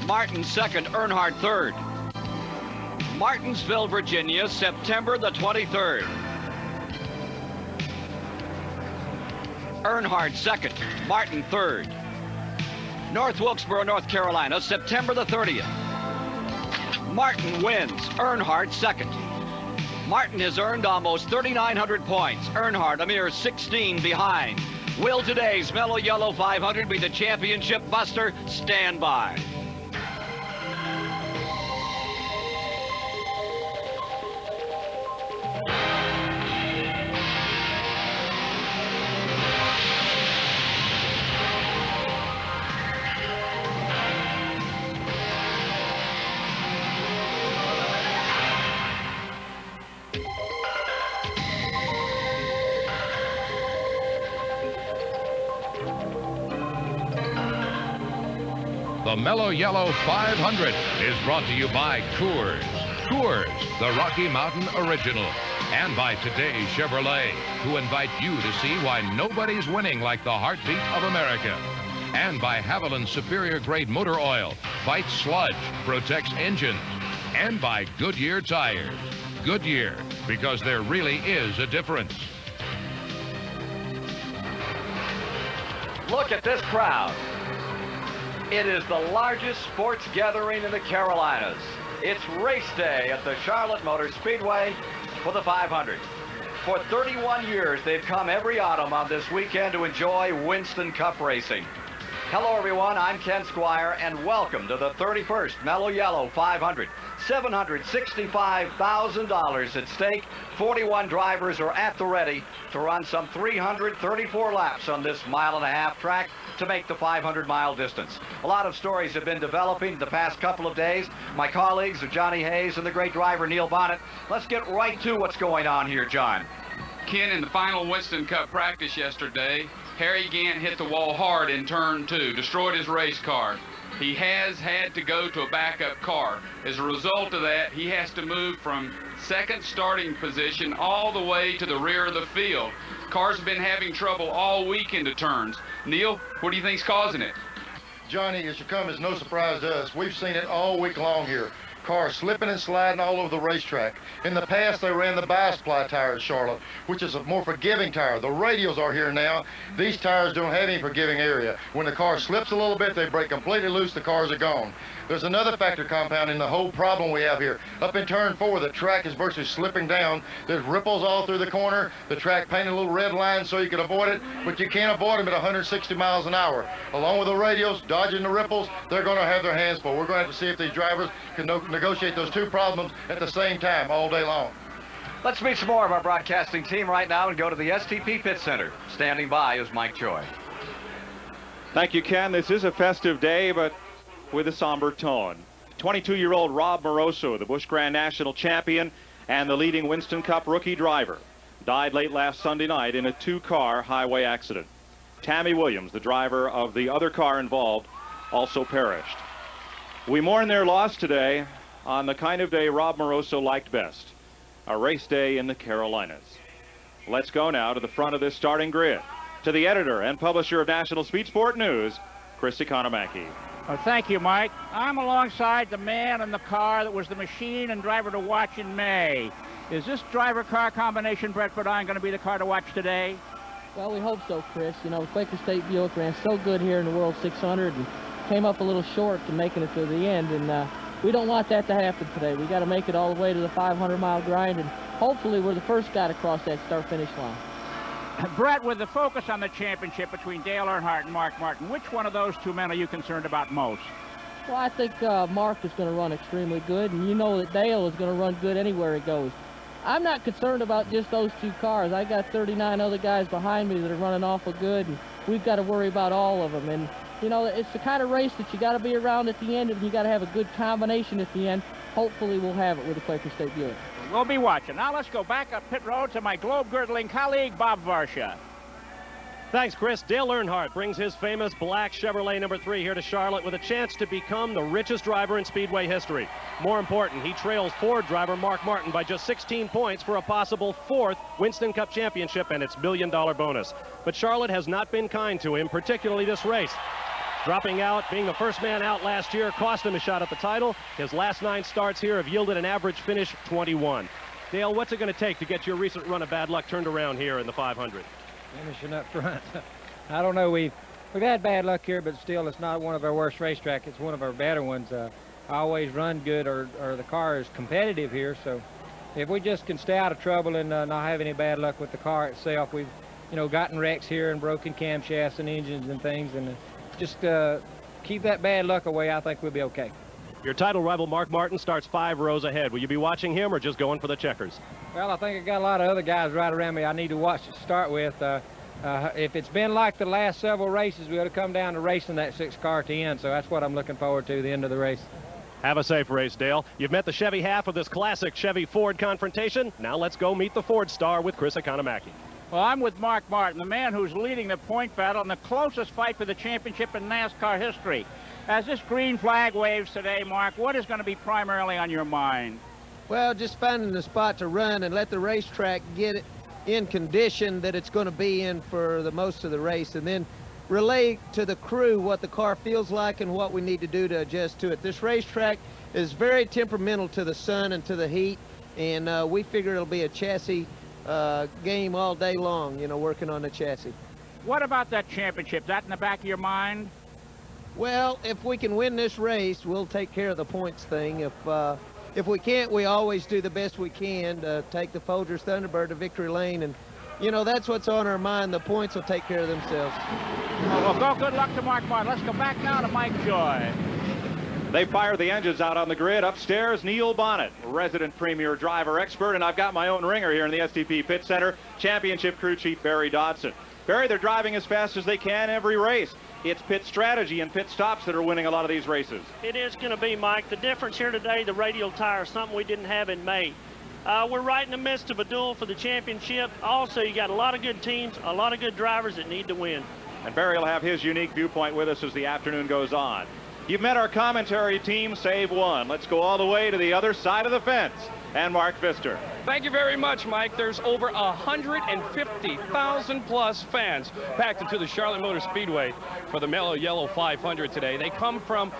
Martin second, Earnhardt third. Martinsville, Virginia, September the 23rd. Earnhardt second, Martin third. North Wilkesboro, North Carolina, September the 30th. Martin wins, Earnhardt second. Martin has earned almost 3,900 points. Earnhardt a mere 16 behind. Will today's Mello Yello 500 be the championship buster? Stand by. The Mello Yello 500 is brought to you by Coors. Coors, the Rocky Mountain Original. And by Today's Chevrolet, who invite you to see why nobody's winning like the heartbeat of America. And by Haviland's Superior Grade Motor Oil. Fights sludge, protects engines. And by Goodyear Tires. Goodyear, because there really is a difference. Look at this crowd. It is the largest sports gathering in the Carolinas. It's race day at the Charlotte Motor Speedway for the 500. For 31 years, they've come every autumn on this weekend to enjoy Winston Cup racing. Hello, everyone. I'm Ken Squire, and welcome to the 31st Mello Yello 500. $765,000 at stake. 41 drivers are at the ready to run some 334 laps on this mile-and-a-half track to make the 500-mile distance. A lot of stories have been developing the past couple of days. My colleagues are Johnny Hayes and the great driver Neil Bonnet. Let's get right to what's going on here, John. Ken, in the final Winston Cup practice yesterday, Harry Gant hit the wall hard in turn 2, destroyed his race car. He has had to go to a backup car. As a result of that, he has to move from second starting position all the way to the rear of the field. Cars have been having trouble all week into turns. Neil, what do you think's causing it? Johnny, it should come as no surprise to us. We've seen it all week long here. Cars slipping and sliding all over the racetrack. In the past, they ran the bi-supply tire at Charlotte, which is a more forgiving tire. The radials are here now. These tires don't have any forgiving area. When the car slips a little bit, they break completely loose, the cars are gone. There's another factor compounding the whole problem we have here. Up in turn 4, the track is virtually slipping down. There's ripples all through the corner. The track painted a little red line so you can avoid it, but you can't avoid them at 160 miles an hour. Along with the radials, dodging the ripples, they're going to have their hands full. We're going to have to see if these drivers can negotiate those two problems at the same time all day long. Let's meet some more of our broadcasting team right now and go to the STP Pit Center. Standing by is Mike Choi. Thank you, Ken. This is a festive day, but with a somber tone. 22-year-old Rob Moroso, the Busch Grand National champion and the leading Winston Cup rookie driver, died late last Sunday night in a 2-car highway accident. Tammy Williams, the driver of the other car involved, also perished. We mourn their loss today on the kind of day Rob Moroso liked best, a race day in the Carolinas. Let's go now to the front of this starting grid, to the editor and publisher of National Speed Sport News, Chris Economaki. Well, thank you, Mike. I'm alongside the man in the car that was the machine and driver to watch in May. Is this driver-car combination, Brett Bodine, going to be the car to watch today? Well, we hope so, Chris. You know, Quaker State Buick ran so good here in the World 600 and came up a little short to making it to the end, and we don't want that to happen today. We got to make it all the way to the 500-mile grind, and hopefully we're the first guy to cross that start-finish line. Brett, with the focus on the championship between Dale Earnhardt and Mark Martin, which one of those two men are you concerned about most? Well, I think Mark is going to run extremely good, and you know that Dale is going to run good anywhere he goes. I'm not concerned about just those 2 cars. I got 39 other guys behind me that are running awful good, and we've got to worry about all of them. And, you know, it's the kind of race that you got to be around at the end, and you got to have a good combination at the end. Hopefully we'll have it with the Quaker State Buick. We'll be watching. Now let's go back up pit road to my globe-girdling colleague, Bob Varsha. Thanks, Chris. Dale Earnhardt brings his famous black Chevrolet number 3 here to Charlotte with a chance to become the richest driver in Speedway history. More important, he trails Ford driver Mark Martin by just 16 points for a possible 4th Winston Cup championship and its $1 million bonus. But Charlotte has not been kind to him, particularly this race. Dropping out, being the first man out last year, cost him a shot at the title. His last 9 starts here have yielded an average finish 21. Dale, what's it going to take to get your recent run of bad luck turned around here in the 500? Finishing up front. I don't know. We've had bad luck here, but still, it's not one of our worst racetracks. It's one of our better ones. I always run good, or the car is competitive here. So, if we just can stay out of trouble and not have any bad luck with the car itself, we've, gotten wrecks here and broken camshafts and engines and things, and just keep that bad luck away. I think we'll be okay. Your title rival Mark Martin starts 5 rows ahead. Will you be watching him or just going for the checkers? Well, I think I got a lot of other guys right around me I need to watch to start with. If it's been like the last several races, we ought to come down to racing that 6 car to end. So that's what I'm looking forward to, the end of the race. Have a safe race, Dale. You've met the Chevy half of this classic Chevy-Ford confrontation. Now let's go meet the Ford star with Chris Economaki. Well, I'm with Mark Martin, the man who's leading the point battle in the closest fight for the championship in NASCAR history. As this green flag waves today, Mark, what is going to be primarily on your mind? Well, just finding the spot to run and let the racetrack get it in condition that it's going to be in for the most of the race, and then relay to the crew what the car feels like and what we need to do to adjust to it. This racetrack is very temperamental to the sun and to the heat, and we figure it'll be a chassis game all day long, working on the chassis. What about that championship? Is that in the back of your mind? Well, if we can win this race, we'll take care of the points thing. If we can't, we always do the best we can to take the Folgers Thunderbird to victory lane, and that's what's on our mind. The points will take care of themselves. Well, go. Good luck to Mark Martin. Let's go back now to Mike Joy. They fire the engines out on the grid. Upstairs, Neil Bonnet, resident premier driver expert, and I've got my own ringer here in the STP Pit Center, championship crew chief Barry Dodson. Barry, they're driving as fast as they can every race. It's pit strategy and pit stops that are winning a lot of these races. It is going to be, Mike. The difference here today, the radial tire, something we didn't have in May. We're right in the midst of a duel for the championship. Also, you got a lot of good teams, a lot of good drivers that need to win. And Barry will have his unique viewpoint with us as the afternoon goes on. You've met our commentary team, save one. Let's go all the way to the other side of the fence. And Mark Pfister. Thank you very much, Mike. There's over 150,000 plus fans packed into the Charlotte Motor Speedway for the Mello Yello 500 today. They come from,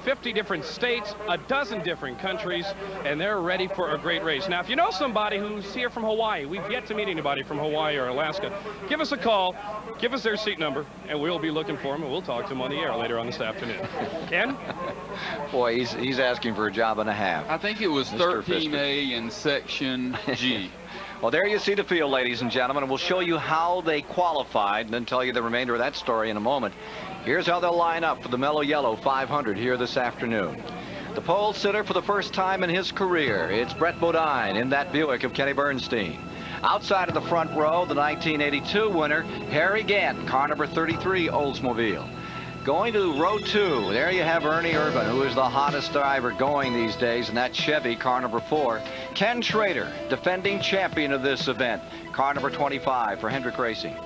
50 different states, a dozen different countries, and they're ready for a great race. Now, if you know somebody who's here from Hawaii, we've yet to meet anybody from Hawaii or Alaska, give us a call, give us their seat number, and we'll be looking for them, and we'll talk to them on the air later on this afternoon. Ken? Boy, he's asking for a job and a half. I think it was 13A in Section G. Well, there you see the field, ladies and gentlemen, and we'll show you how they qualified and then tell you the remainder of that story in a moment. Here's how they'll line up for the Mello Yello 500 here this afternoon. The pole sitter for the first time in his career, it's Brett Bodine in that Buick of Kenny Bernstein. Outside of the front row, the 1982 winner, Harry Gant, car number 33 Oldsmobile. Going to row 2, there you have Ernie Irvin, who is the hottest driver going these days, and that's Chevy, car number 4. Ken Schrader, defending champion of this event, car number 25 for Hendrick Racing.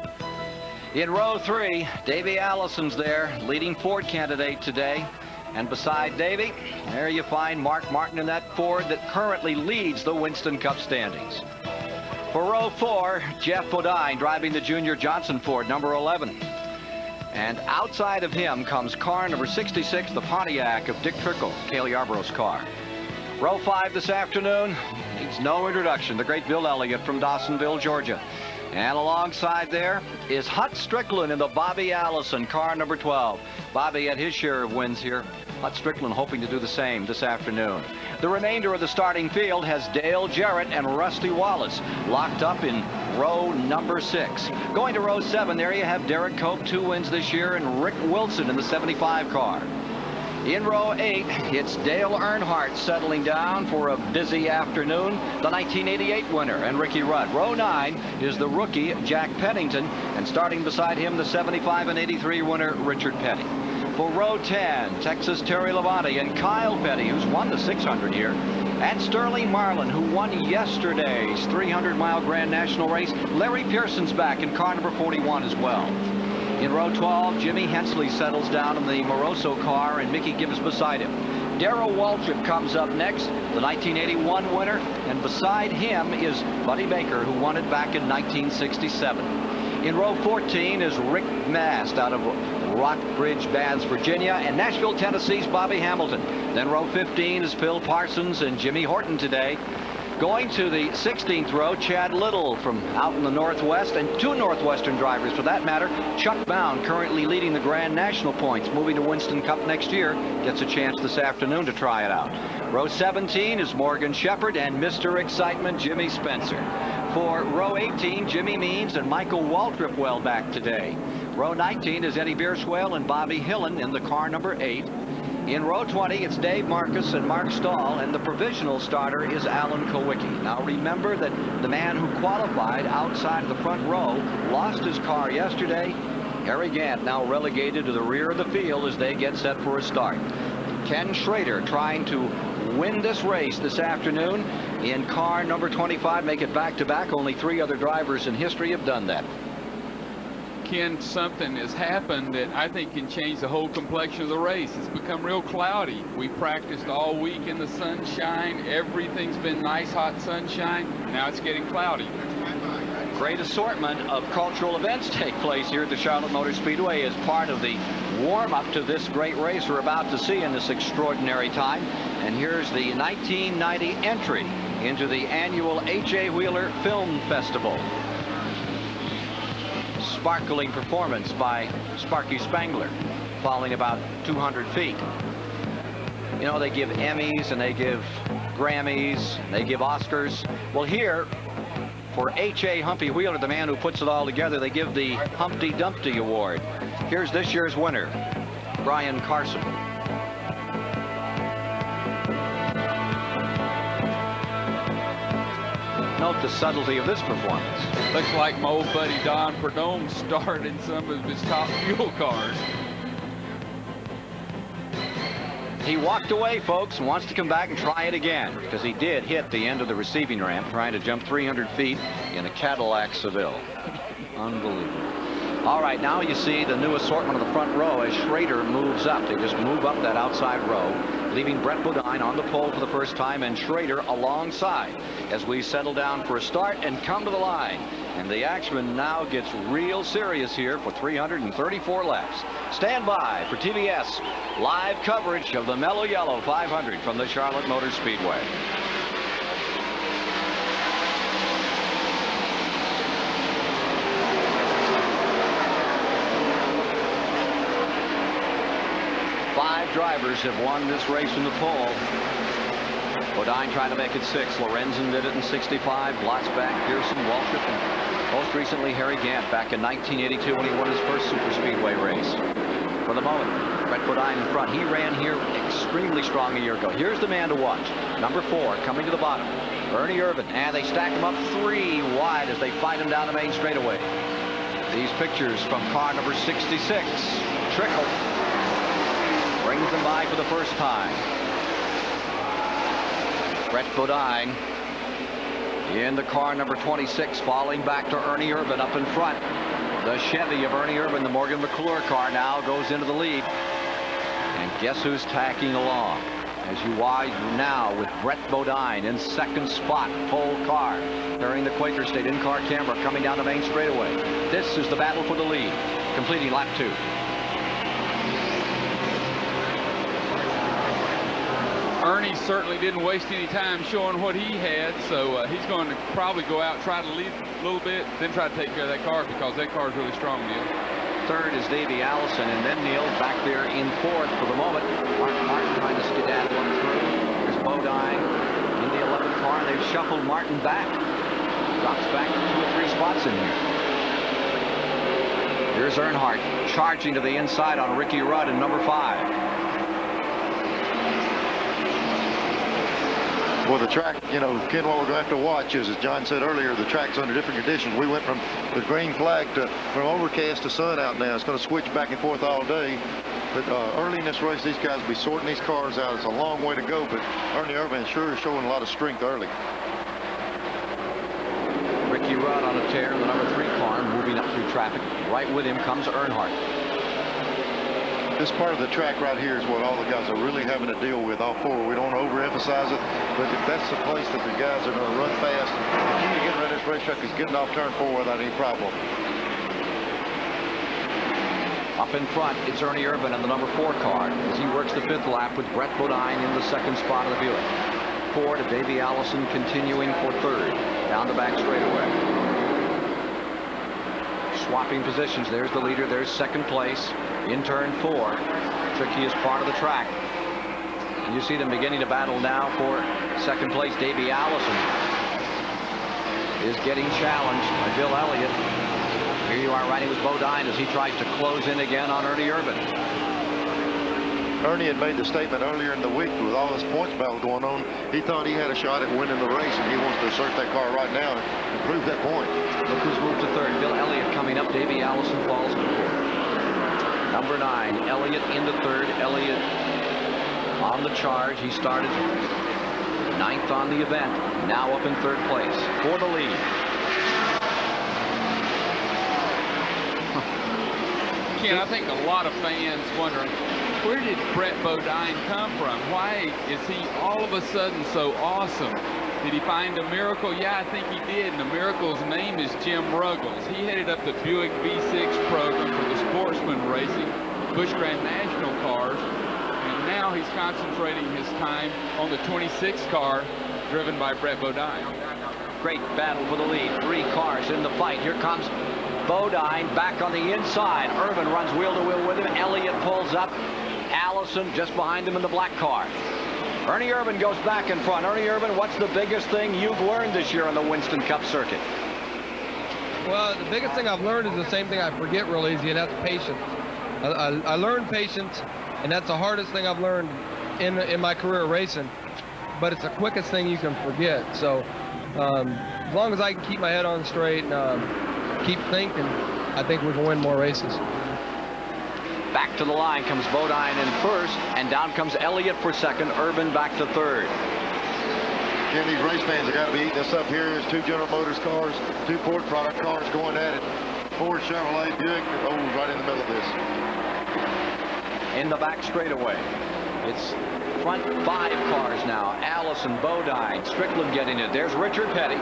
In row 3, Davey Allison's there, leading Ford candidate today. And beside Davey, there you find Mark Martin in that Ford that currently leads the Winston Cup standings. For row 4, Jeff Bodine driving the Junior Johnson Ford, number 11. And outside of him comes car number 66, the Pontiac of Dick Trickle, Cale Yarborough's car. Row 5 this afternoon needs no introduction, the great Bill Elliott from Dawsonville, Georgia. And alongside there is Hut Strickland in the Bobby Allison, car number 12. Bobby had his share of wins here. Hut Strickland hoping to do the same this afternoon. The remainder of the starting field has Dale Jarrett and Rusty Wallace locked up in row number 6. Going to row 7, there you have Derek Cope, 2 wins this year, and Rick Wilson in the 75 car. In row 8, it's Dale Earnhardt settling down for a busy afternoon, the 1988 winner, and Ricky Rudd. Row 9 is the rookie, Jack Pennington, and starting beside him, the 75 and 83 winner, Richard Petty. For row 10, Texas Terry Labonte and Kyle Petty, who's won the 600 here, and Sterling Marlin, who won yesterday's 300-mile Grand National race. Larry Pearson's back in car number 41 as well. In row 12, Jimmy Hensley settles down in the Moroso car, and Mickey Gibbs beside him. Darrell Waltrip comes up next, the 1981 winner, and beside him is Buddy Baker, who won it back in 1967. In row 14 is Rick Mast out of Rockbridge, Baths, Virginia, and Nashville, Tennessee's Bobby Hamilton. Then row 15 is Phil Parsons and Jimmy Horton today. Going to the 16th row, Chad Little from out in the Northwest, and two Northwestern drivers for that matter. Chuck Bound, currently leading the Grand National points, moving to Winston Cup next year, gets a chance this afternoon to try it out. Row 17 is Morgan Shepherd and Mr. Excitement, Jimmy Spencer. For row 18, Jimmy Means and Michael Waltrip well back today. Row 19 is Eddie Bierswell and Bobby Hillen in the car number 8. In row 20, it's Dave Marcus and Mark Stahl, and the provisional starter is Alan Kowicki. Now remember that the man who qualified outside of the front row lost his car yesterday. Harry Gant now relegated to the rear of the field as they get set for a start. Ken Schrader trying to win this race this afternoon in car number 25, make it back-to-back. Only 3 other drivers in history have done that. Ken, something has happened that I think can change the whole complexion of the race. It's become real cloudy. We practiced all week in the sunshine. Everything's been nice, hot sunshine. Now it's getting cloudy. Great assortment of cultural events take place here at the Charlotte Motor Speedway as part of the warm-up to this great race we're about to see in this extraordinary time. And here's the 1990 entry into the annual H.A. Wheeler Film Festival. Sparkling performance by Sparky Spangler, falling about 200 feet. You know, they give Emmys and they give Grammys, and they give Oscars. Well, here, for H.A. Humpy Wheeler, the man who puts it all together, they give the Humpty Dumpty Award. Here's this year's winner, Brian Carson. Note the subtlety of this performance. Looks like my old buddy Don Perdome started some of his top fuel cars. He walked away, folks, and wants to come back and try it again, because he did hit the end of the receiving ramp trying to jump 300 feet in a Cadillac Seville. Unbelievable. All right, now you see the new assortment of the front row as Schrader moves up. They just move up that outside row, leaving Brett Bodine on the pole for the first time and Schrader alongside as we settle down for a start and come to the line. And the action now gets real serious here for 334 laps. Stand by for TBS live coverage of the Mello Yello 500 from the Charlotte Motor Speedway. Drivers have won this race from the pole. Bodine trying to make it 6. Lorenzen did it in 65. Blotzbach, Pearson, Waltrip, and most recently Harry Gant back in 1982 when he won his first super speedway race. For the moment, Brett Bodine in front. He ran here extremely strong a year ago. Here's the man to watch. Number 4 coming to the bottom. Ernie Irvin. And they stack him up 3 wide as they fight him down the main straightaway. These pictures from car number 66. Trickle brings them by for the first time. Brett Bodine in the car number 26, falling back to Ernie Irvin up in front. The Chevy of Ernie Irvin, the Morgan McClure car, now goes into the lead. And guess who's tacking along? As you watch now with Brett Bodine in second spot, pole car, carrying the Quaker State in-car camera coming down the main straightaway. This is the battle for the lead, completing lap 2. Ernie certainly didn't waste any time showing what he had, so he's going to probably go out, try to lead a little bit, then try to take care of that car because that car is really strong, Neil. Third is Davey Allison, and then Neil back there in 4th for the moment. Mark Martin trying to skedaddle on through. There's Bodine in the 11th car, and they've shuffled Martin back. Drops back 2 or 3 spots in here. Here's Earnhardt charging to the inside on Ricky Rudd in number 5. Well, the track, you know, Ken, what we're going to have to watch is, as John said earlier, the track's under different conditions. We went from the green flag from overcast to sun out now. It's going to switch back and forth all day. But early in this race, these guys will be sorting these cars out. It's a long way to go, but Ernie Irvin sure is showing a lot of strength early. Ricky Rudd on a tear in the number 3 car, moving up through traffic. Right with him comes Earnhardt. This part of the track right here is what all the guys are really having to deal with, all 4. We don't overemphasize it, but if that's the place that the guys are going to run fast, if you can get around this racetrack, he's getting off turn 4 without any problem. Up in front, it's Ernie Irvin in the number 4 car as he works the 5th lap with Brett Bodine in the 2nd spot of the Buick. 4 to Davey Allison continuing for 3rd down the back straightaway. Swapping positions. There's the leader. There's 2nd place in turn 4. Trickiest part of the track. And you see them beginning to battle now for 2nd place. Davey Allison is getting challenged by Bill Elliott. Here you are riding with Bodine as he tries to close in again on Ernie Irvin. Ernie had made the statement earlier in the week with all this points battle going on. He thought he had a shot at winning the race, and he wants to assert that car right now and prove that point. Look who's moved to 3rd. Bill Elliott coming up. Davey Allison falls to 4th. Number 9, Elliott into 3rd. Elliott on the charge. He started 9th on the event. Now up in 3rd place for the lead. Ken, I think a lot of fans wondering, where did Brett Bodine come from? Why is he all of a sudden so awesome? Did he find a miracle? Yeah, I think he did, and the miracle's name is Jim Ruggles. He headed up the Buick V6 program for the Sportsman Racing, Busch Grand National cars, and now he's concentrating his time on the 26 car driven by Brett Bodine. Great battle for the lead. 3 cars in the fight. Here comes Bodine back on the inside. Irvin runs wheel to wheel with him. Elliott pulls up. Allison just behind him in the black car. Ernie Irvin goes back in front. Ernie Irvin, what's the biggest thing you've learned this year on the Winston Cup circuit? Well, the biggest thing I've learned is the same thing I forget real easy, and that's patience. I learned patience, and that's the hardest thing I've learned in my career racing, but it's the quickest thing you can forget. So as long as I can keep my head on straight and keep thinking, I think we can win more races. Back to the line comes Bodine in 1st, and down comes Elliott for 2nd. Irvin back to 3rd. Again, these race fans have got to be eating this up here. There's 2 General Motors cars, 2 Ford product cars going at it. Ford, Chevrolet, Buick, right in the middle of this. In the back straightaway, it's front 5 cars now. Allison, Bodine, Strickland getting it. There's Richard Petty.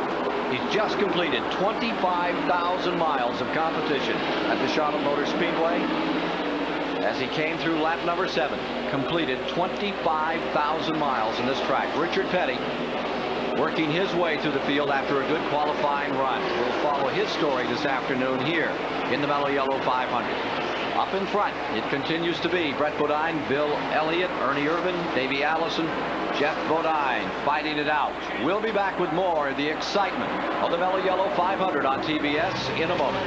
He's just completed 25,000 miles of competition at the Charlotte Motor Speedway. As he came through lap number 7, completed 25,000 miles in this track. Richard Petty working his way through the field after a good qualifying run. We'll follow his story this afternoon here in the Mello Yello 500. Up in front, it continues to be Brett Bodine, Bill Elliott, Ernie Irvin, Davey Allison, Jeff Bodine fighting it out. We'll be back with more of the excitement of the Mello Yello 500 on TBS in a moment.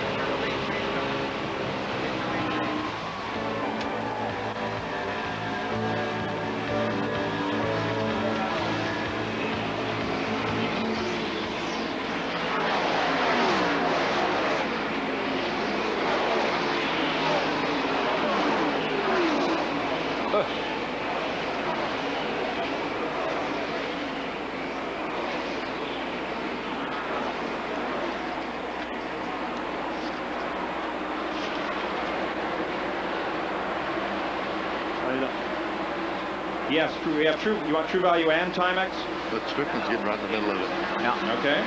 Yes, we have true. You want True Value and Timex? But Strickland's getting right in the middle of it. Yeah. Okay.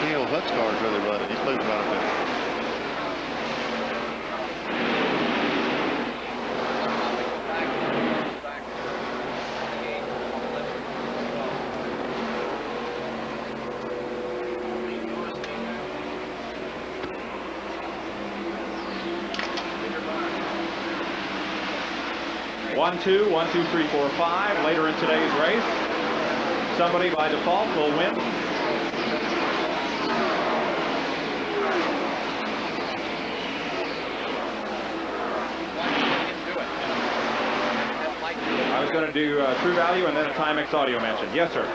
Neil Hutt's car is really running. He's moving right up there. One, two, 1, 2, 3, 4, 5. Later in today's race, somebody by default will win going to do True Value and then a Timex audio mention. Yes, sir.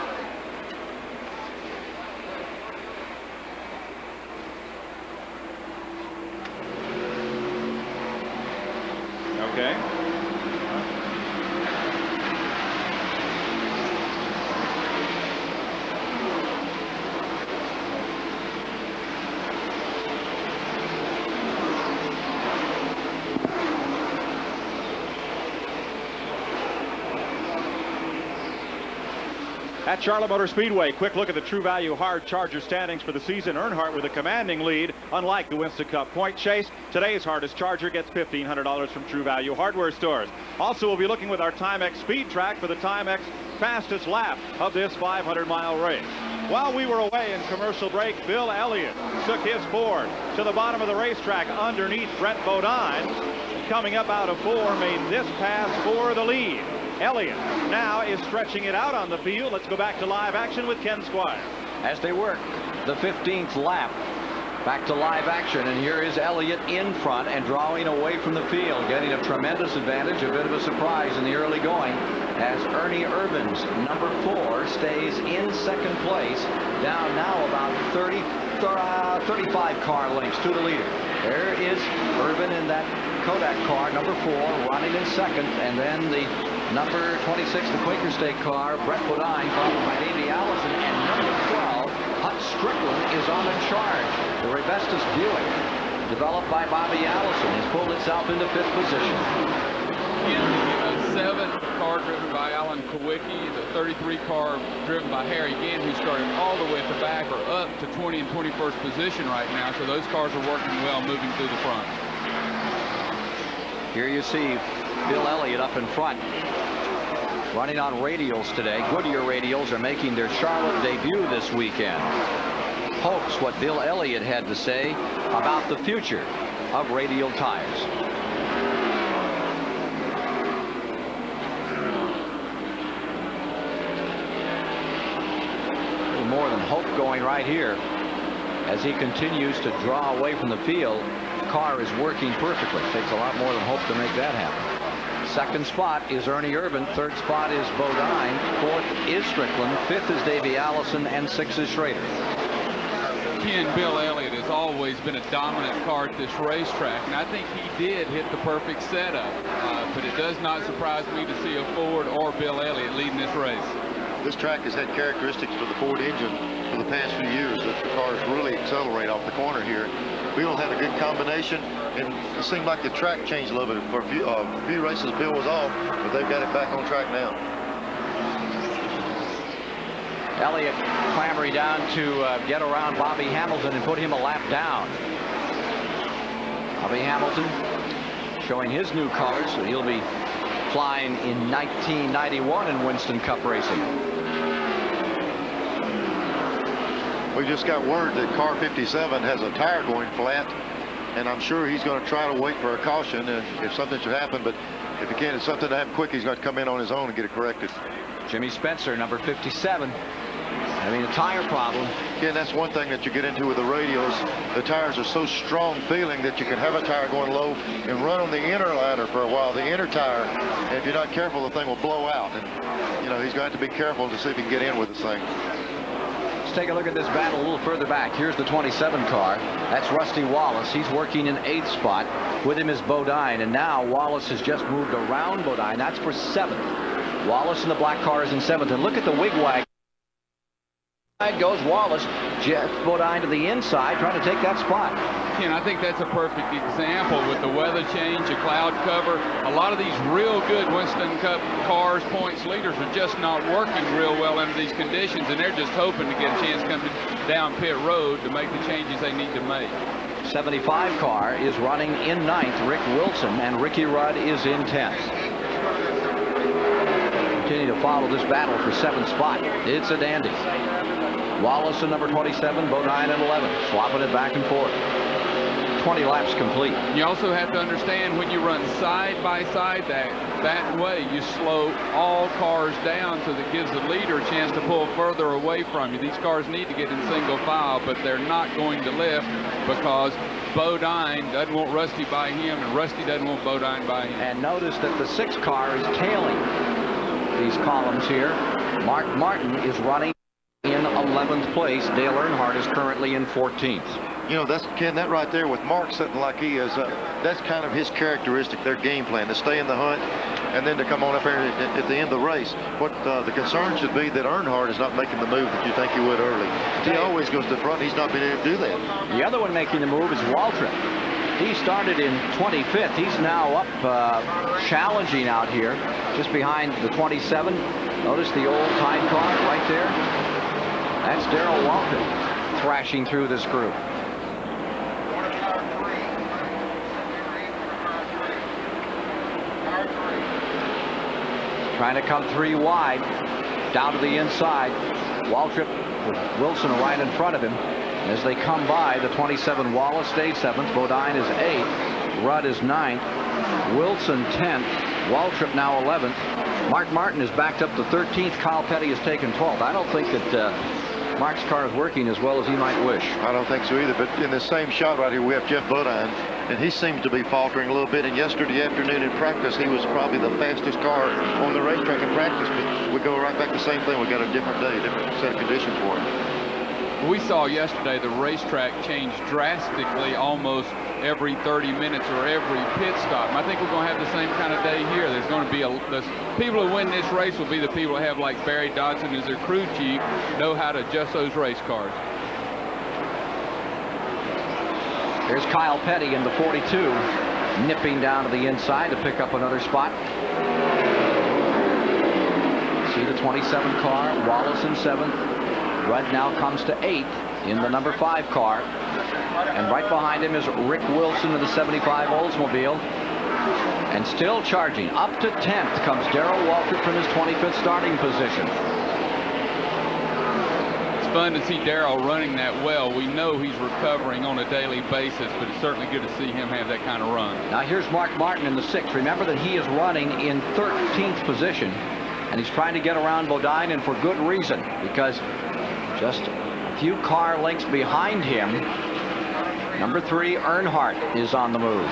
Okay. At Charlotte Motor Speedway, quick look at the True Value Hard Charger standings for the season. Earnhardt with a commanding lead. Unlike the Winston Cup point chase, today's hardest charger gets $1,500 from True Value hardware stores. Also, we'll be looking with our Timex Speed Track for the Timex fastest lap of this 500-mile race. While we were away in commercial break, Bill Elliott took his Ford to the bottom of the racetrack underneath Brett Bodine. Coming up out of 4, made this pass for the lead. Elliott now is stretching it out on the field. Let's go back to live action with Ken Squire. As they work the 15th lap, back to live action, and here is Elliott in front and drawing away from the field, getting a tremendous advantage, a bit of a surprise in the early going, as Ernie Irvin's number 4 stays in second place, down now about 35 car lengths to the leader. There is Irvin in that Kodak car, number 4, running in second, and then the number 26, the Quaker State car, Brett Bodine, followed by Davey Allison, and number 12, Hut Strickland, is on the charge. The Rebestos Buick, developed by Bobby Allison, has pulled itself into 5th position. In the 7 car driven by Alan Kowicki, the 33 car driven by Harry Ginn, who's starting all the way at the back, are up to 20 and 21st position right now, so those cars are working well, moving through the front. Here you see Bill Elliott up in front, running on radials today. Goodyear radials are making their Charlotte debut this weekend. Pokes what Bill Elliott had to say about the future of radial tires. A little more than hope going right here as he continues to draw away from the field. Car is working perfectly. Takes a lot more than hope to make that happen. Second spot is Ernie Irvin. Third spot is Bodine. Fourth is Strickland. Fifth is Davey Allison. And 6th is Schrader. Ken, Bill Elliott has always been a dominant car at this racetrack, and I think he did hit the perfect setup. But it does not surprise me to see a Ford or Bill Elliott leading this race. This track has had characteristics for the Ford engine for the past few years that the cars really accelerate off the corner here. Bill had a good combination, and it seemed like the track changed a little bit. For a few races, Bill was off, but they've got it back on track now. Elliott clambering down to get around Bobby Hamilton and put him a lap down. Bobby Hamilton showing his new colors, so he'll be flying in 1991 in Winston Cup racing. We just got word that car 57 has a tire going flat, and I'm sure he's going to try to wait for a caution if something should happen, but if he can't, if something to happen quick, he's going to come in on his own and get it corrected. Jimmy Spencer, number 57, having a tire problem. Yeah, that's one thing that you get into with the radials. The tires are so strong feeling that you can have a tire going low and run on the inner liner for a while, the inner tire, and if you're not careful, the thing will blow out. And, you know, he's going to have to be careful to see if he can get in with this thing. Let's take a look at this battle a little further back. Here's the 27 car. That's Rusty Wallace. He's working in 8th spot. With him is Bodine, and now Wallace has just moved around Bodine. That's for 7th. Wallace in the black car is in 7th. And look at the wigwag. Goes Wallace. Jeff Bodine to the inside, trying to take that spot. Ken, I think that's a perfect example with the weather change, the cloud cover. A lot of these real good Winston Cup cars, points leaders, are just not working real well under these conditions, and they're just hoping to get a chance coming down pit road to make the changes they need to make. 75 car is running in 9th, Rick Wilson, and Ricky Rudd is in 10th. Continue to follow this battle for 7th spot. It's a dandy. Wallace in number 27, Bodine in 11, swapping it back and forth. 20 laps complete. You also have to understand when you run side by side that way, you slow all cars down so that gives the leader a chance to pull further away from you. These cars need to get in single file, but they're not going to lift because Bodine doesn't want Rusty by him, and Rusty doesn't want Bodine by him. And notice that the 6th car is tailing these columns here. Mark Martin is running in 11th place. Dale Earnhardt is currently in 14th. You know, that's Ken, that right there with Mark sitting like he is, that's kind of his characteristic, their game plan, to stay in the hunt and then to come on up here at the end of the race. What the concern should be that Earnhardt is not making the move that you think he would early. He always goes to the front. He's not been able to do that. The other one making the move is Waltrip. He started in 25th. He's now up challenging out here just behind the 27. Notice the old time car right there. That's Darrell Waltrip thrashing through this group. Trying to come 3 wide, down to the inside. Waltrip with Wilson right in front of him. As they come by, the 27 Wallace stays 7th, Bodine is 8th, Rudd is 9th, Wilson 10th, Waltrip now 11th. Mark Martin is backed up to 13th. Kyle Petty has taken 12th. I don't think that Mark's car is working as well as he might wish. I don't think so either, but in this same shot right here, we have Jeff Bodine, and he seems to be faltering a little bit. And yesterday afternoon in practice, he was probably the fastest car on the racetrack in practice, but we go right back to the same thing. We got a different day, different set of conditions for him. We saw yesterday the racetrack change drastically almost every 30 minutes or every pit stop. And I think we're going to have the same kind of day here. There's going to be the people who win this race will be the people who have, like Barry Dodson as their crew chief, know how to adjust those race cars. Here's Kyle Petty in the 42, nipping down to the inside to pick up another spot. See the 27 car, Wallace in 7th. Rudd now comes to 8th in the number 5 car. And right behind him is Rick Wilson of the 75 Oldsmobile. And still charging. Up to 10th comes Darrell Waltrip from his 25th starting position. It's fun to see Darrell running that well. We know he's recovering on a daily basis, but it's certainly good to see him have that kind of run. Now here's Mark Martin in the 6th. Remember that he is running in 13th position. And he's trying to get around Bodine, and for good reason, because just a few car lengths behind him, number 3 Earnhardt is on the move.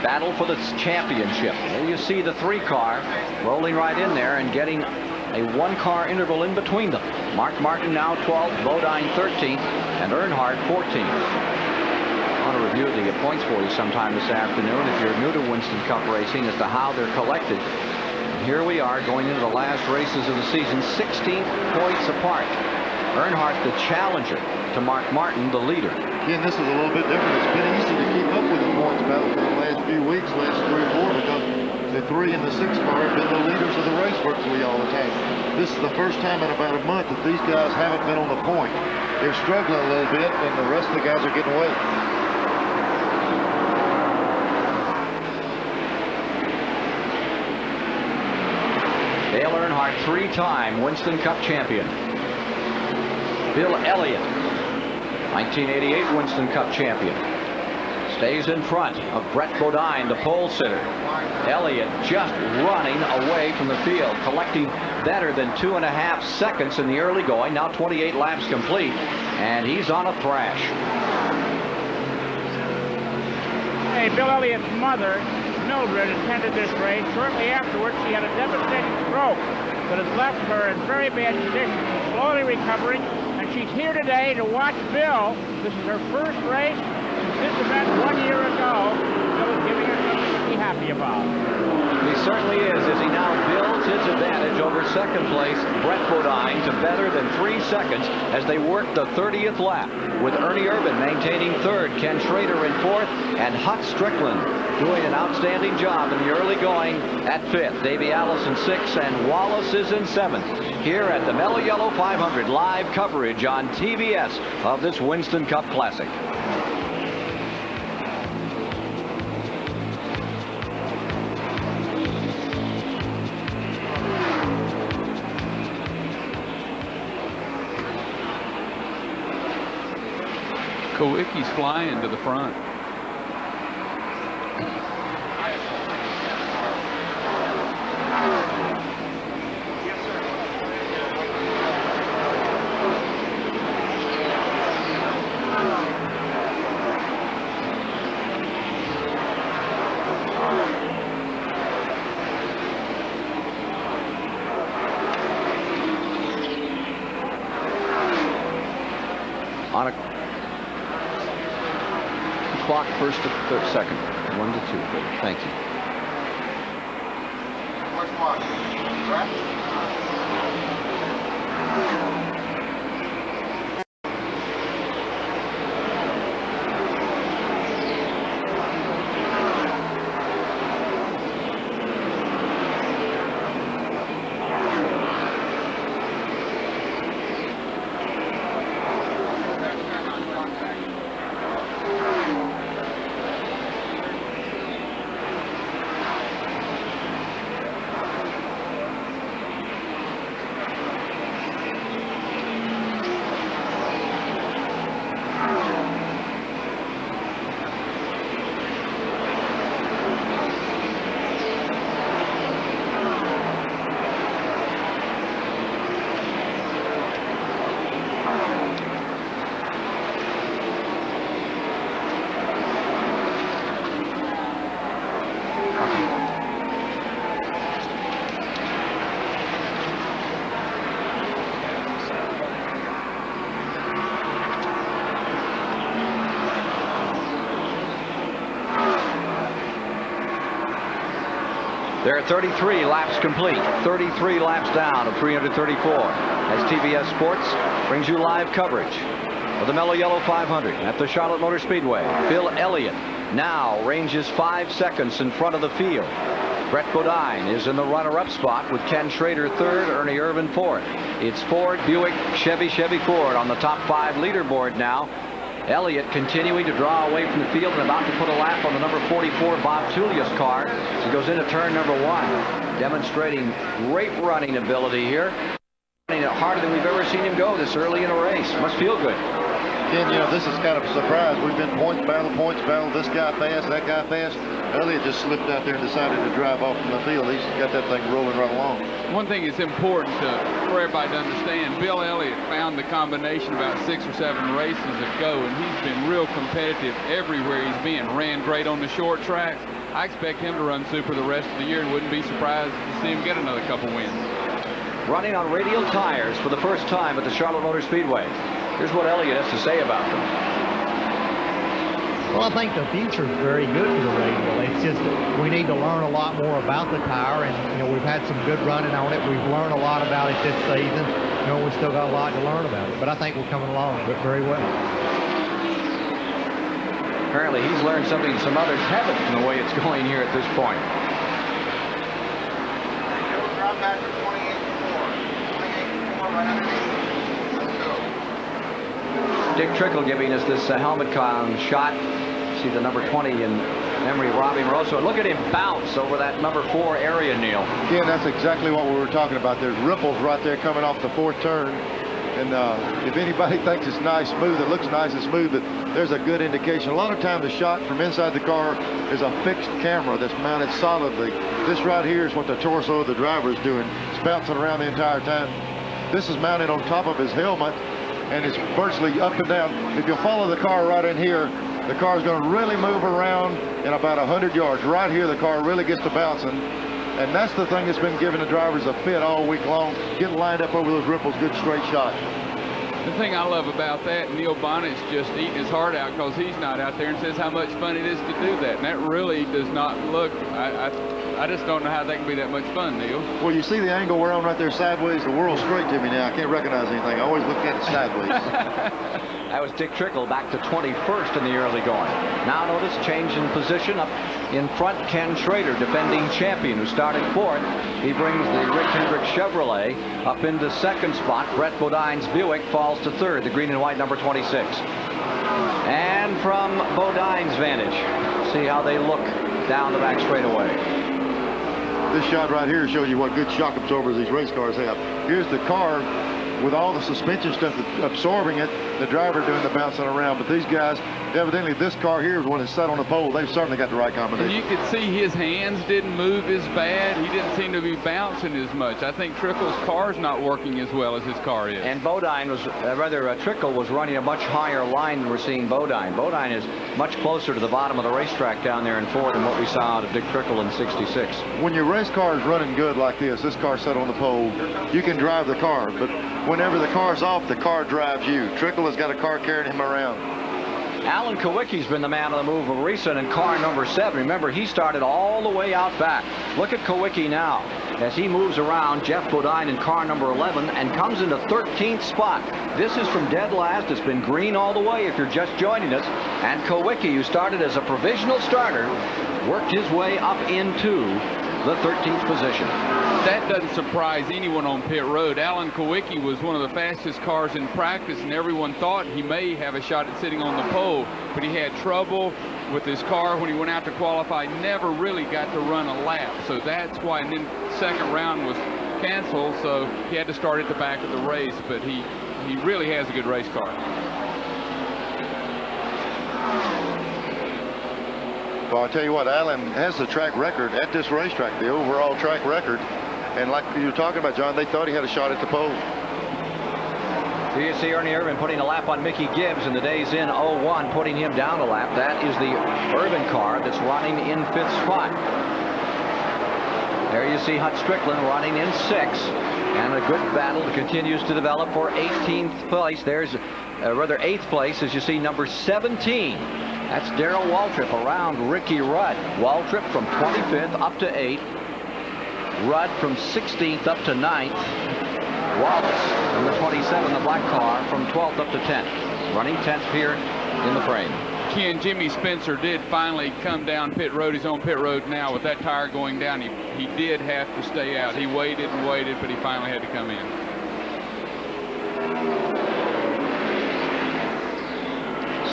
Battle for the championship. There you see the 3 car rolling right in there and getting a 1-car interval in between them. Mark Martin now 12th, Bodine 13th, and Earnhardt 14th. I want to review the points for you sometime this afternoon if you're new to Winston Cup racing as to how they're collected. Here we are going into the last races of the season, 16 points apart. Earnhardt the challenger to Mark Martin the leader. Again, this is a little bit different. It's been easy to keep up with the points battle for the last few weeks, last 3 or 4, because the 3 and the 6 car have been the leaders of the race virtually all the time. This is the first time in about a month that these guys haven't been on the point. They're struggling a little bit, and the rest of the guys are getting away. Dale Earnhardt, 3-time Winston Cup champion. Bill Elliott, 1988 Winston Cup champion, stays in front of Brett Bodine, the pole sitter. Elliott just running away from the field, collecting better than 2.5 seconds in the early going. Now 28 laps complete, and he's on a thrash. Hey, Bill Elliott's mother, Mildred, attended this race. Shortly afterwards, she had a devastating stroke that has left her in very bad condition. She's slowly recovering, and she's here today to watch Bill. This is her first race since this event 1 year ago. Bill is giving her something to be happy about. He certainly is, as he now builds his advantage over second place Brett Bodine to better than 3 seconds as they work the 30th lap, with Ernie Irvin maintaining 3rd, Ken Schrader in 4th, and Huck Strickland doing an outstanding job in the early going at 5th. Davey Allison 6th, and Wallace is in 7th. Here at the Mello Yello 500, live coverage on TBS of this Winston Cup Classic. Kowicki's flying to the front. on a clock, first to third, second. 1 to 2. Good. Thank you. There are 33 laps complete, 33 laps down of 334 as TBS Sports brings you live coverage of the Mello Yello 500 at the Charlotte Motor Speedway. Bill Elliott now ranges 5 seconds in front of the field. Brett Bodine is in the runner-up spot with Ken Schrader third, Ernie Irvin fourth. It's Ford, Buick, Chevy, Ford on the top 5 leaderboard now. Elliott continuing to draw away from the field and about to put a lap on the number 44 Bob Tulia's car. He goes into turn number 1, demonstrating great running ability here. Running it harder than we've ever seen him go this early in a race. Must feel good. Again, you know, this is kind of a surprise. We've been points battle, this guy fast, that guy fast. Elliott just slipped out there and decided to drive off from the field. He's got that thing rolling right along. One thing that's important for everybody to understand, Bill Elliott found the combination about 6 or 7 races ago, and he's been real competitive everywhere he's been. Ran great on the short tracks. I expect him to run super the rest of the year and wouldn't be surprised to see him get another couple wins. Running on radial tires for the first time at the Charlotte Motor Speedway. Here's what Elliott has to say about them. Well, I think the future is very good for the radial. It's just that we need to learn a lot more about the tire, and you know, we've had some good running on it. We've learned a lot about it this season. You know, we've still got a lot to learn about it, but I think we're coming along very well. Apparently, he's learned something some others haven't in the way it's going here at this point. Dick Trickle giving us this helmet con shot. See the number 20 in memory of Robbie Moroso. Look at him bounce over that number 4 area, Neil. Yeah, that's exactly what we were talking about. There's ripples right there coming off the 4th turn. And if anybody thinks it's nice, smooth, it looks nice and smooth, but there's a good indication. A lot of times the shot from inside the car is a fixed camera that's mounted solidly. This right here is what the torso of the driver is doing. It's bouncing around the entire time. This is mounted on top of his helmet, and it's virtually up and down. If you follow the car right in here, the car is going to really move around in about 100 yards. Right here, the car really gets to bouncing. And that's the thing that's been giving the drivers a fit all week long, getting lined up over those ripples, good straight shot. The thing I love about that, Neil Bonnet's just eating his heart out because he's not out there and says how much fun it is to do that. And that really does not look, I just don't know how that can be that much fun, Neil. Well, you see the angle we're on right there sideways? The world's straight to me now. I can't recognize anything. I always look at it sideways. That was Dick Trickle back to 21st in the early going. Now notice change in position. Up in front, Ken Schrader, defending champion, who started 4th. He brings the Rick Hendrick Chevrolet up into 2nd spot. Brett Bodine's Buick falls to 3rd, the green and white number 26. And from Bodine's vantage, see how they look down the back straightaway. This shot right here shows you what good shock absorbers these race cars have. Here's the car with all the suspension stuff absorbing it, the driver doing the bouncing around. But these guys, Evidently, this car here is one that sat on the pole. They've certainly got the right combination. And you could see his hands didn't move as bad. He didn't seem to be bouncing as much. I think Trickle's car's not working as well as his car is. And Bodine was, Trickle was running a much higher line than we're seeing Bodine. Bodine is much closer to the bottom of the racetrack down there in Ford than what we saw out of Dick Trickle in '66. When your race car is running good like this car set on the pole, you can drive the car. But whenever the car's off, the car drives you. Trickle has got a car carrying him around. Alan Kowicki's been the man of the move of recent in car number 7. Remember, he started all the way out back. Look at Kowicki now as he moves around Jeff Bodine in car number 11 and comes into 13th spot. This is from dead last. It's been green all the way if you're just joining us. And Kowicki, who started as a provisional starter, worked his way up into the 13th position. That doesn't surprise anyone on pit road. Alan Kowicki was one of the fastest cars in practice, and everyone thought he may have a shot at sitting on the pole, but he had trouble with his car when he went out to qualify, never really got to run a lap. So that's why, and then second round was canceled, so he had to start at the back of the race, but he really has a good race car. Well, I'll tell you what, Alan has the track record at this racetrack, the overall track record. And like you were talking about, John, they thought he had a shot at the pole. Here you see Ernie Irvin putting a lap on Mickey Gibbs in the days in 01, putting him down a lap. That is the Irvin car that's running in 5th spot. There you see Hut Strickland running in 6th. And a good battle continues to develop for 18th place. There's rather 8th place, as you see, number 17. That's Darrell Waltrip around Ricky Rudd. Waltrip from 25th up to 8th. Rudd from 16th up to 9th. Wallace, number 27, the black car, from 12th up to 10th. Running 10th here in the frame. Ken, Jimmy Spencer did finally come down pit road. He's on pit road now. With that tire going down, he did have to stay out. He waited and waited, but he finally had to come in.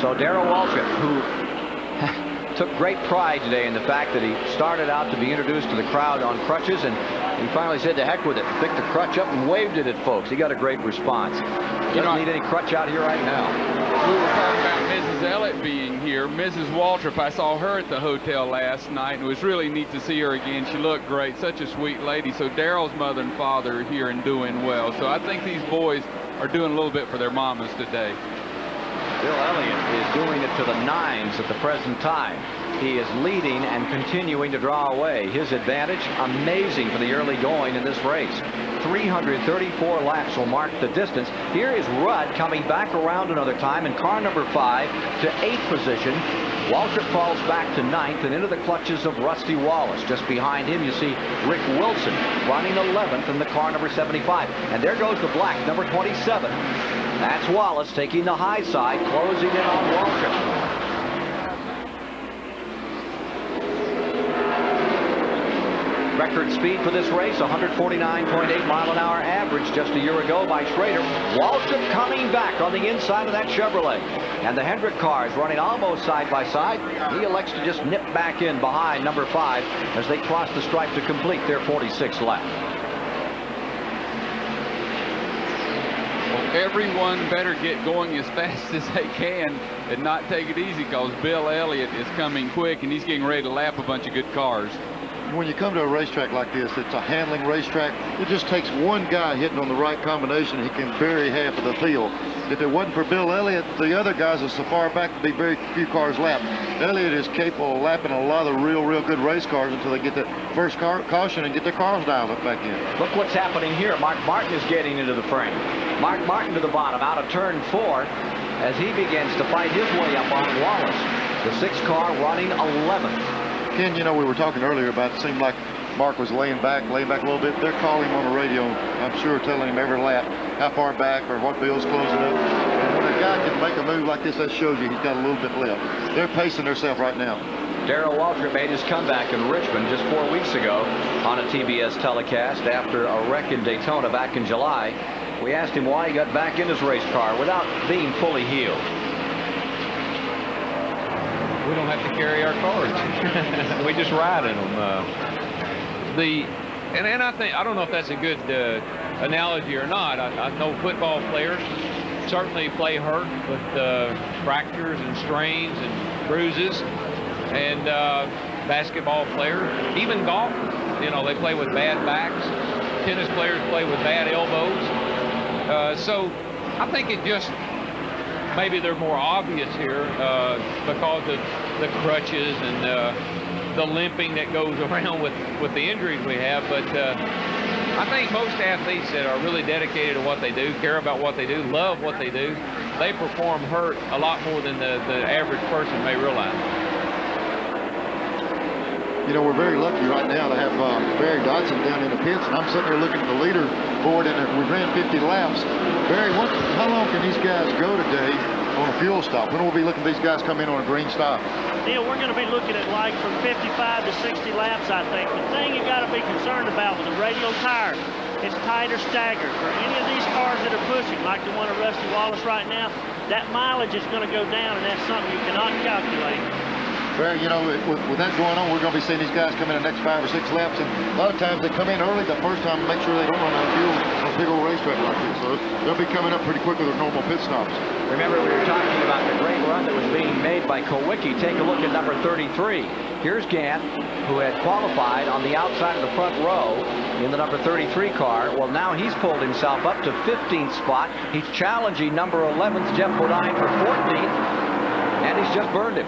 So Darrell Waltrip, who took great pride today in the fact that he started out to be introduced to the crowd on crutches, and he finally said to heck with it, picked the crutch up and waved it at folks. He got a great response. Doesn't need any crutch out here right now. We were talking about Mrs. Ellett being here. Mrs. Waltrip, I saw her at the hotel last night, and it was really neat to see her again. She looked great, such a sweet lady. So Darrell's mother and father are here and doing well. So I think these boys are doing a little bit for their mamas today. Bill Elliott is doing it to the 9s at the present time. He is leading and continuing to draw away. His advantage, amazing for the early going in this race. 334 laps will mark the distance. Here is Rudd coming back around another time in car number 5 to 8th position. Waltrip falls back to 9th and into the clutches of Rusty Wallace. Just behind him, you see Rick Wilson running 11th in the car number 75. And there goes the black, number 27. That's Wallace taking the high side, closing in on Waltrip. Record speed for this race, 149.8 mile an hour average just a year ago by Schrader. Waltrip coming back on the inside of that Chevrolet. And the Hendrick car is running almost side by side. He elects to just nip back in behind number 5 as they cross the stripe to complete their 46th lap. Everyone better get going as fast as they can and not take it easy, because Bill Elliott is coming quick and he's getting ready to lap a bunch of good cars. When you come to a racetrack like this, it's a handling racetrack. It just takes one guy hitting on the right combination. He can bury half of the field. If it wasn't for Bill Elliott, the other guys are so far back to be very few cars lapped. Elliott is capable of lapping a lot of real good race cars until they get that first caution and get their cars dialed up back in. Look what's happening here. Mark Martin is getting into the frame. Mark Martin to the bottom, out of turn 4, as he begins to fight his way up on Wallace. The 6th car running 11th. Ken, you know, we were talking earlier about it seemed like Mark was laying back a little bit. They're calling him on the radio, I'm sure, telling him every lap how far back or what Bill's closing up. And when a guy can make a move like this, that shows you he's got a little bit left. They're pacing themselves right now. Darrell Waltrip made his comeback in Richmond just 4 weeks ago on a TBS telecast after a wreck in Daytona back in July. We asked him why he got back in his race car without being fully healed. We don't have to carry our cars. We just ride in them. And I think, I don't know if that's a good analogy or not. I know football players, certainly play hurt with fractures and strains and bruises. And basketball players, even golfers, you know, they play with bad backs. Tennis players play with bad elbows. So I think it just, maybe they're more obvious here because of the crutches and the limping that goes around with the injuries we have. But I think most athletes that are really dedicated to what they do, care about what they do, love what they do, they perform hurt a lot more than the average person may realize. You know, we're very lucky right now to have Barry Dodson down in the pits, and I'm sitting there looking at the leaderboard, and we ran 50 laps. Barry, how long can these guys go today on a fuel stop? When will we be looking at these guys come in on a green stop? Neil, we're going to be looking at like from 55 to 60 laps, I think. The thing you got to be concerned about with the radial tire, it's tighter staggered. For any of these cars that are pushing, like the one of Rusty Wallace right now, that mileage is going to go down, and that's something you cannot calculate. Barry, you know, with that going on, we're going to be seeing these guys come in the next 5 or 6 laps, and a lot of times they come in early the first time to make sure they don't run out of fuel on a big old racetrack like this. So they'll be coming up pretty quick with their normal pit stops. Remember, we were talking about the great run that was being made by Kowicki. Take a look at number 33. Here's Gant, who had qualified on the outside of the front row in the number 33 car. Well, now he's pulled himself up to 15th spot. He's challenging number 11's Jeff Bodine for 14th, and he's just burned him.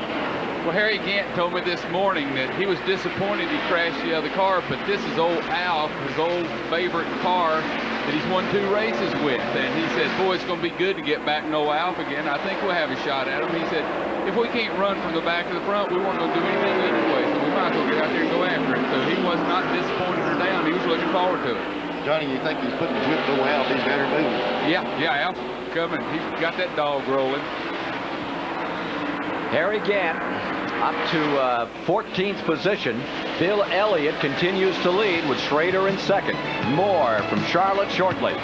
Well, Harry Gant told me this morning that he was disappointed he crashed the other car, but this is old Alf, his old favorite car that he's won 2 races with. And he said, boy, it's going to be good to get back no Alf again. I think we'll have a shot at him. He said, if we can't run from the back to the front, we weren't going to do anything anyway, so we might as well get out there and go after it. So he was not disappointed or down. He was looking forward to it. Johnny, you think he's putting his whip no Alf? He's better moving. Yeah, Alf coming. He's got that dog rolling. Harry Gant up to 14th position. Bill Elliott continues to lead with Schrader in second. More from Charlotte shortly.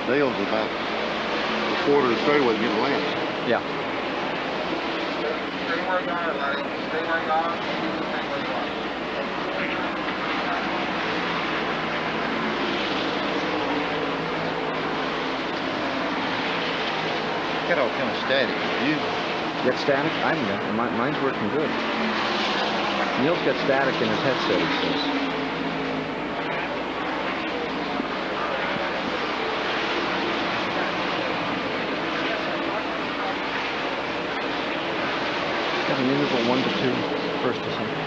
Dale's about a quarter of the straightaway to get the lamp. Yeah. Stay where you are, buddy. Stay where you are. Stay where you are. Got all kind of static. You get static? I'm mine's working good. Neil's got static in his headset, he says. An interval 1 to 2, first to second.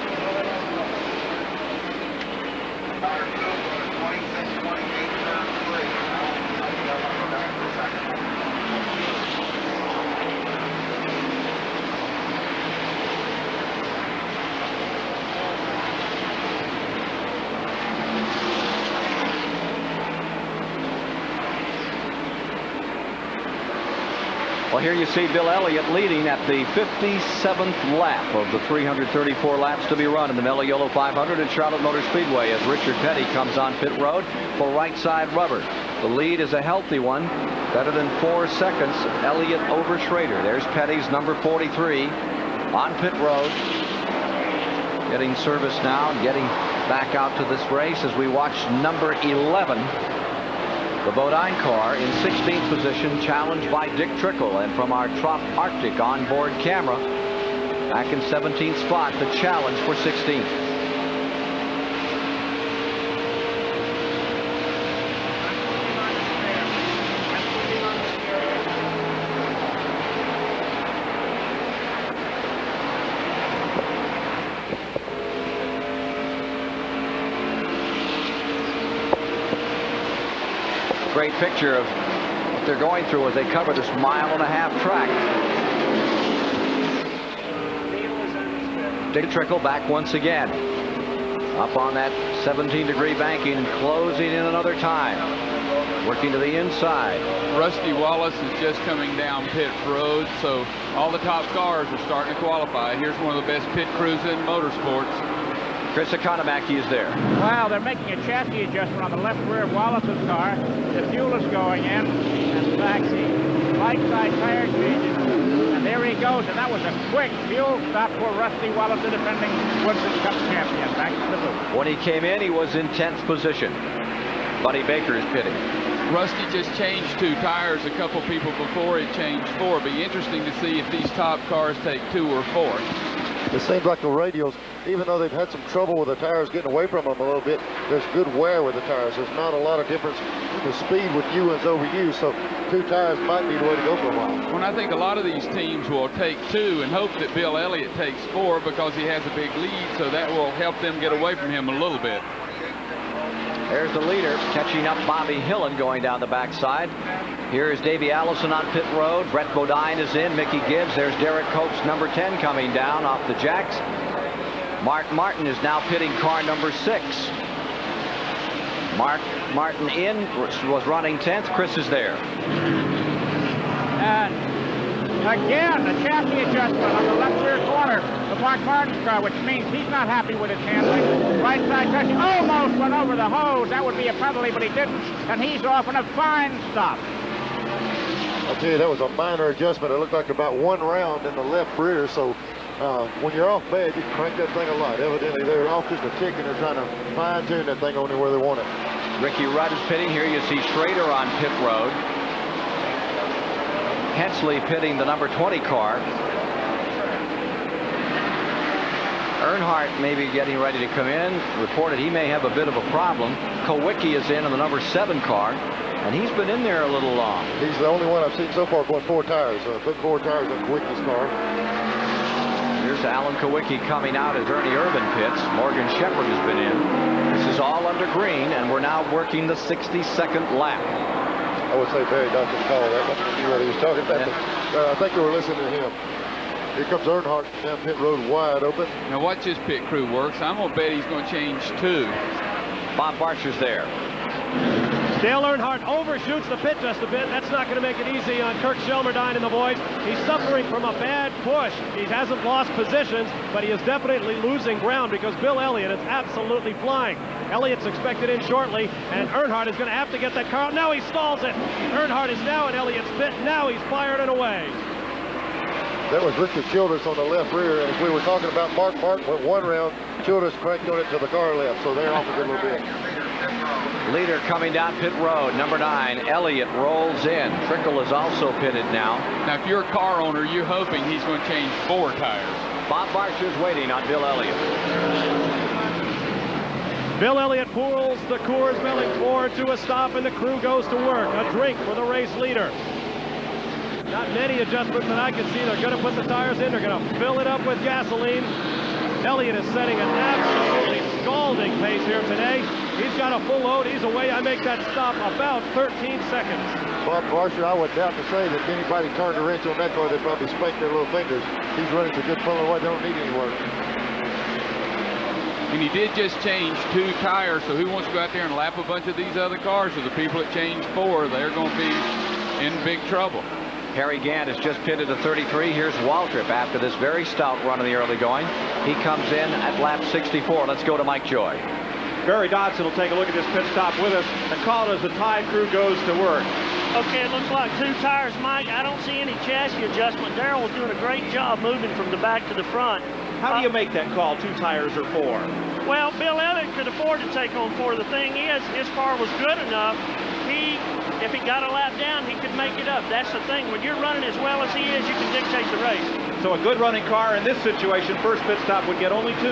Well, here you see Bill Elliott leading at the 57th lap of the 334 laps to be run in the Mello Yello 500 at Charlotte Motor Speedway as Richard Petty comes on pit road for right side rubber. The lead is a healthy one, better than 4 seconds. Elliott over Schrader. There's Petty's number 43 on pit road, getting service now and getting back out to this race as we watch number 11. The Bodine car in 16th position, challenged by Dick Trickle, and from our Trop Arctic onboard camera, back in 17th spot, the challenge for 16th. great picture of what they're going through as they cover this 1.5-mile track. Big trickle back once again. Up on that 17-degree banking, closing in another time. Working to the inside. Rusty Wallace is just coming down pit road, so all the top cars are starting to qualify. Here's one of the best pit crews in motorsports. Chris Economaki is there. Wow, they're making a chassis adjustment on the left rear of Wallace's car. The fuel is going in, and taxi, right side tire changes, and there he goes. And that was a quick fuel stop for Rusty Wallace, the defending Winston Cup champion. Back to the booth. When he came in, he was in 10th position. Buddy Baker is pitting. Rusty just changed 2 tires. A couple people before he changed 4. It'll be interesting to see if these top cars take 2 or 4. It seems like the radials, even though they've had some trouble with the tires getting away from them a little bit, there's good wear with the tires. There's not a lot of difference in the speed with UNs over U, so 2 tires might be the way to go for a while. Well, I think a lot of these teams will take 2 and hope that Bill Elliott takes 4 because he has a big lead, so that will help them get away from him a little bit. There's the leader catching up Bobby Hillen going down the backside. Here's Davey Allison on pit road. Brett Bodine is in. Mickey Gibbs. There's Derek Coates, number 10, coming down off the jacks. Mark Martin is now pitting car number 6. Mark Martin was running 10th. Chris is there. And again, the chassis adjustment on the left rear corner of Mark Martin's car, which means he's not happy with his handling. Right side touch, almost went over the hose. That would be a penalty, but he didn't, and he's off in a fine stop. I'll tell you, that was a minor adjustment. It looked like about 1 round in the left rear, so when you're off bad, you can crank that thing a lot. Evidently, they're off just a tick, and they're trying to fine-tune that thing only where they want it. Ricky Rudd is pitting. Here you see Schrader on pit road. Hensley pitting the number 20 car. Earnhardt may be getting ready to come in. Reported he may have a bit of a problem. Kowicki is in the number 7 car, and he's been in there a little long. He's the only one I've seen so far going 4 tires. Put 4 tires on Kowicki's car. Here's Alan Kowicki coming out as Ernie Irvin pits. Morgan Shepherd has been in. This is all under green, and we're now working the 62nd lap. I would say Barry Duncan called that. I knew what he was talking about. Yeah. I think they were listening to him. Here comes Earnhardt down pit road wide open. Now watch his pit crew works. I'm going to bet he's going to change 2. Bob Barcher's there. Dale Earnhardt overshoots the pit just a bit. That's not going to make it easy on Kirk Shelmerdine and the boys. He's suffering from a bad push. He hasn't lost positions, but he is definitely losing ground because Bill Elliott is absolutely flying. Elliott's expected in shortly, and Earnhardt is going to have to get that car. Now he stalls it. Earnhardt is now in Elliott's pit. Now he's fired and away. That was Richard Childress on the left rear, and as we were talking about, Mark Martin went 1 round. Childress cranked on it to the car left, so they're off a good little bit. Leader coming down pit road, number 9, Elliott rolls in. Trickle is also pitted now. Now, if you're a car owner, you're hoping he's going to change 4 tires. Bob Barcher's waiting on Bill Elliott. Bill Elliott pulls the Coors Milling Ford to a stop, and the crew goes to work. A drink for the race leader. Not many adjustments that I can see. They're going to put the tires in. They're going to fill it up with gasoline. Elliott is setting an absolutely scalding pace here today. He's got a full load. He's away. I make that stop about 13 seconds. Bob Barcher, I would doubt to say that anybody turned a wrench on that car, they'd probably spank their little fingers. He's running to good full away. They don't need any work. And he did just change 2 tires, so who wants to go out there and lap a bunch of these other cars? So the people that changed 4, they're going to be in big trouble. Harry Gant has just pitted to 33. Here's Waltrip after this very stout run in the early going. He comes in at lap 64. Let's go to Mike Joy. Barry Dodson will take a look at this pit stop with us and call it as the tie crew goes to work. Okay, it looks like 2 tires, Mike. I don't see any chassis adjustment. Darrell was doing a great job moving from the back to the front. How do you make that call, 2 tires or 4? Well, Bill Elliott could afford to take on 4. The thing is, his car was good enough. If he got a lap down, he could make it up. That's the thing. When you're running as well as he is, you can dictate the race. So a good running car in this situation, first pit stop would get only 2.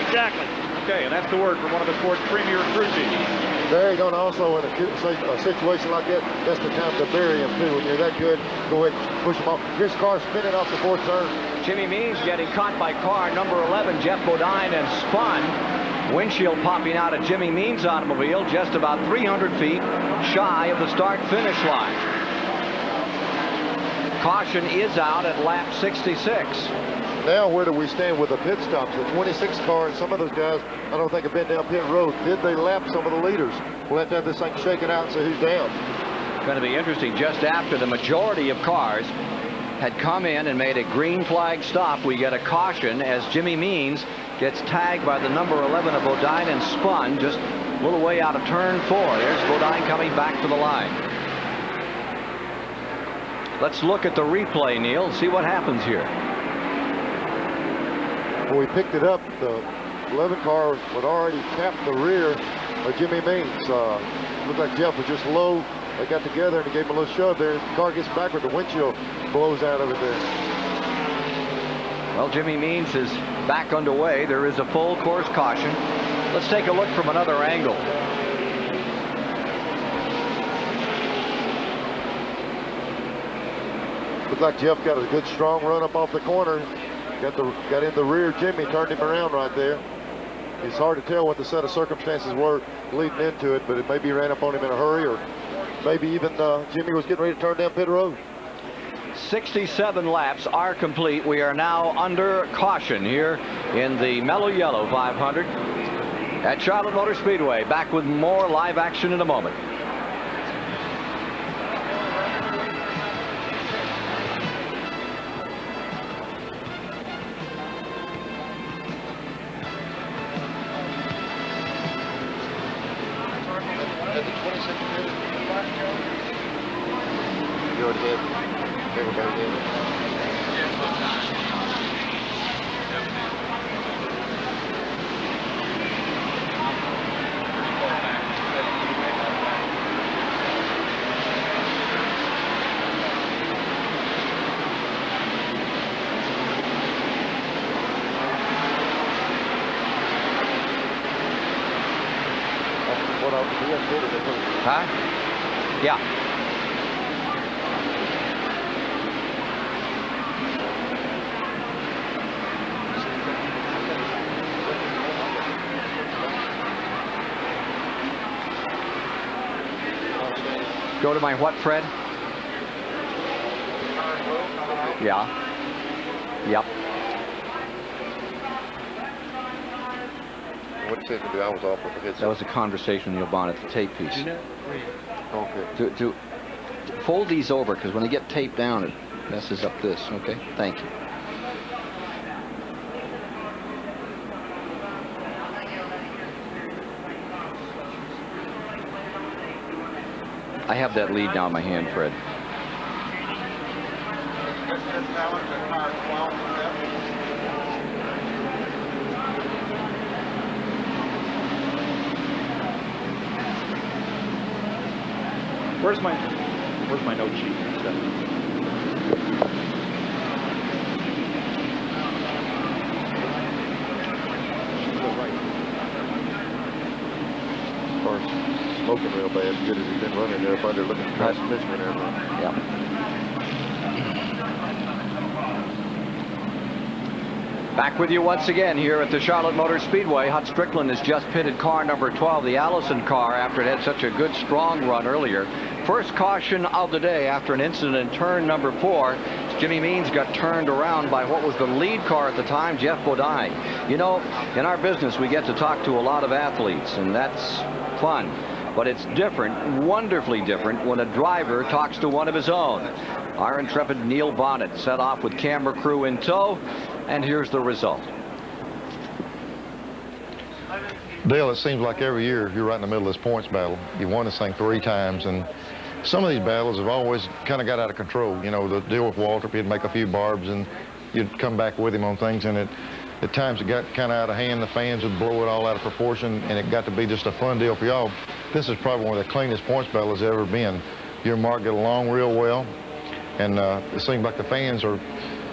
Exactly. Okay, and that's the word from one of the sport's premier crew chiefs. Barry going to also, in a situation like that, that's the time to bury him, too. When you're that good, go ahead and push him off. His car spinning off the 4th turn. Jimmy Means getting caught by car number 11, Jeff Bodine, and spun. Windshield popping out of Jimmy Means' automobile just about 300 feet shy of the start-finish line. Caution is out at lap 66. Now where do we stand with the pit stops? The 26 car and some of those guys I don't think have been down pit road. Did they lap some of the leaders? We'll have to have this thing shaken out and see who's down. Going to be interesting. Just after the majority of cars had come in and made a green flag stop, we get a caution as Jimmy Means gets tagged by the number 11 of Bodine and spun just a little way out of turn 4. There's Bodine coming back to the line. Let's look at the replay, Neil, see what happens here. When we picked it up, the 11 car would already cap the rear of Jimmy Means. Looked like Jeff was just low. They got together and he gave him a little shove there. The car gets backward, the windshield blows out of it there. Well, Jimmy Means is back underway. There is a full course caution. Let's take a look from another angle. Looked like Jeff got a good strong run up off the corner. Got in the rear. Jimmy turned him around right there. It's hard to tell what the set of circumstances were leading into it, but it maybe ran up on him in a hurry, or maybe even Jimmy was getting ready to turn down pit road. 67 laps are complete. We are now under caution here in the Mello Yello 500 at Charlotte Motor Speedway. Back with more live action in a moment. Huh? Yeah. Go to my what, Fred? Yeah. Yep. What did you say to do? I was off with the headset. That was a conversation with Neil Bonnet, the tape piece. Okay. To fold these over, because when they get taped down, it messes up this. Okay, thank you. I have that lead down my hand, Fred. Where's my note sheet? Car's smoking real bad. Good as he's been running there up under looking at transmission and everything. Yeah. Back with you once again here at the Charlotte Motor Speedway. Hut Strickland has just pitted car number 12, the Allison car, after it had such a good strong run earlier. First caution of the day after an incident in turn number 4. Jimmy Means got turned around by what was the lead car at the time, Jeff Bodine. You know, in our business, we get to talk to a lot of athletes, and that's fun. But it's different, wonderfully different, when a driver talks to one of his own. Our intrepid Neil Bonnet set off with camera crew in tow, and here's the result. Dale, it seems like every year you're right in the middle of this points battle. You won this thing 3 times, and some of these battles have always kind of got out of control. You know, the deal with Walter, he'd make a few barbs, and you'd come back with him on things, and at times it got kind of out of hand. The fans would blow it all out of proportion, and it got to be just a fun deal for y'all. This is probably one of the cleanest points battles ever been. You and Mark get along real well, and it seems like the fans are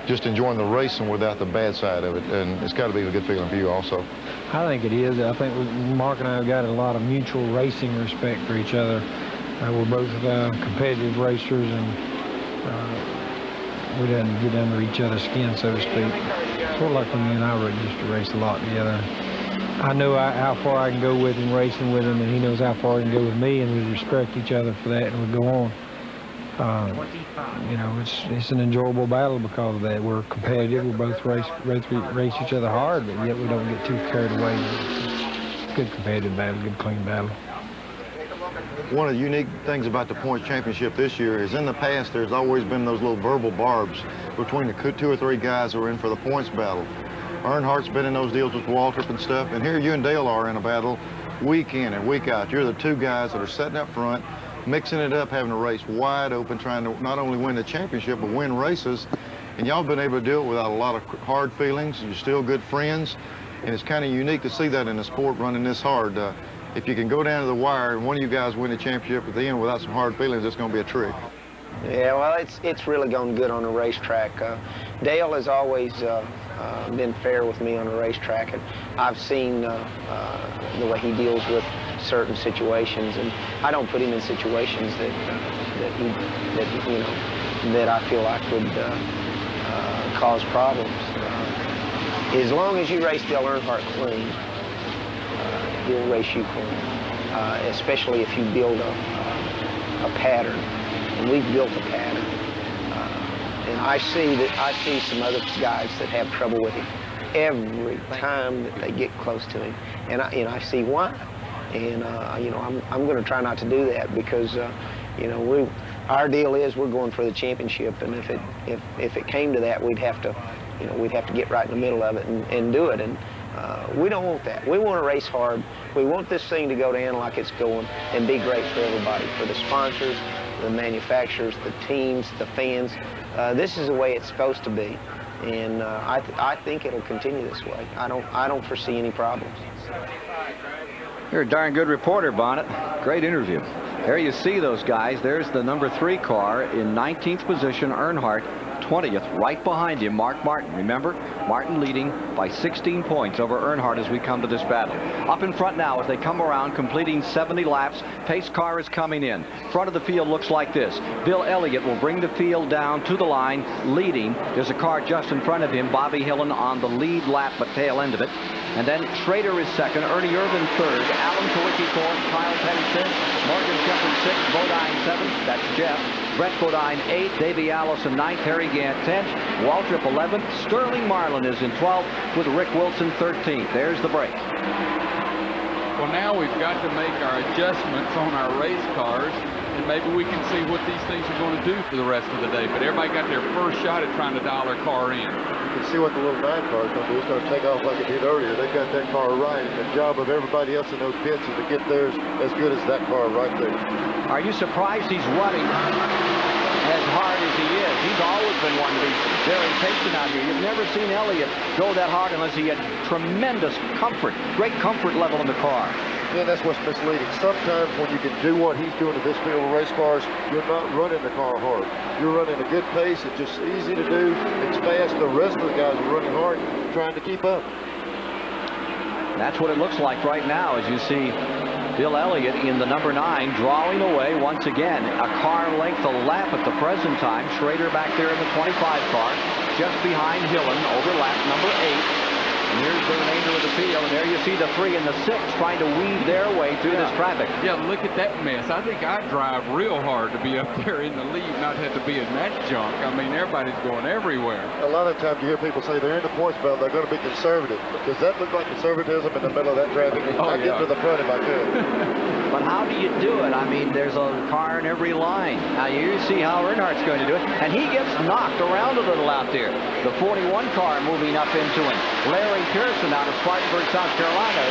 just enjoying the racing without the bad side of it, and it's got to be a good feeling for you also. I think it is. I think Mark and I have got a lot of mutual racing respect for each other. We're both competitive racers, and we didn't get under each other's skin, so to speak. Sort of like when you and I used to race a lot together. I know how far I can go with him, racing with him, and he knows how far he can go with me, and we respect each other for that, and we go on. You know, it's an enjoyable battle because of that. We're competitive. We both race each other hard, but yet we don't get too carried away. It's a good competitive battle, good clean battle. One of the unique things about the points championship this year is in the past there's always been those little verbal barbs between the 2 or 3 guys who are in for the points battle. Earnhardt's been in those deals with Waltrip and stuff, and here you and Dale are in a battle week in and week out. You're the 2 guys that are sitting up front, mixing it up, having a race wide open, trying to not only win the championship, but win races. And y'all been able to do it without a lot of hard feelings. You're still good friends, and it's kind of unique to see that in a sport running this hard. If you can go down to the wire and one of you guys win the championship at the end without some hard feelings, it's going to be a trick. Yeah, well, it's really going good on the racetrack. Dale has always been fair with me on the racetrack, and I've seen the way he deals with certain situations, and I don't put him in situations that I feel like would cause problems. As long as you race Dale Earnhardt clean, he'll race you clean, especially if you build a pattern. And we've built a pattern. And I see some other guys that have trouble with him every time that they get close to him. And I see why. And I'm going to try not to do that because our deal is we're going for the championship, and if it came to that, we'd have to get right in the middle of it and do it. And we don't want that. We want to race hard. We want this thing to go down like it's going and be great for everybody, for the sponsors, the manufacturers, the teams, the fans. This is the way it's supposed to be, and I think it'll continue this way. I don't foresee any problems. You're a darn good reporter, Bonnet. Great interview. There you see those guys. There's the number 3 car in 19th position, Earnhardt. 20th, right behind him, Mark Martin. Remember, Martin leading by 16 points over Earnhardt as we come to this battle. Up in front now as they come around, completing 70 laps. Pace car is coming in. Front of the field looks like this. Bill Elliott will bring the field down to the line, leading. There's a car just in front of him, Bobby Hillen on the lead lap, but tail end of it. And then Schrader is second, Ernie Irvin third, Alan Kawicki fourth, Kyle Petty fifth, Morgan Shepherd sixth, Bodine seventh, that's Jeff. Brett Bodine 8th, Davey Allison 9th, Harry Gant 10th, Waltrip 11th, Sterling Marlin is in 12th with Rick Wilson 13th. There's the break. Well, now we've got to make our adjustments on our race cars, and maybe we can see what these things are going to do for the rest of the day. But everybody got their first shot at trying to dial their car in. You can see what the little 9 car is going to do. It's going to take off like it did earlier. They've got that car right, and the job of everybody else in those pits is to get theirs as good as that car right there. Are you surprised he's running as hard as he is? He's always been one to be very patient out here. You've never seen Elliott go that hard unless he had tremendous comfort, great comfort level in the car. Yeah, that's what's misleading. Sometimes when you can do what he's doing in this field of race cars, you're not running the car hard. You're running a good pace. It's just easy to do. It's fast. The rest of the guys are running hard, trying to keep up. That's what it looks like right now as you see Bill Elliott in the number 9 drawing away once again. A car length a lap at the present time. Schrader back there in the 25 car, just behind Hillen over lap number 8. And here's the remainder of the field, and there you see the 3 and the 6 trying to weave their way through this traffic. Yeah, look at that mess. I think I drive real hard to be up there in the lead, not have to be in that junk. I mean, everybody's going everywhere. A lot of times you hear people say they're in the points belt, they're going to be conservative. Does that look like conservatism in the middle of that traffic? I'd get to the front if I could. But how do you do it? I mean, there's a car in every line. Now, you see how Earnhardt's going to do it, and he gets knocked around a little out there. The 41 car moving up into him. Larry Pearson out of Spartanburg, South Carolina,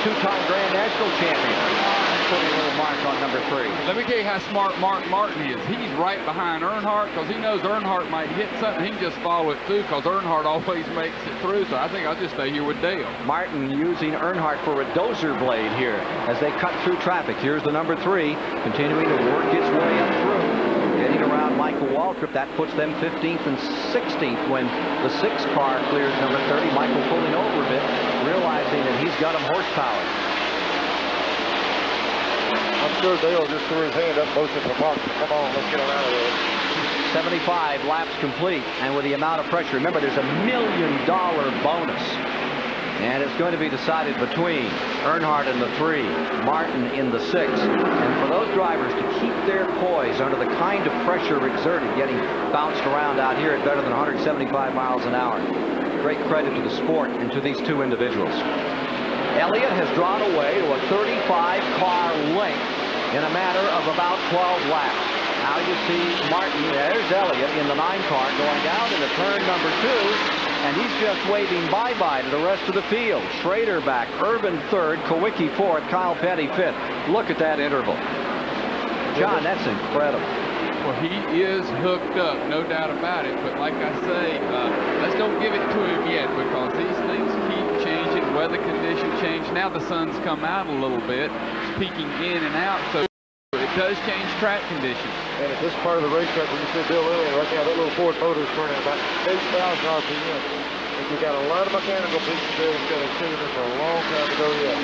2-time Grand National champion. Putting a little mark on number 3. Let me tell you how smart Mark Martin is. He's right behind Earnhardt because he knows Earnhardt might hit something. He can just follow it through because Earnhardt always makes it through. So I think I'll just stay here with Dale. Martin using Earnhardt for a dozer blade here as they cut through traffic. Here's the number 3 continuing to work its way up through. Getting around Michael Waltrip. That puts them 15th and 16th when the 6 car clears number 30. Michael pulling over a bit, realizing that he's got him horsepower. I'm sure Dale just threw his hand up, motion for Mark. Come on, let's get him out of there. 75 laps complete, and with the amount of pressure, remember there's $1 million bonus And it's going to be decided between Earnhardt in the 3, Martin in the 6. And for those drivers to keep their poise under the kind of pressure exerted, getting bounced around out here at better than 175 miles an hour. Great credit to the sport and to these two individuals. Elliott has drawn away to a 35-car length in a matter of about 12 laps. Now you see Martin, there's Elliott in the 9 car going out into turn number 2. And he's just waving bye-bye to the rest of the field. Schrader back, Irvin 3rd, Kowicki 4th, Kyle Petty 5th. Look at that interval. John, that's incredible. Well, he is hooked up, no doubt about it. But like I say, let's don't give it to him yet, because these things keep changing. Weather conditions change. Now the sun's come out a little bit. It's peeking in and out, so it does change track conditions. And at this part of the racetrack, when you see Bill earlier, right now, that little Ford motor is turning about 8,000 RPM. And you've got a lot of mechanical pieces there that's going to see this for a long time to go yet.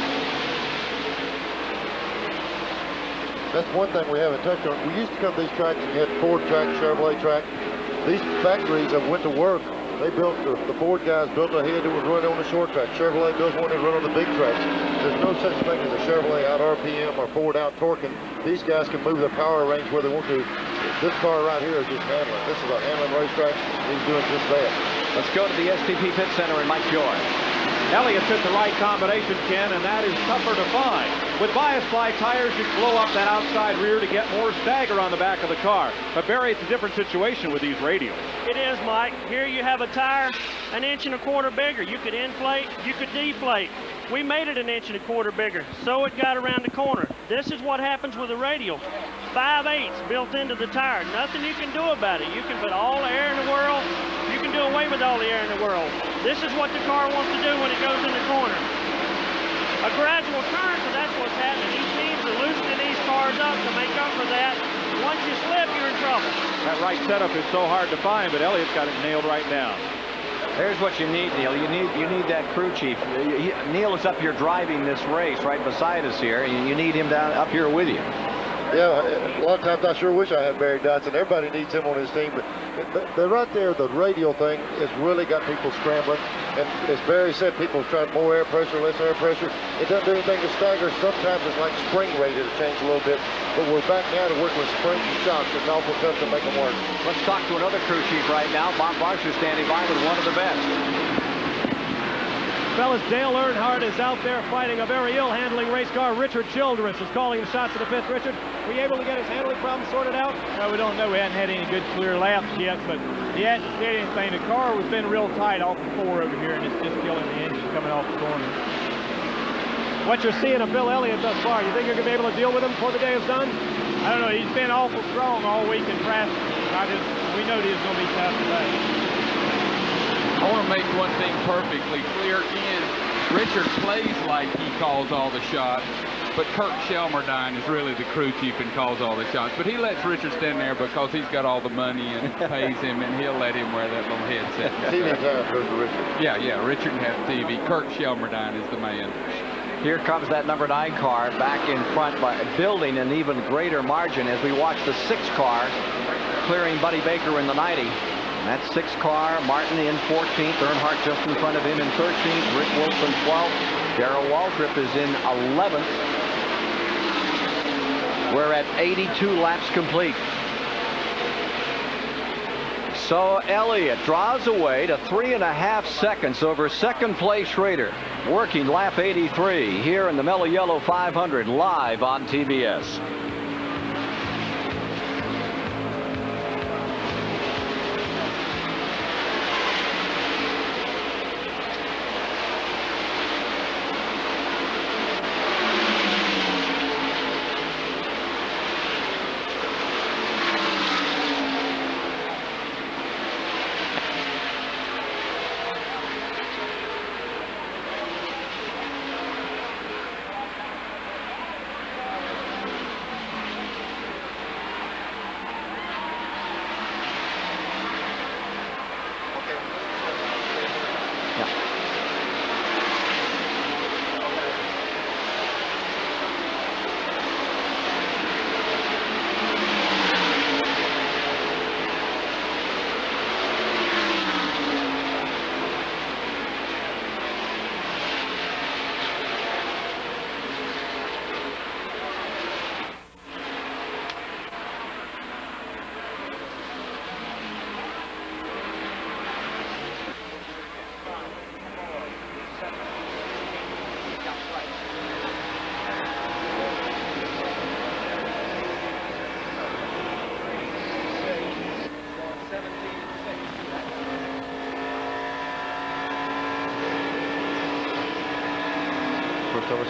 That's one thing we haven't touched on. We used to come to these tracks and you had Ford track, Chevrolet track. These factories that went to work, they built, the Ford guys built a head that would run on the short track. Chevrolet built one that run on the big tracks. There's no such thing as a Chevrolet out RPM or Ford out torquing. These guys can move their power range where they want to. This car right here is just handling. This is a handling racetrack. He's doing just that. Let's go to the STP pit center and Mike Joy. Elliott's hit the right combination, Ken, and that is tougher to find. With bias ply tires, you blow up that outside rear to get more stagger on the back of the car. But Barry, it's a different situation with these radials. It is, Mike. Here you have a tire 1.25 inches bigger. You could inflate, you could deflate. We made it 1.25 inches bigger, so it got around the corner. This is what happens with a radial. 5/8 built into the tire. Nothing you can do about it. You can put all the air in the world. You can do away with all the air in the world. This is what the car wants to do when it goes in the corner. A gradual turn, so that's what's happening. These teams are loosening these cars up to make up for that. Once you slip, you're in trouble. That right setup is so hard to find, but Elliott's got it nailed right now. Here's what you need, Neil. You need that crew chief. Neil is up here driving this race right beside us here, and you need him down up here with you. Yeah, a lot of times I sure wish I had Barry Dodson. Everybody needs him on his team, but right there, the radial thing has really got people scrambling. And as Barry said, people try more air pressure, less air pressure. It doesn't do anything to stagger. Sometimes it's like spring rate to change a little bit. But we're back now to work with springs and shocks. It's awful tough to make them work. Let's talk to another crew chief right now. Bob Barsher standing by with one of the best. Fellas, Dale Earnhardt is out there fighting a very ill-handling race car. Richard Childress is calling the shots of the 5th. Richard, were you able to get his handling problem sorted out? No, we don't know. We hadn't had any good clear laps yet, but he hasn't said anything. The car has been real tight off the 4 over here, and it's just killing the engine coming off the corner. What you're seeing of Bill Elliott thus far, you think you're going to be able to deal with him before the day is done? I don't know. He's been awful strong all week in practice. We know this is going to be tough today. I want to make one thing perfectly clear. Again, Richard plays like he calls all the shots, but Kurt Shelmerdine is really the crew chief and calls all the shots. But he lets Richard stand there because he's got all the money and pays him, and he'll let him wear that little headset. TV time goes to Richard. Yeah, Richard can have TV. Kurt Shelmerdine is the man. Here comes that number 9 car back in front, by building an even greater margin as we watch the 6 car clearing Buddy Baker in the 90. And that 6 car, Martin in 14th, Earnhardt just in front of him in 13th, Rick Wilson 12th, Darrell Waltrip is in 11th. We're at 82 laps complete. So Elliott draws away to 3.5 seconds over second place Schrader, working lap 83 here in the Mello Yello 500 live on TBS.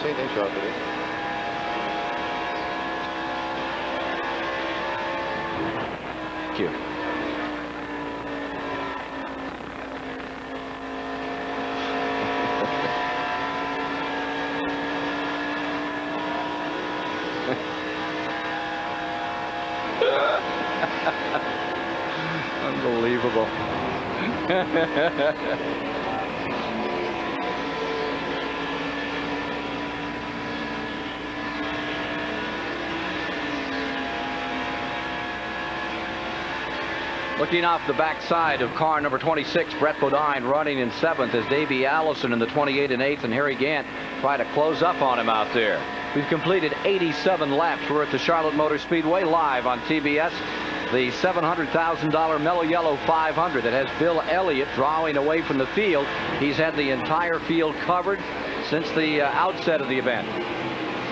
seen him shot today. Thank you. Unbelievable. Looking off the backside of car number 26, Brett Bodine running in 7th as Davey Allison in the 28 and 8th, and Harry Gant try to close up on him out there. We've completed 87 laps. We're at the Charlotte Motor Speedway live on TBS. The $700,000 Mello Yello 500 that has Bill Elliott drawing away from the field. He's had the entire field covered since the outset of the event.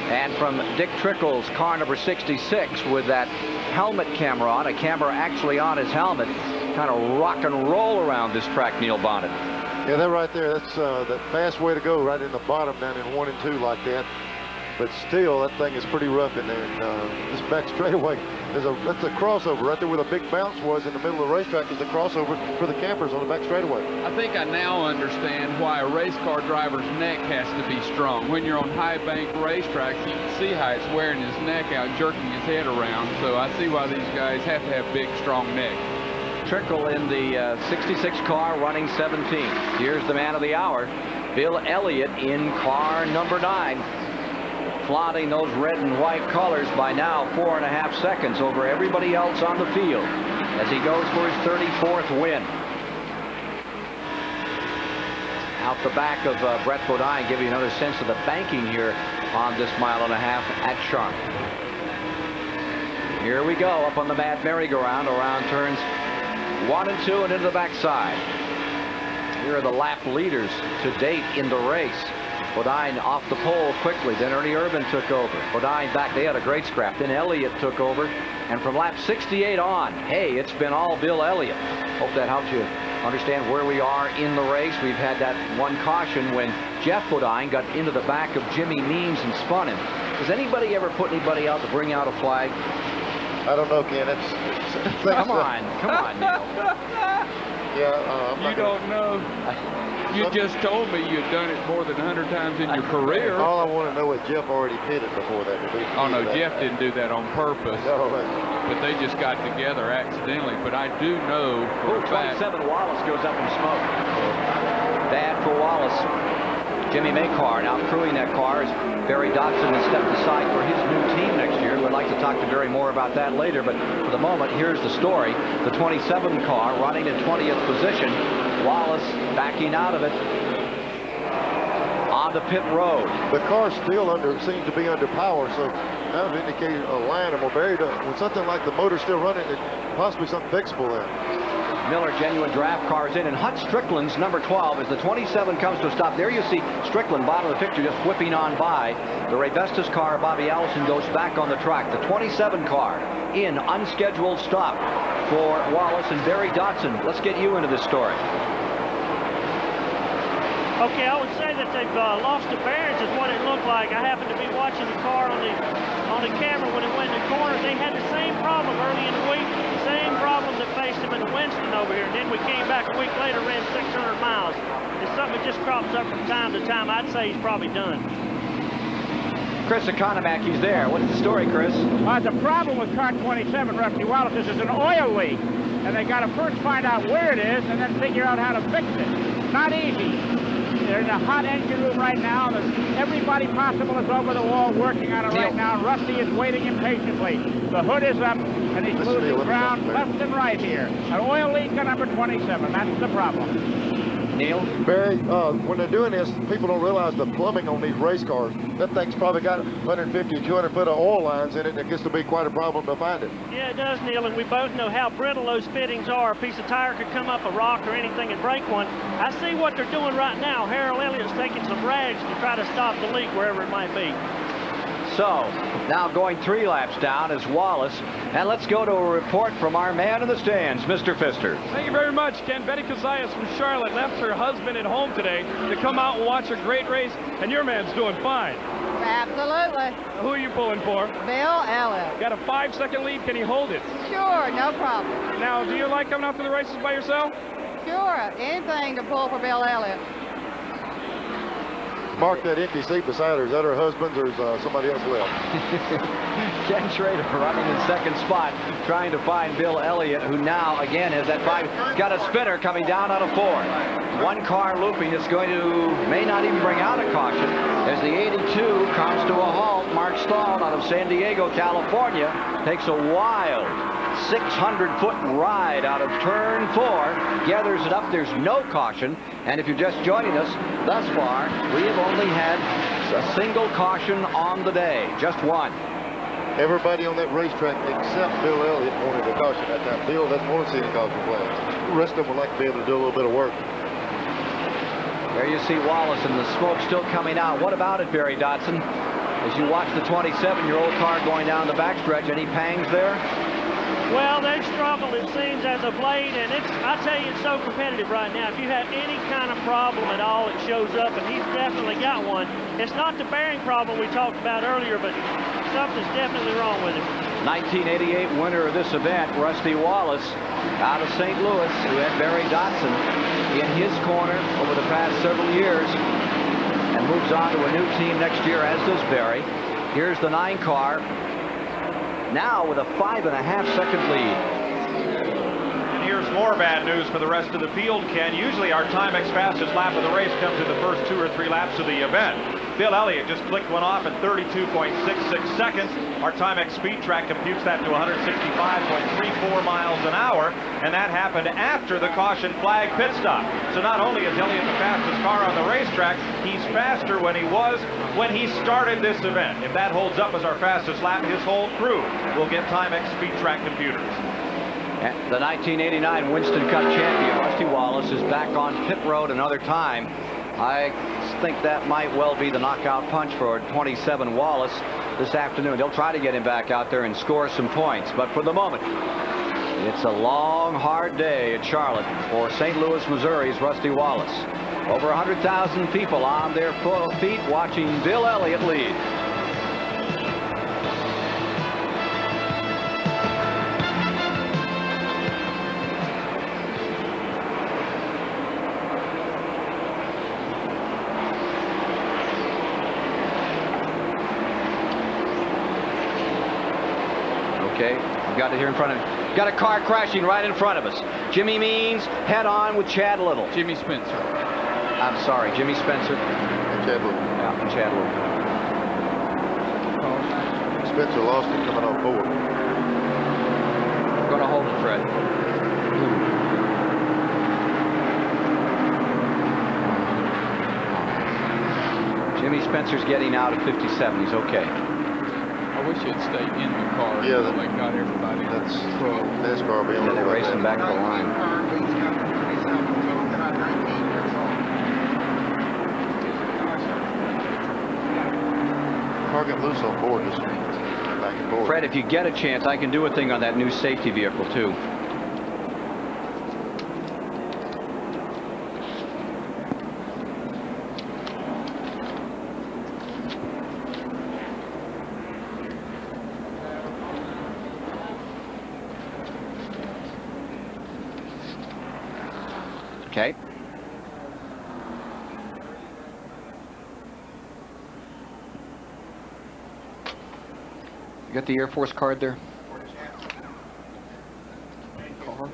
And from Dick Trickle's car number 66 with that helmet camera on, a camera actually on his helmet, kind of rock and roll around this track, Neil Bonnet. Yeah, that right there, that's that fast way to go right in the bottom down in 1 and 2 like that. But still, that thing is pretty rough in there. And this back straightaway, that's a crossover right there where the big bounce was in the middle of the racetrack is the crossover for the campers on the back straightaway. I think I now understand why a race car driver's neck has to be strong. When you're on high bank racetracks, you can see how it's wearing his neck out, jerking his head around. So I see why these guys have to have big, strong necks. Trickle in the 66 car running 17th. Here's the man of the hour, Bill Elliott in car number 9. Flaunting those red and white colors by now 4.5 seconds over everybody else on the field as he goes for his 34th win. Out the back of Brett Bodine, giving another sense of the banking here on this 1.5 miles at Charlotte. Here we go up on the Mad Merry-Go-Round around turns 1 and 2 and into the backside. Here are the lap leaders to date in the race. Bodine off the pole quickly, then Ernie Irvin took over. Bodine back, they had a great scrap. Then Elliott took over, and from lap 68 on, hey, it's been all Bill Elliott. Hope that helps you understand where we are in the race. We've had that one caution when Jeff Bodine got into the back of Jimmy Means and spun him. Does anybody ever put anybody out to bring out a flag? I don't know, Ken. Come on, Neil. Yeah, you don't know. You just told me you'd done it more than 100 times in your career. All I want to know is Jeff already did it before that. Oh, no, Jeff didn't do that on purpose. No, but they just got together accidentally. But I do know for a fact. 27 Wallace goes up in smoke. Bad for Wallace. Jimmy Maycar now crewing that car as Barry Dodson has stepped aside for his new team next year. We'd like to talk to Barry more about that later, but for the moment, here's the story. The 27 car running in 20th position. Wallace backing out of it on the pit road. The car still seems to be under power, so that would indicate a line or buried when something like the motor still running, it possibly something fixable there. Miller genuine draft cars in, and Hut Strickland's number 12 as the 27 comes to a stop. There you see Strickland, bottom of the picture, just whipping on by. The Ray Vestas car, Bobby Allison, goes back on the track. The 27 car in unscheduled stop for Wallace and Barry Dodson. Let's get you into this story. Okay, I would say that they've lost the bearings is what it looked like. I happened to be watching the car on the camera when it went in the corner. They had the same problem early in the week, same problem that faced them in the Winston over here. And then we came back a week later, ran 600 miles. It's something that just crops up from time to time. I'd say he's probably done. Chris Economackey's there. What's the story, Chris? The problem with car 27, Rusty Wallace, is an oil leak. And they got to first find out where it is and then figure out how to fix it. Not easy. They're in a hot engine room right now. Everybody possible is over the wall working on it right now. Rusty is waiting impatiently. The hood is up, and he's losing ground left and right here. An oil leak on number 27. That's the problem. Neil? Barry, when they're doing this, people don't realize the plumbing on these race cars. That thing's probably got 150, 200 foot of oil lines in it, and it gets to be quite a problem to find it. Yeah, it does, Neil, and we both know how brittle those fittings are. A piece of tire could come up, a rock or anything, and break one. I see what they're doing right now. Harold Elliott's taking some rags to try to stop the leak wherever it might be. So, now going 3 laps down is Wallace. And let's go to a report from our man in the stands, Mr. Pfister. Thank you very much, Ken. Betty Casillas from Charlotte left her husband at home today to come out and watch a great race, and your man's doing fine. Absolutely. Who are you pulling for? Bill Elliott. Got a 5-second lead. Can you hold it? Sure, no problem. Now, do you like coming out to the races by yourself? Sure, anything to pull for Bill Elliott. Mark, that empty seat beside her, is that her husband's or is somebody else left? Ken Schrader running in second spot, trying to find Bill Elliott, who now, again, has that 5. Got a spinner coming down out of 4. One car looping is going to, may not even bring out a caution, as the 82 comes to a halt. Mark Stahl out of San Diego, California, takes a wild 600-foot ride out of turn 4, gathers it up. There's no caution, and if you're just joining us, thus far, we have only had a single caution on the day, just one. Everybody on that racetrack except Bill Elliott wanted a caution that time. Bill doesn't want to see the caution flag. The rest of them would like to be able to do a little bit of work. There you see Wallace, and the smoke still coming out. What about it, Barry Dotson? As you watch the 27-year-old car going down the backstretch, any pangs there? Well, they've struggled, it seems, as of late, and I tell you, it's so competitive right now. If you have any kind of problem at all, it shows up, and he's definitely got one. It's not the bearing problem we talked about earlier, but something's definitely wrong with him. 1988 winner of this event, Rusty Wallace, out of St. Louis, who had Barry Dotson in his corner over the past several years, and moves on to a new team next year, as does Barry. Here's the 9 car, now with a 5.5-second lead. And here's more bad news for the rest of the field, Ken. Usually our Timex fastest lap of the race comes in the first 2 or 3 laps of the event. Bill Elliott just clicked one off at 32.66 seconds. Our Timex Speed Track computes that to 165.34 miles an hour, and that happened after the caution flag pit stop. So not only is Elliott the fastest car on the racetrack, he's faster when he was when he started this event. If that holds up as our fastest lap, his whole crew will get Timex Speed Track computers. The 1989 Winston Cup champion, Rusty Wallace, is back on pit road another time. I think that might well be the knockout punch for 27 Wallace this afternoon. They'll try to get him back out there and score some points. But for the moment, it's a long, hard day at Charlotte for St. Louis, Missouri's Rusty Wallace. Over 100,000 people on their feet watching Bill Elliott lead. Okay, we've got it here in front of us. Got a car crashing right in front of us. Jimmy Means head on with Chad Little. Jimmy Spencer. I'm sorry, Jimmy Spencer. And Chad Little. Yeah, and Chad Little. Spencer lost it coming off 4. We're going to hold it, Fred. Jimmy Spencer's getting out at 57. He's okay. I wish he'd stay in the car. Yeah, they got everybody. That's NASCAR being. They're racing back to the line. Car got loose on board, just back and forth. Fred, if you get a chance, I can do a thing on that new safety vehicle too. Okay. You got the Air Force card there? Car.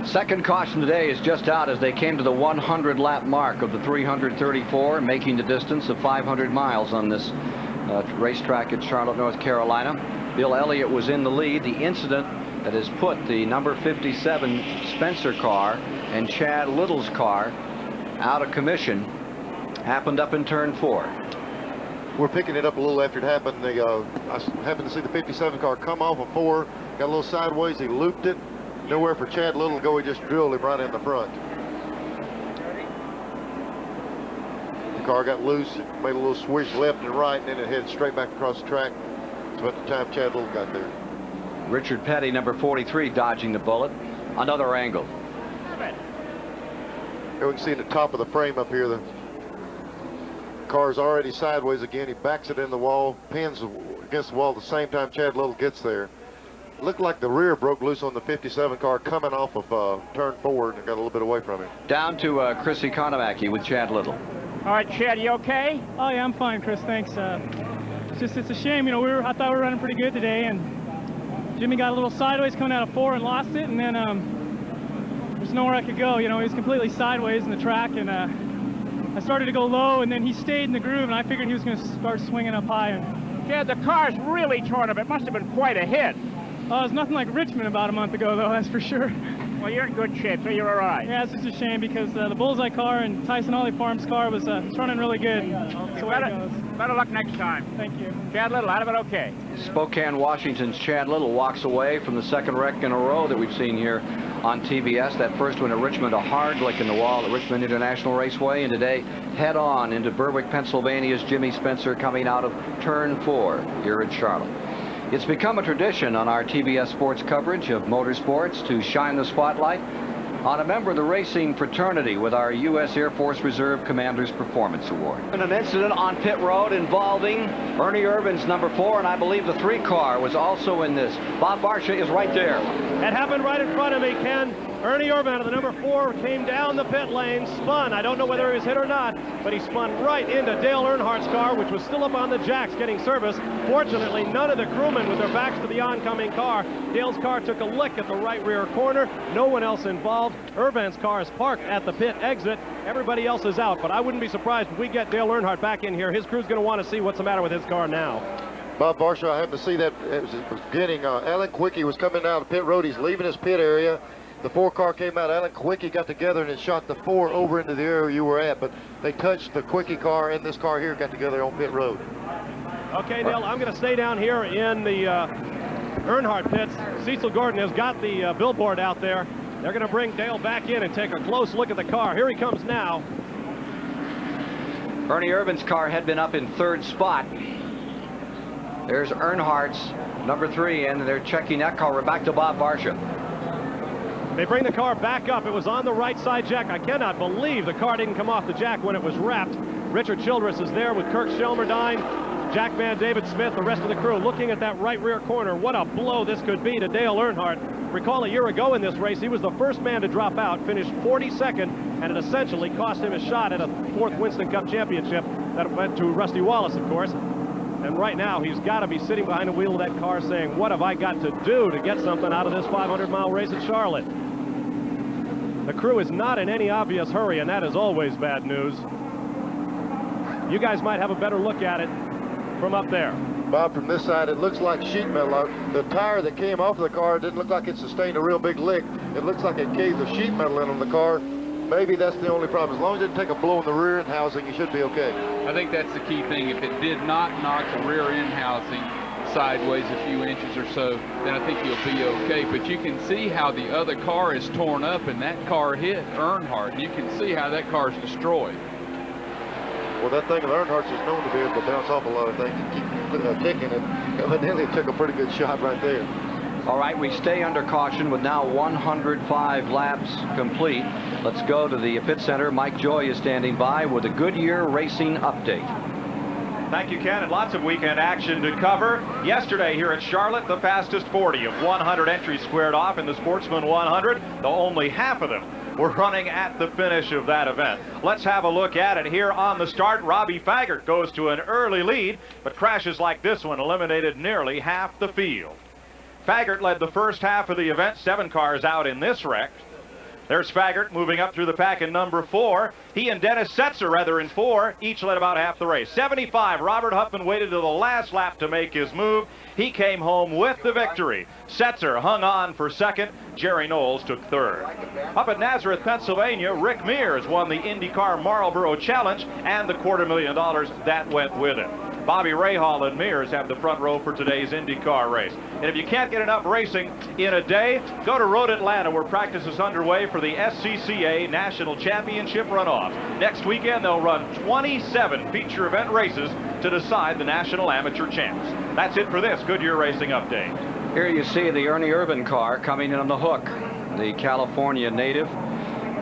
Second caution today is just out as they came to the 100-lap mark of the 334, making the distance of 500 miles on this racetrack at Charlotte, North Carolina. Bill Elliott was in the lead. The incident that has put the number 57 Spencer car and Chad Little's car out of commission happened up in turn 4. we're picking it up a little after it happened. I happened to see the 57 car come off of 4, got a little sideways, he looped it. Nowhere for Chad Little to go, he just drilled him right in the front. The car got loose, it made a little swish left and right, and then it headed straight back across the track. It's about the time Chad Little got there. Richard Petty, number 43, dodging the bullet. Another angle. Here we can see the top of the frame up here. The car's already sideways again. He backs it in the wall, pins against the wall at the same time Chad Little gets there. Looked like the rear broke loose on the 57 car coming off of turn 4 and got a little bit away from him. Down to Chris Economaki with Chad Little. All right, Chad, you okay? Oh yeah, I'm fine, Chris. Thanks. It's a shame, you know. I thought we were running pretty good today, and Jimmy got a little sideways coming out of 4 and lost it, and then there's nowhere I could go. You know, he was completely sideways in the track, and I started to go low, and then he stayed in the groove, and I figured he was going to start swinging up high. And Chad, the car's really torn up. It must have been quite a hit. It's nothing like Richmond about a month ago, though. That's for sure. Well, you're in good shape, so you're all right. Yeah, it's just a shame because the Bullseye car and Tyson Ollie Farms car was running really good. That's the way it goes. Better luck next time. Thank you. Chad Little, out of it okay. Spokane, Washington's Chad Little walks away from the second wreck in a row that we've seen here on TBS. That first one at Richmond, a hard lick in the wall at Richmond International Raceway, and today head on into Berwick, Pennsylvania's Jimmy Spencer coming out of turn 4 here in Charlotte. It's become a tradition on our TBS sports coverage of motorsports to shine the spotlight on a member of the racing fraternity with our U.S. Air Force Reserve Commander's Performance Award. And an incident on pit road involving Ernie Irvin's number 4, and I believe the 3 car was also in this. Bob Barsha is right there. It happened right in front of me, Ken. Ernie Irvin out of the number 4 came down the pit lane, spun. I don't know whether he was hit or not, but he spun right into Dale Earnhardt's car, which was still up on the jacks getting service. Fortunately, none of the crewmen with their backs to the oncoming car. Dale's car took a lick at the right rear corner. No one else involved. Irvin's car is parked at the pit exit. Everybody else is out, but I wouldn't be surprised if we get Dale Earnhardt back in here. His crew's going to want to see what's the matter with his car now. Bob Barsha, I happened to see that it was beginning. Alan Quickie was coming down the pit road. He's leaving his pit area. The 4 car came out. Alan Quickie got together and it shot the 4 over into the area you were at, but they touched the Quickie car and this car here got together on pit road. Okay, Dale, I'm going to stay down here in the Earnhardt pits. Cecil Gordon has got the billboard out there. They're going to bring Dale back in and take a close look at the car. Here he comes now. Ernie Irvin's car had been up in 3rd spot. There's Earnhardt's number 3, and they're checking that car. We're back to Bob Barsha. They bring the car back up. It was on the right side jack. I cannot believe the car didn't come off the jack when it was wrapped. Richard Childress is there with Kirk Shelmerdine, Jack Van David Smith, the rest of the crew looking at that right rear corner. What a blow this could be to Dale Earnhardt. Recall a year ago in this race, he was the first man to drop out, finished 42nd, and it essentially cost him a shot at a 4th Winston Cup championship that went to Rusty Wallace, of course. And right now, he's got to be sitting behind the wheel of that car saying, what have I got to do to get something out of this 500-mile race at Charlotte? The crew is not in any obvious hurry, and that is always bad news. You guys might have a better look at it from up there. Bob, from this side, it looks like sheet metal. The tire that came off of the car didn't look like it sustained a real big lick. It looks like it caved the sheet metal in on the car. Maybe that's the only problem. As long as it didn't take a blow in the rear end housing, you should be okay. I think that's the key thing. If it did not knock the rear end housing sideways a few inches or so, then I think you'll be okay. But you can see how the other car is torn up, and that car hit Earnhardt. You can see how that car is destroyed. Well, that thing of Earnhardt's is known to be able to bounce off a lot of things and keep kicking it. Evidently, it took a pretty good shot right there. All right, we stay under caution with now 105 laps complete. Let's go to the pit center. Mike Joy is standing by with a Goodyear Racing update. Thank you, Ken, and lots of weekend action to cover. Yesterday here at Charlotte, the fastest 40 of 100 entries squared off in the Sportsman 100, though only half of them were running at the finish of that event. Let's have a look at it here on the start. Robbie Faggart goes to an early lead, but crashes like this one eliminated nearly half the field. Faggart led the first half of the event, 7 cars out in this wreck. There's Faggart moving up through the pack in number 4. He and Dennis Setzer, rather, in 4, each led about half the race. 75, Robert Huffman waited to the last lap to make his move. He came home with the victory. Setzer hung on for second. Jerry Knowles took third. Up at Nazareth, Pennsylvania, Rick Mears won the IndyCar Marlboro Challenge and the $250,000 that went with it. Bobby Rahal and Mears have the front row for today's IndyCar race. And if you can't get enough racing in a day, go to Road Atlanta, where practice is underway for the SCCA National Championship runoff. Next weekend, they'll run 27 feature event races to decide the national amateur champs. That's it for this Goodyear Racing Update. Here you see the Ernie Irvin car coming in on the hook. The California native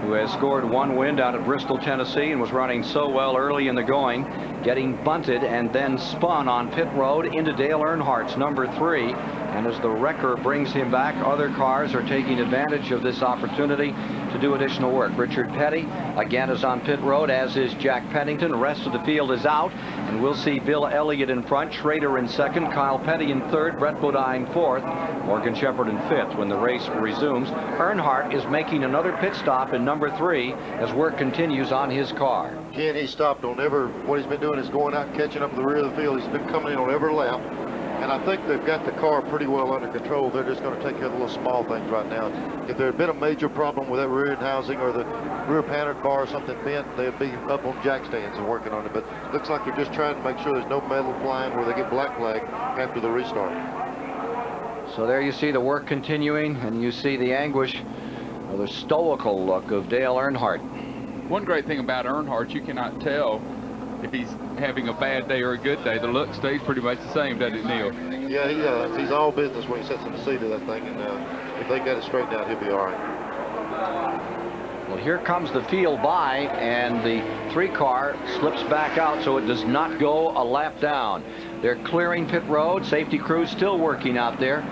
who has scored one win down at Bristol, Tennessee, and was running so well early in the going, getting bunted and then spun on pit road into Dale Earnhardt's number 3. And as the wrecker brings him back, other cars are taking advantage of this opportunity to do additional work. Richard Petty again is on pit road, as is Jack Pennington. The rest of the field is out, and we'll see Bill Elliott in front, Schrader in second, Kyle Petty in third, Brett Bodine fourth, Morgan Shepherd in fifth when the race resumes. Earnhardt is making another pit stop in number 3 as work continues on his car. Again, he stopped on what he's been doing is going out and catching up to the rear of the field. He's been coming in on every lap. And I think they've got the car pretty well under control. They're just going to take care of the little small things right now. If there had been a major problem with that rear end housing or the rear panel car or something bent, they'd be up on jack stands and working on it. But it looks like they're just trying to make sure there's no metal flying where they get black flag after the restart. So there you see the work continuing, and you see the anguish or the stoical look of Dale Earnhardt. One great thing about Earnhardt, you cannot tell if he's having a bad day or a good day. The look stays pretty much the same, doesn't it, Neil? Yeah, he's all business when he sits in the seat of that thing, and if they got it straightened out, he'll be all right. Well, here comes the field by, and the 3 car slips back out so it does not go a lap down. They're clearing pit road. Safety crews still working out there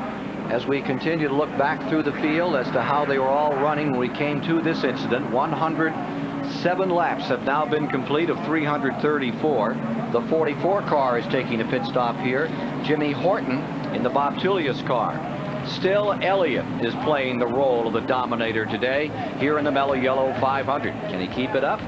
as we continue to look back through the field as to how they were all running when we came to this incident. 107 laps have now been complete of 334. The 44 car is taking a pit stop here. Jimmy Horton in the Bob Tullius car. Still, Elliott is playing the role of the dominator today here in the Mello Yello 500. Can he keep it up?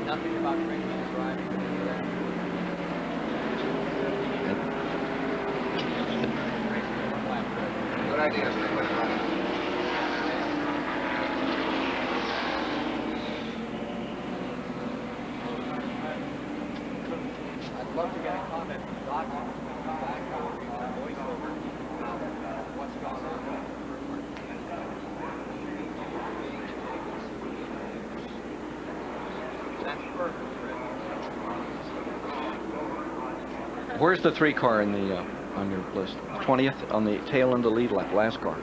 Nothing about drinking and driving. Good idea. I'd love to get a comment from Doc back on voiceover what's going on. That's perfect. Where's the 3 car in the on your list? 20th on the tail end of the lead lap, last car.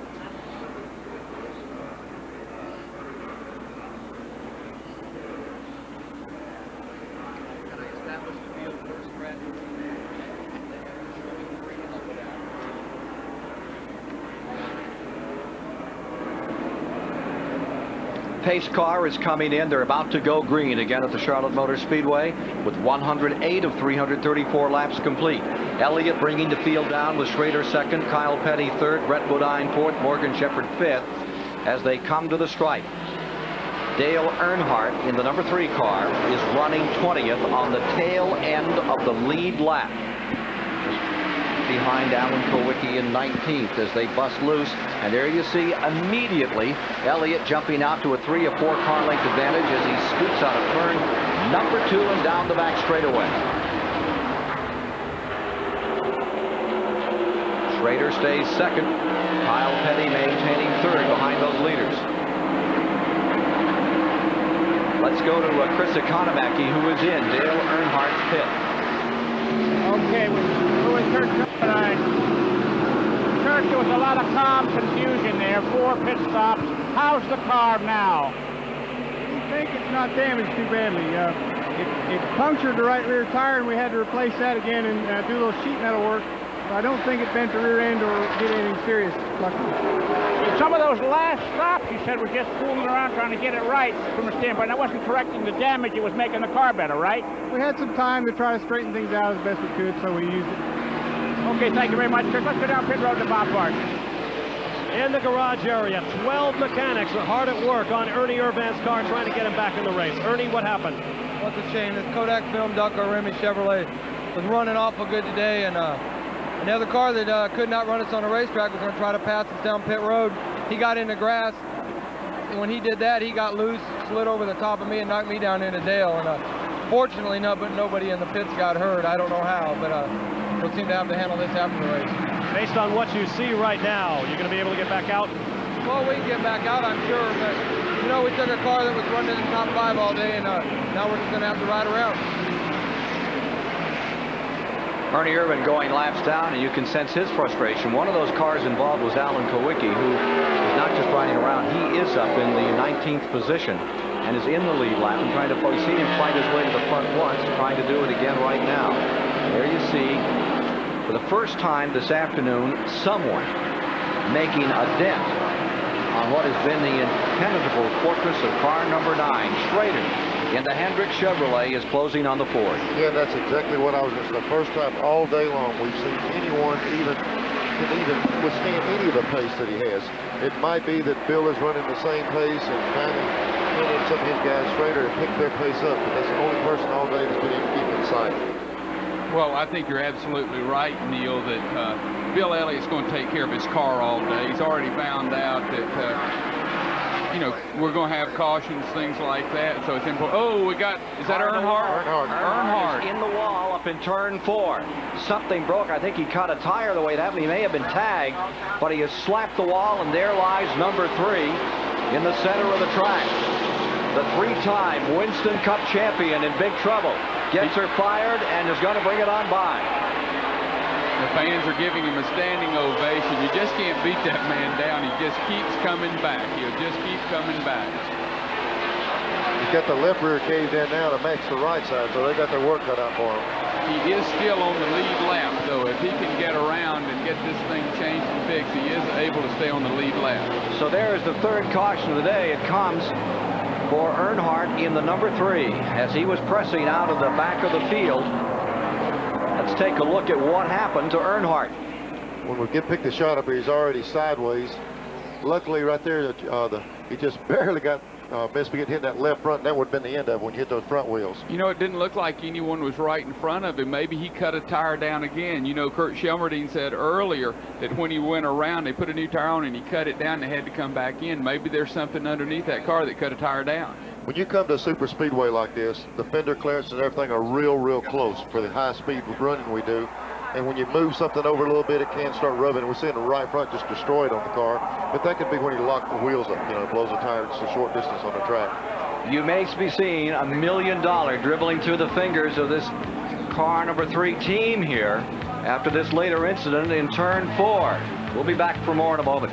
Pace car is coming in. They're about to go green again at the Charlotte Motor Speedway with 108 of 334 laps complete. Elliott bringing the field down with Schrader second, Kyle Petty third, Brett Bodine fourth, Morgan Shepherd fifth as they come to the stripe. Dale Earnhardt in the number 3 car is running 20th on the tail end of the lead lap. Behind Alan Kowicki in 19th as they bust loose. And there you see immediately Elliott jumping out to a 3 or 4 car length advantage as he scoots out of turn number 2 and down the back straightaway. Schrader stays second. Kyle Petty maintaining third behind those leaders. Let's go to Chris Economaki, who is in Dale Earnhardt's pit. Okay, with Kurt there was a lot of calm confusion there. 4 pit stops. How's the car now? I think it's not damaged too badly. It punctured the right rear tire, and we had to replace that again and do a little sheet metal work. But I don't think it bent the rear end or did anything serious, luckily. Some of those last stops, you said, were just fooling around trying to get it right from a standpoint. That wasn't correcting the damage. It was making the car better, right? We had some time to try to straighten things out as best we could, so we used it. Okay, thank you very much, Chris. Let's go down pit road to Bob Barton. In the garage area, 12 mechanics are hard at work on Ernie Irvan's car trying to get him back in the race. Ernie, what happened? What's a shame. This Kodak film Ducker Remy Chevrolet was running awful good today, and another car that could not run us on the racetrack was going to try to pass us down pit road. He got in the grass, and when he did that, he got loose, slid over the top of me, and knocked me down into Dale. And fortunately, nobody in the pits got hurt. I don't know how, but we'll seem to have to handle this after the race. Based on what you see right now, you're going to be able to get back out? Well, we can get back out, I'm sure, but, you know, we took a car that was running in the top 5 all day, and now we're just going to have to ride around. Ernie Irvan going laps down, and you can sense his frustration. One of those cars involved was Alan Kowicki, who is not just riding around. He is up in the 19th position and is in the lead lap and trying to, you've seen him fight his way to the front once, trying to do it again right now. There you see, for the first time this afternoon, someone making a dent on what has been the impenetrable fortress of car number 9. Schrader in the Hendrick Chevrolet is closing on the Ford. Yeah, that's exactly what I was going to say. The first time all day long we've seen anyone can even withstand any of the pace that he has. It might be that Bill is running the same pace and finding some of his guys, Schrader, to pick their pace up, but that's the only person all day that's been able to keep in sight. Well, I think you're absolutely right, Neil, that Bill Elliott's going to take care of his car all day. He's already found out that, you know, we're going to have cautions, things like that. So it's important. Oh, we got, is that Earnhardt? Earnhardt in the wall up in turn 4. Something broke. I think he caught a tire the way it happened. He may have been tagged, but he has slapped the wall, and there lies number 3 in the center of the track. The 3-time Winston Cup champion in big trouble. Gets her fired and is going to bring it on by. The fans are giving him a standing ovation. You just can't beat that man down. He just keeps coming back. He'll just keep coming back. He's got the left rear caved in now to match the right side, so they got their work cut out for him. He is still on the lead lap, though. If he can get around and get this thing changed and fixed, he is able to stay on the lead lap. So there is the 3rd caution of the day. It comes for Earnhardt in the number 3 as he was pressing out of the back of the field. Let's take a look at what happened to Earnhardt. When we pick the shot up here, he's already sideways. Luckily, right there, he just barely got missed getting hit that left front. That would have been the end of it when you hit those front wheels. You know, it didn't look like anyone was right in front of him. Maybe he cut a tire down again. You know, Kurt Shelmerdine said earlier that when he went around, they put a new tire on and he cut it down and they had to come back in. Maybe there's something underneath that car that cut a tire down. When you come to a super speedway like this, the fender clearances and everything are real close for the high speed running we do. And when you move something over a little bit, it can start rubbing. We're seeing the right front just destroyed on the car. But that could be when you lock the wheels up, you know, it blows the tire just a short distance on the track. You may be seeing $1 million dribbling through the fingers of this car number 3 team here after this later incident in turn 4. We'll be back for more in a moment.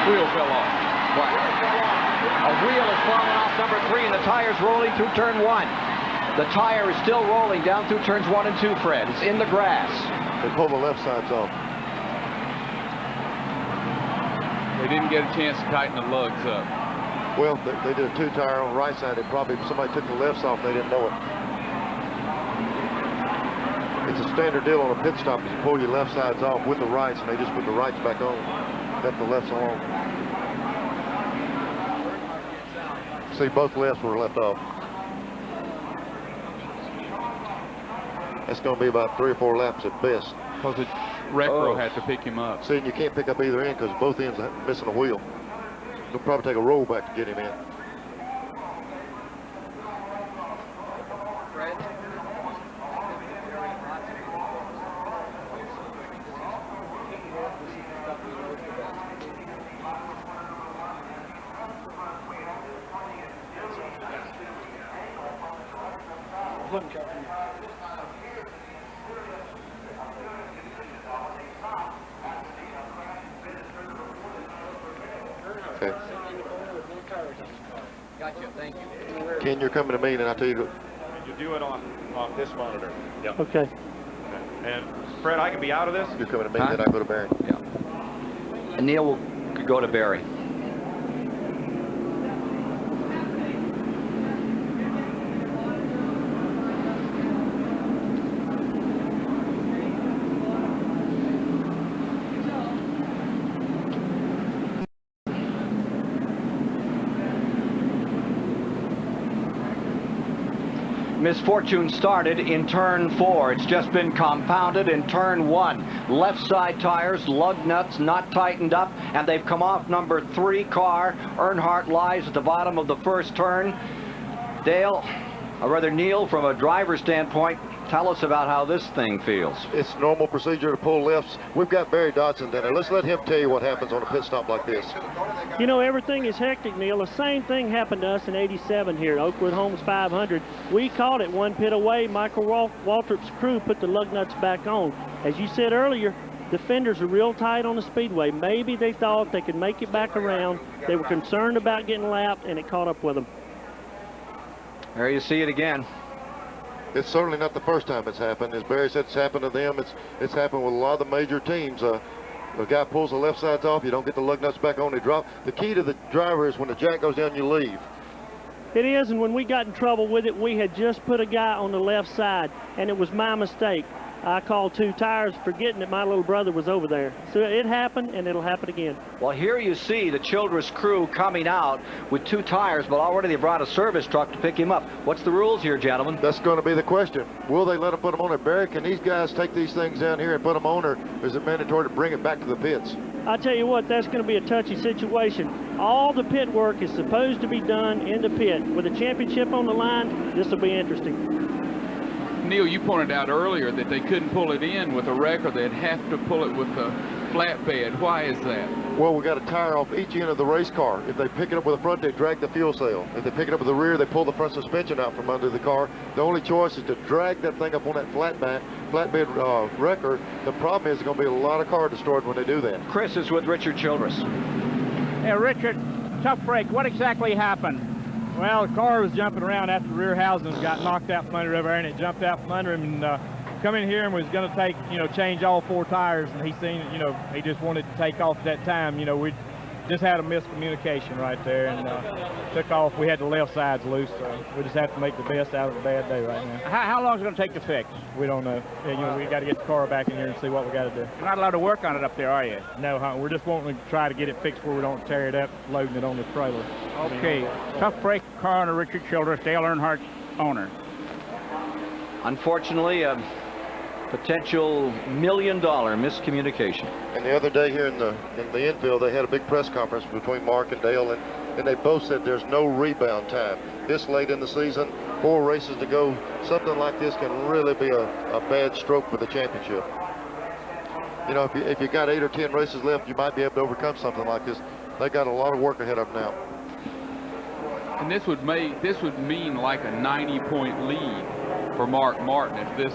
Wheel fell off. What? A wheel has fallen off number 3 and the tire's rolling through turn 1. The tire is still rolling down through turns 1 and 2, Fred. It's in the grass. They pull the left sides off. They didn't get a chance to tighten the lugs up. Well, they did a 2-tire on the right side. It probably somebody took the lefts off. They didn't know it. It's a standard deal on a pit stop. You pull your left sides off with the rights, and they just put the rights back on. Left the lefts alone. See, both lefts were left off. That's going to be about 3 or 4 laps at best. Because the Recro had to pick him up. See, and you can't pick up either end because both ends are missing a wheel. They'll probably take a rollback to get him in. Okay. Gotcha, thank you. Ken, you're coming to me, and I'll tell you. You do it on this monitor. Yep. Okay. And Fred, I can be out of this? You're coming to me, then I go to Barry. Yeah. And Neil could go to Barry. Misfortune started in turn 4. It's just been compounded in turn 1. Left side tires, lug nuts not tightened up, and they've come off number 3 car. Earnhardt lies at the bottom of the first turn. Dale, or rather Neil, from a driver's standpoint, tell us about how this thing feels. It's normal procedure to pull lefts. We've got Barry Dodson down there. Let's let him tell you what happens on a pit stop like this. You know, everything is hectic, Neil. The same thing happened to us in '87 here at Oakwood Homes 500. We caught it one pit away. Michael Waltrip's crew put the lug nuts back on. As you said earlier, the fenders are real tight on the Speedway. Maybe they thought they could make it back around. They were concerned about getting lapped, and it caught up with them. There you see it again. It's certainly not the first time it's happened. As Barry said, it's happened to them. It's happened with a lot of the major teams. The guy pulls the left sides off, you don't get the lug nuts back on, they drop. The key to the driver is when the jack goes down, you leave. It is, and when we got in trouble with it, we had just put a guy on the left side, and it was my mistake. I called 2 tires, forgetting that my little brother was over there. So it happened, and it'll happen again. Well, here you see the Childress crew coming out with 2 tires, but already they brought a service truck to pick him up. What's the rules here, gentlemen? That's going to be the question. Will they let them put them on there? Barry, can these guys take these things down here and put them on, or is it mandatory to bring it back to the pits? I tell you what, that's going to be a touchy situation. All the pit work is supposed to be done in the pit. With the championship on the line, this will be interesting. Neil, you pointed out earlier that they couldn't pull it in with a wreck, or they'd have to pull it with a flatbed. Why is that? Well, we got a tire off each end of the race car. If they pick it up with the front, they drag the fuel cell. If they pick it up with the rear, they pull the front suspension out from under the car. The only choice is to drag that thing up on that flatbed wrecker. The problem is there's going to be a lot of car destroyed when they do that. Chris is with Richard Childress. Hey, Richard, tough break. What exactly happened? Well, the car was jumping around after the rear housings got knocked out from under there, and it jumped out from under him and come in here and was going to take, change all 4 tires, and he seen, he just wanted to take off at that time. We just had a miscommunication right there and took off. We had the left sides loose, so we just have to make the best out of a bad day right now. How long is it going to take to fix? We don't know. We got to get the car back in here and see what we got to do. You're not allowed to work on it up there, are you? No, we're just wanting to try to get it fixed where we don't tear it up, loading it on the trailer. Okay, tough break, car owner Richard Childress, Dale Earnhardt owner. Unfortunately, a potential $1 million miscommunication. And the other day here in the infield, they had a big press conference between Mark and Dale, and they both said there's no rebound time. This late in the season, 4 races to go, something like this can really be a bad stroke for the championship. If you got 8 or 10 races left, you might be able to overcome something like this. They got a lot of work ahead of them now. And this would mean like a 90-point lead for Mark Martin if this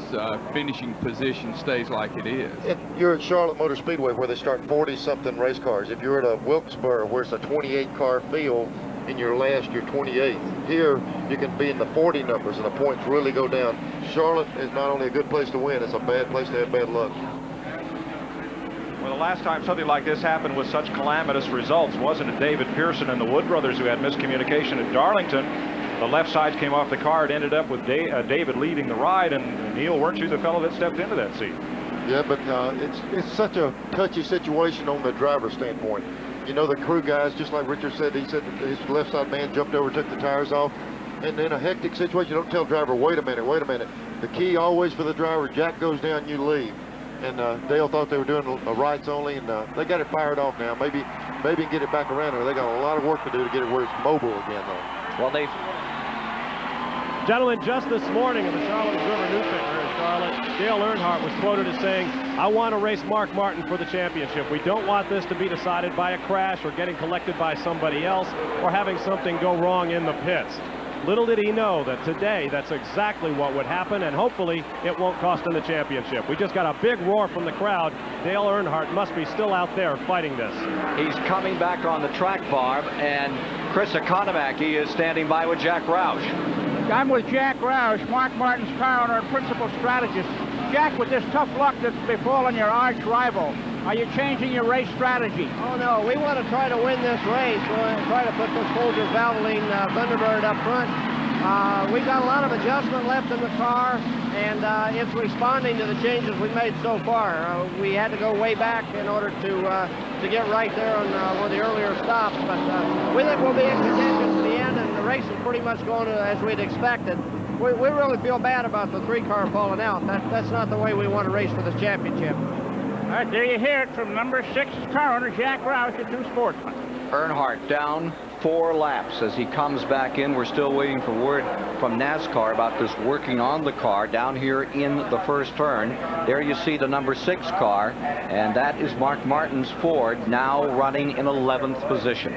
finishing position stays like it is. You're at Charlotte Motor Speedway where they start 40-something race cars. If you're at a Wilkesboro where it's a 28-car field and you're 28th, here you can be in the 40 numbers and the points really go down. Charlotte is not only a good place to win, it's a bad place to have bad luck. Well, the last time something like this happened with such calamitous results, wasn't it David Pearson and the Wood brothers who had miscommunication at Darlington? The left side came off the car. It ended up with David leading the ride, and Neil, weren't you the fellow that stepped into that seat? Yeah, but it's such a touchy situation on the driver's standpoint. The crew guys, just like Richard said, he said his left side man jumped over, took the tires off. And in a hectic situation, you don't tell the driver, wait a minute. The key always for the driver, jack goes down, you leave. and Dale thought they were doing a rights only, and they got it fired off now. Maybe get it back around there. They got a lot of work to do to get it where it's mobile again, though. Well, they've... Gentlemen, just this morning in the Charlotte River newspaper here in Charlotte, Dale Earnhardt was quoted as saying, "I want to race Mark Martin for the championship. We don't want this to be decided by a crash or getting collected by somebody else or having something go wrong in the pits." Little did he know that today that's exactly what would happen, and hopefully it won't cost him the championship. We just got a big roar from the crowd. Dale Earnhardt must be still out there fighting this. He's coming back on the track, Barb, and Chris Economaki is standing by with Jack Roush. I'm with Jack Roush, Mark Martin's car owner and principal strategist. Jack, with this tough luck that's befallen your arch rival, are you changing your race strategy? Oh, no. We want to try to win this race. We want to try to put this Folgers Valvoline Thunderbird up front. We've got a lot of adjustment left in the car, and it's responding to the changes we've made so far. We had to go way back in order to get right there on one of the earlier stops, but we think we'll be in contention to the end, and the race is pretty much going as we'd expected. We really feel bad about the 3-car falling out. That's not the way we want to race for this championship. All right, there you hear it from number 6 car owner Jack Roush, the 2 sportsmen. Earnhardt down 4 laps as he comes back in. We're still waiting for word from NASCAR about this working on the car down here in the first turn. There you see the number 6 car, and that is Mark Martin's Ford, now running in 11th position.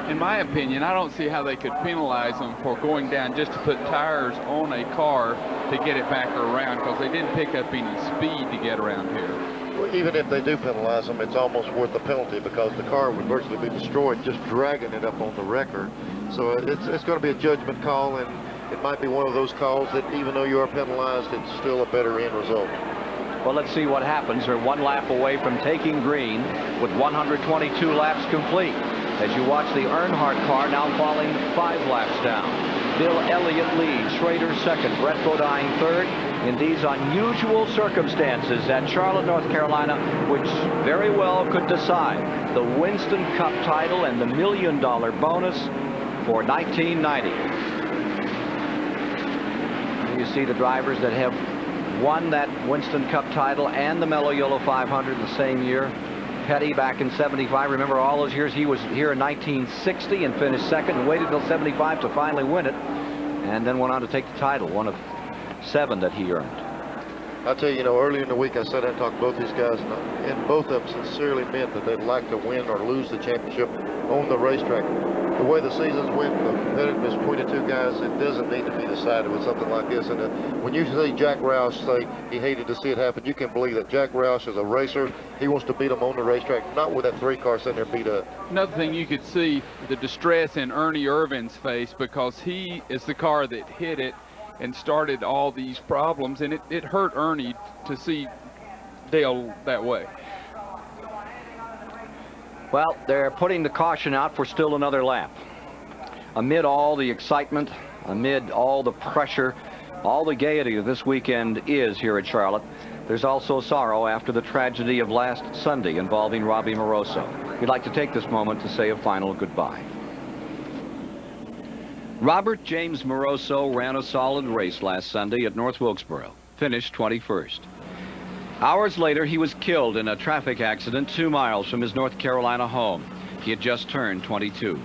In my opinion, I don't see how they could penalize them for going down just to put tires on a car to get it back around, because they didn't pick up any speed to get around here. Well, even if they do penalize them, it's almost worth the penalty, because the car would virtually be destroyed just dragging it up on the wrecker. So it's going to be a judgment call, and it might be one of those calls that even though you are penalized, it's still a better end result. Well, let's see what happens. They're 1 lap away from taking green with 122 laps complete. As you watch the Earnhardt car now falling 5 laps down. Bill Elliott leads, Schrader second, Brett Bodine third. In these unusual circumstances at Charlotte, North Carolina, which very well could decide the Winston Cup title and the $1 million bonus for 1990. You see the drivers that have won that Winston Cup title and the Mello Yello 500 the same year. Petty back in 75. Remember all those years he was here in 1960 and finished second and waited till 75 to finally win it, and then went on to take the title, one of 7 that he earned. I'll tell you, earlier in the week I sat down and talked to both these guys, and both of them sincerely meant that they'd like to win or lose the championship on the racetrack. The way the seasons went, the competitiveness between the 2 guys, it doesn't need to be decided with something like this. And when you see Jack Roush say he hated to see it happen, you can believe that Jack Roush is a racer. He wants to beat them on the racetrack, not with that 3-car sitting there beat up. Another thing, you could see the distress in Ernie Irvin's face, because he is the car that hit it and started all these problems, and it hurt Ernie to see Dale that way. Well, they're putting the caution out for still another lap. Amid all the excitement, amid all the pressure, all the gaiety of this weekend is here at Charlotte, there's also sorrow after the tragedy of last Sunday involving Robbie Moroso. We'd like to take this moment to say a final goodbye. Robert James Moroso ran a solid race last Sunday at North Wilkesboro, finished 21st. Hours later, he was killed in a traffic accident 2 miles from his North Carolina home. He had just turned 22.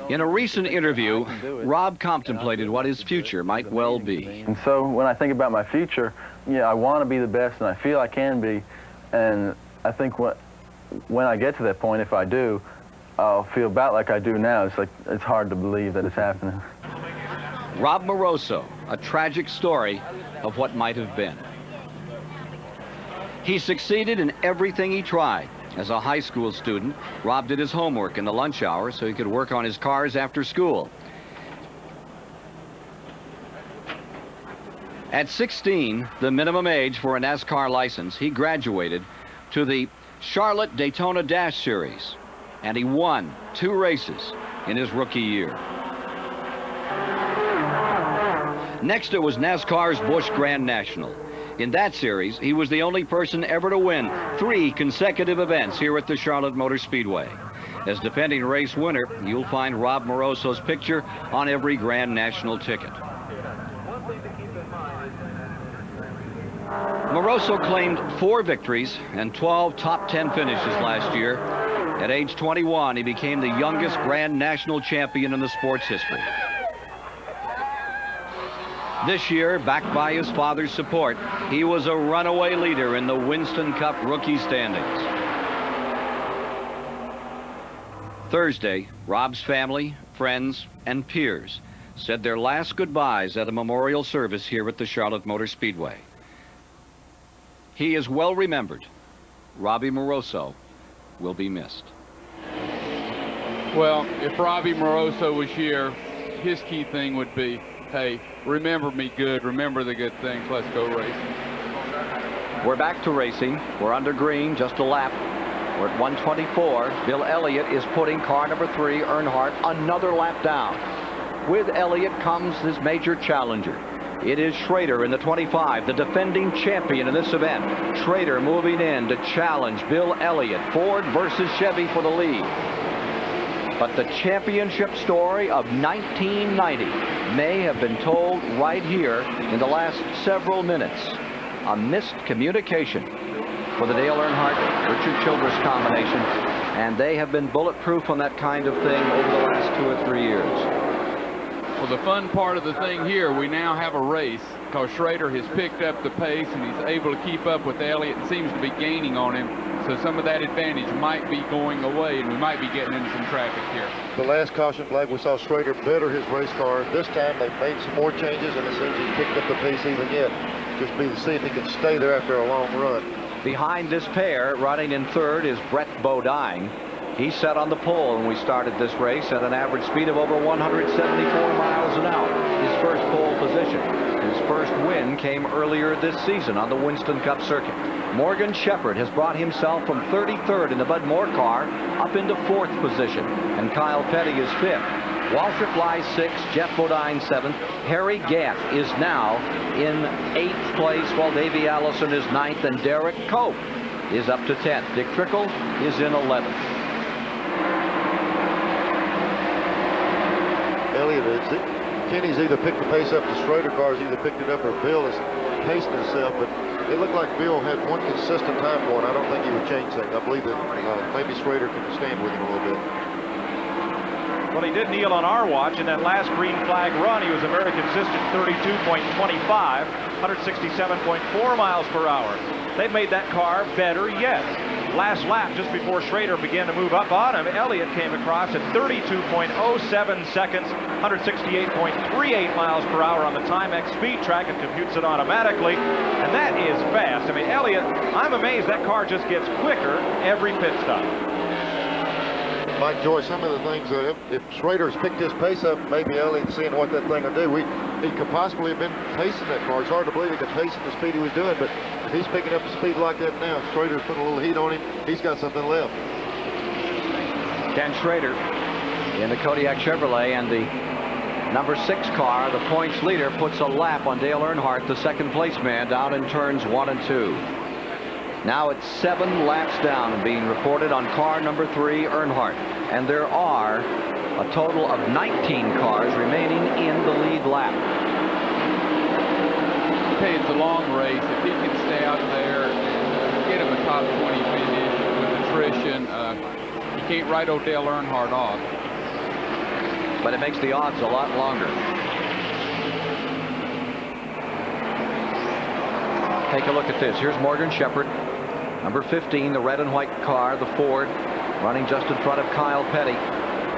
In a recent interview, Rob contemplated what his future might well be. And so when I think about my future, I want to be the best, and I feel I can be. And I think when I get to that point, if I do, I'll feel about like I do now. It's hard to believe that it's happening. Rob Moroso, a tragic story of what might have been. He succeeded in everything he tried. As a high school student, Rob did his homework in the lunch hour so he could work on his cars after school. At 16, the minimum age for a NASCAR license, he graduated to the Charlotte Daytona Dash Series, and he won 2 races in his rookie year. Next, it was NASCAR's Busch Grand National. In that series, he was the only person ever to win 3 consecutive events here at the Charlotte Motor Speedway. As defending race winner, you'll find Rob Moroso's picture on every Grand National ticket. Moroso claimed 4 victories and 12 top 10 finishes last year. At age 21, he became the youngest Grand National champion in the sport's history. This year, backed by his father's support, he was a runaway leader in the Winston Cup rookie standings. Thursday, Rob's family, friends, and peers said their last goodbyes at a memorial service here at the Charlotte Motor Speedway. He is well remembered. Robbie Moroso will be missed. Well, if Robbie Moroso was here, his key thing would be, hey, remember me good, remember the good things, let's go racing. We're back to racing. We're under green, just a lap. We're at 124. Bill Elliott is putting car number 3, Earnhardt, another lap down. With Elliott comes his major challenger. It is Schrader in the 25, the defending champion in this event. Schrader moving in to challenge Bill Elliott, Ford versus Chevy for the lead. But the championship story of 1990 may have been told right here in the last several minutes. A missed communication for the Dale Earnhardt-Richard Childress combination, and they have been bulletproof on that kind of thing over the last 2 or 3 years. Well, the fun part of the thing here, we now have a race because Schrader has picked up the pace and he's able to keep up with Elliott and seems to be gaining on him. So some of that advantage might be going away and we might be getting into some traffic here. The last caution flag, we saw Schrader better his race car. This time they've made some more changes and it seems he's picked up the pace even yet. Just be to see if he can stay there after a long run. Behind this pair, running in 3rd, is Brett Bodine. He set on the pole when we started this race at an average speed of over 174 miles an hour. His first pole position. His first win came earlier this season on the Winston Cup circuit. Morgan Shepherd has brought himself from 33rd in the Bud Moore car up into 4th position. And Kyle Petty is 5th. Waltrip lies 6th, Jeff Bodine 7th. Harry Gant is now in 8th place while Davey Allison is 9th and Derek Cope is up to 10th. Dick Trickle is in 11th. Elliott, Kenny's either picked the pace up, the Schrader cars either picked it up, or Bill is pacing himself, but it looked like Bill had one consistent time going. I don't think he would change things. I believe that maybe Schrader can stand with him a little bit. Well, he did kneel on our watch in that last green flag run. He was a very consistent 32.25, 167.4 miles per hour. They've made that car better yet. Last lap, just before Schrader began to move up on him, Elliott came across at 32.07 seconds, 168.38 miles per hour on the Timex speed track. It computes it automatically, and that is fast. I mean, Elliott, I'm amazed that car just gets quicker every pit stop. Mike Joy, some of the things that if Schrader's picked his pace up, maybe Elliott's seeing what that thing will do. He could possibly have been pacing that car. It's hard to believe he could pace at the speed he was doing, but if he's picking up the speed like that now, Schrader's putting a little heat on him, he's got something left. Ken Schrader in the Kodiak Chevrolet, and the number 6 car, the points leader, puts a lap on Dale Earnhardt, the 2nd place man, down in turns 1 and 2. Now it's 7 laps down and being reported on car number 3, Earnhardt. And there are a total of 19 cars remaining in the lead lap. Okay, it's a long race. If he can stay out there and get him a top 20 finish with attrition, you can't write Dale Earnhardt off. But it makes the odds a lot longer. Take a look at this. Here's Morgan Shepherd, number 15, the red and white car, the Ford, running just in front of Kyle Petty,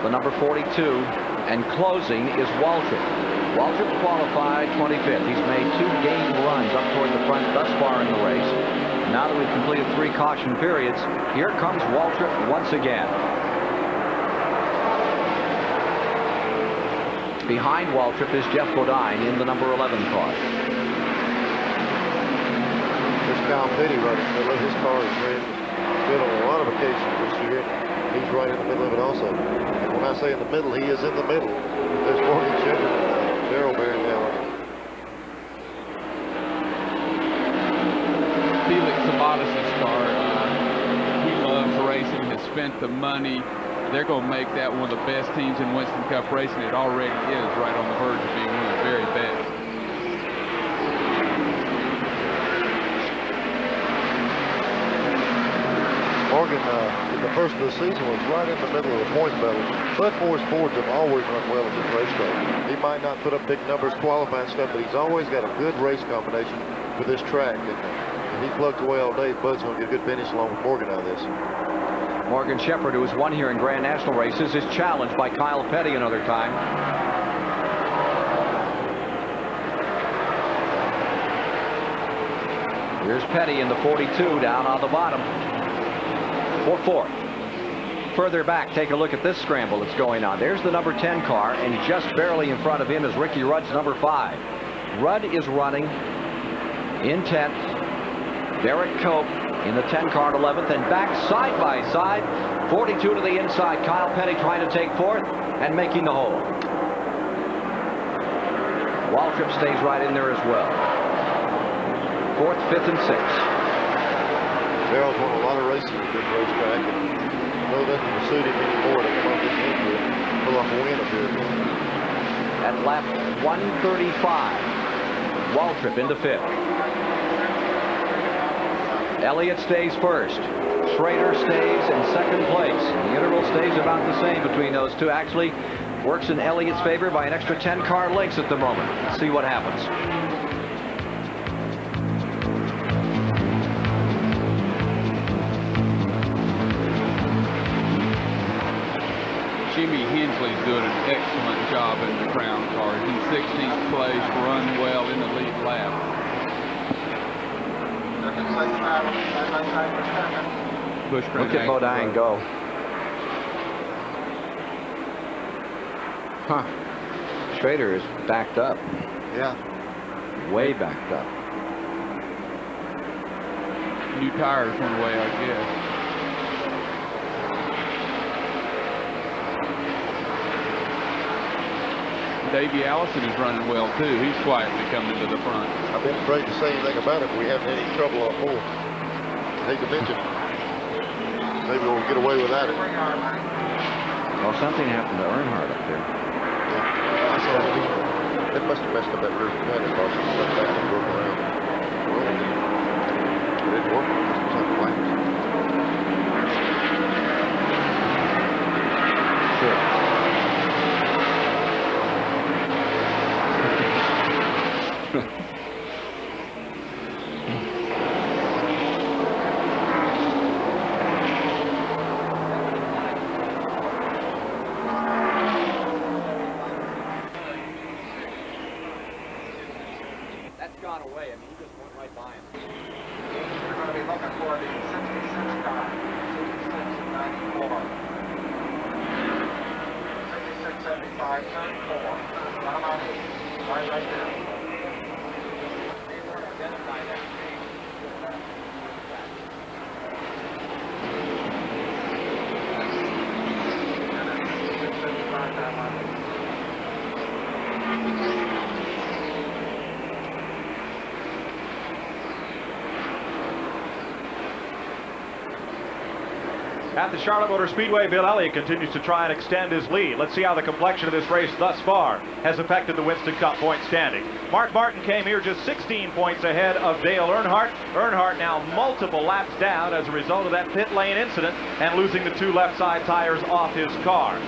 the number 42, and closing is Waltrip. Waltrip qualified 25th. He's made 2 game runs up toward the front thus far in the race. Now that we've completed 3 caution periods, here comes Waltrip once again. Behind Waltrip is Jeff Bodine in the number 11 car. Kyle Petty right in the middle. His car is ran good on a lot of occasions this year. He's right in the middle of it also. And when I say in the middle, he is in the middle. There's Morgan Shepherd and Darrell bearing down on him. Felix Sabatis' car, he loves racing, has spent the money. They're going to make that one of the best teams in Winston Cup racing. It already is right on the verge of being one of the very best. Morgan in the first of the season was right in the middle of the points battle. Bud Moore's Fords have always run well at this racetrack. He might not put up big numbers qualifying stuff, but he's always got a good race combination with this track. And if he plugs away all day, Bud's going to get a good finish along with Morgan out of this. Morgan Shepherd, who has won here in Grand National races, is challenged by Kyle Petty another time. Here's Petty in the 42 down on the bottom for fourth. Further back, take a look at this scramble that's going on. There's the number 10 car, and just barely in front of him is Ricky Rudd's number 5. Rudd is running in 10th. Derek Cope in the 10 car at 11th, and back side by side. 42 to the inside. Kyle Petty trying to take fourth and making the hole. Waltrip stays right in there as well. Fourth, fifth, and sixth. Darrell's won a lot of races at this racetrack, and I know that doesn't suit him anymore to come up this injury and pull off a win up here. At lap 135, Waltrip into fifth. Elliott stays first. Schrader stays in second place. The interval stays about the same between those two. Actually works in Elliott's favor by an extra 10 car lengths at the moment. Let's see what happens. Jimmy Hensley's doing an excellent job in the Crown car. He's in 16th place, run well in the lead lap. Look at Bodine go. Huh. Schrader is backed up. Yeah. Way backed up. New tires went away, I guess. Davey Allison is running well too. He's quietly coming to the front. I've been afraid to say anything about it, but we haven't had any trouble on fourth. I hate to mention, maybe we'll get away without it. Well, something happened to Earnhardt up there. Yeah. I saw that must have messed up that rear fender car. So stuff back and broke around. It didn't work. It was like flames. Sure. That's gone away. I mean, he just went right by him. We're going to be looking for the 66 car. 66 and 94. 66, 75, 34. Down on 8. Right there. Identify that. At the Charlotte Motor Speedway, Bill Elliott continues to try and extend his lead. Let's see how the complexion of this race thus far has affected the Winston Cup point standing. Mark Martin came here just 16 points ahead of Dale Earnhardt. Earnhardt now multiple laps down as a result of that pit lane incident and losing the 2 left side tires off his car.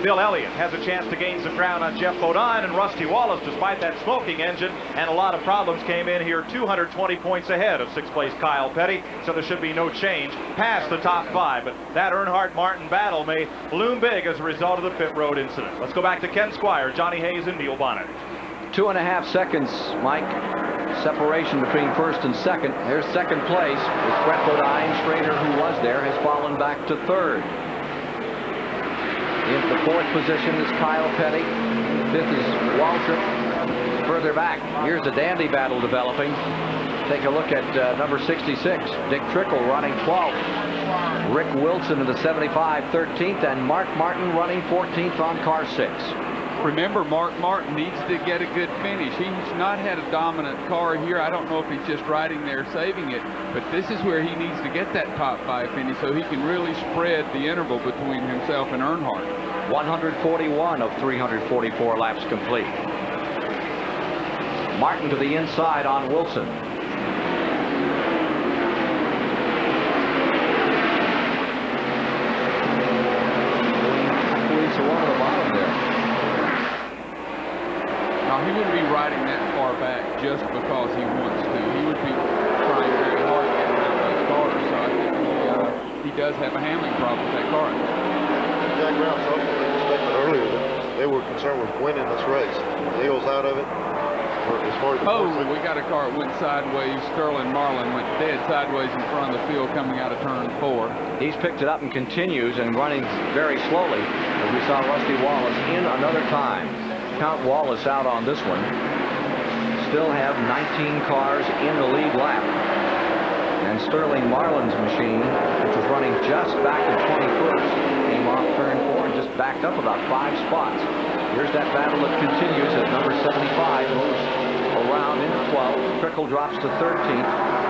Bill Elliott has a chance to gain some ground on Jeff Bodine and Rusty Wallace despite that smoking engine, and a lot of problems came in here 220 points ahead of 6th place Kyle Petty, so there should be no change past the top 5. But that Earnhardt-Martin battle may loom big as a result of the pit road incident. Let's go back to Ken Squire, Johnny Hayes, and Neil Bonnet. 2.5 seconds, Mike. Separation between first and second. There's second place. It's Brett Bodine. Schrader, who was there, has fallen back to third. In the fourth position is Kyle Petty. Fifth is Waltrip. Further back, here's a dandy battle developing. Take a look at number 66, Dick Trickle running 12th. Rick Wilson in the 75, 13th, and Mark Martin running 14th on car 6. Remember, Mark Martin needs to get a good finish. He's not had a dominant car here. I don't know if he's just riding there saving it, but this is where he needs to get that top 5 finish so he can really spread the interval between himself and Earnhardt. 141 of 344 laps complete. Martin to the inside on Wilson. he wouldn't be riding that far back just because he wants to. He would be trying very hard to get around those cars. So I think he does have a handling problem with that car. Jack Brown's statement earlier that they were concerned with winning this race. Neil's out of it. As far as we got a car that went sideways. Sterling Marlin went dead sideways in front of the field coming out of turn 4. He's picked it up and continues and running very slowly, as we saw Rusty Wallace in another time. Count Wallace out on this one. Still have 19 cars in the lead lap. And Sterling Marlin's machine, which was running just back in 21st, came off turn 4 and just backed up about 5 spots. Here's that battle that continues as number 75 moves around into 12th. Trickle drops to 13th.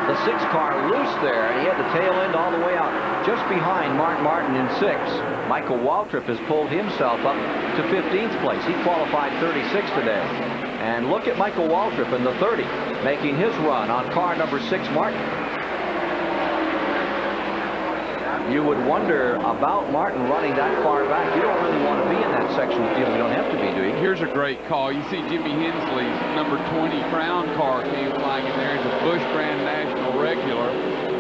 The 6 car loose there, and he had the tail end all the way out, just behind Mark Martin in 6th. Michael Waltrip has pulled himself up to 15th place. He qualified 36 today. And look at Michael Waltrip in the 30, making his run on car number 6, Martin. You would wonder about Martin running that far back. You don't really want to be in that section of the field. You don't have to be, do you? Here's a great call. You see Jimmy Hensley's number 20 Crown car came flying in there. He's a Busch Grand National regular,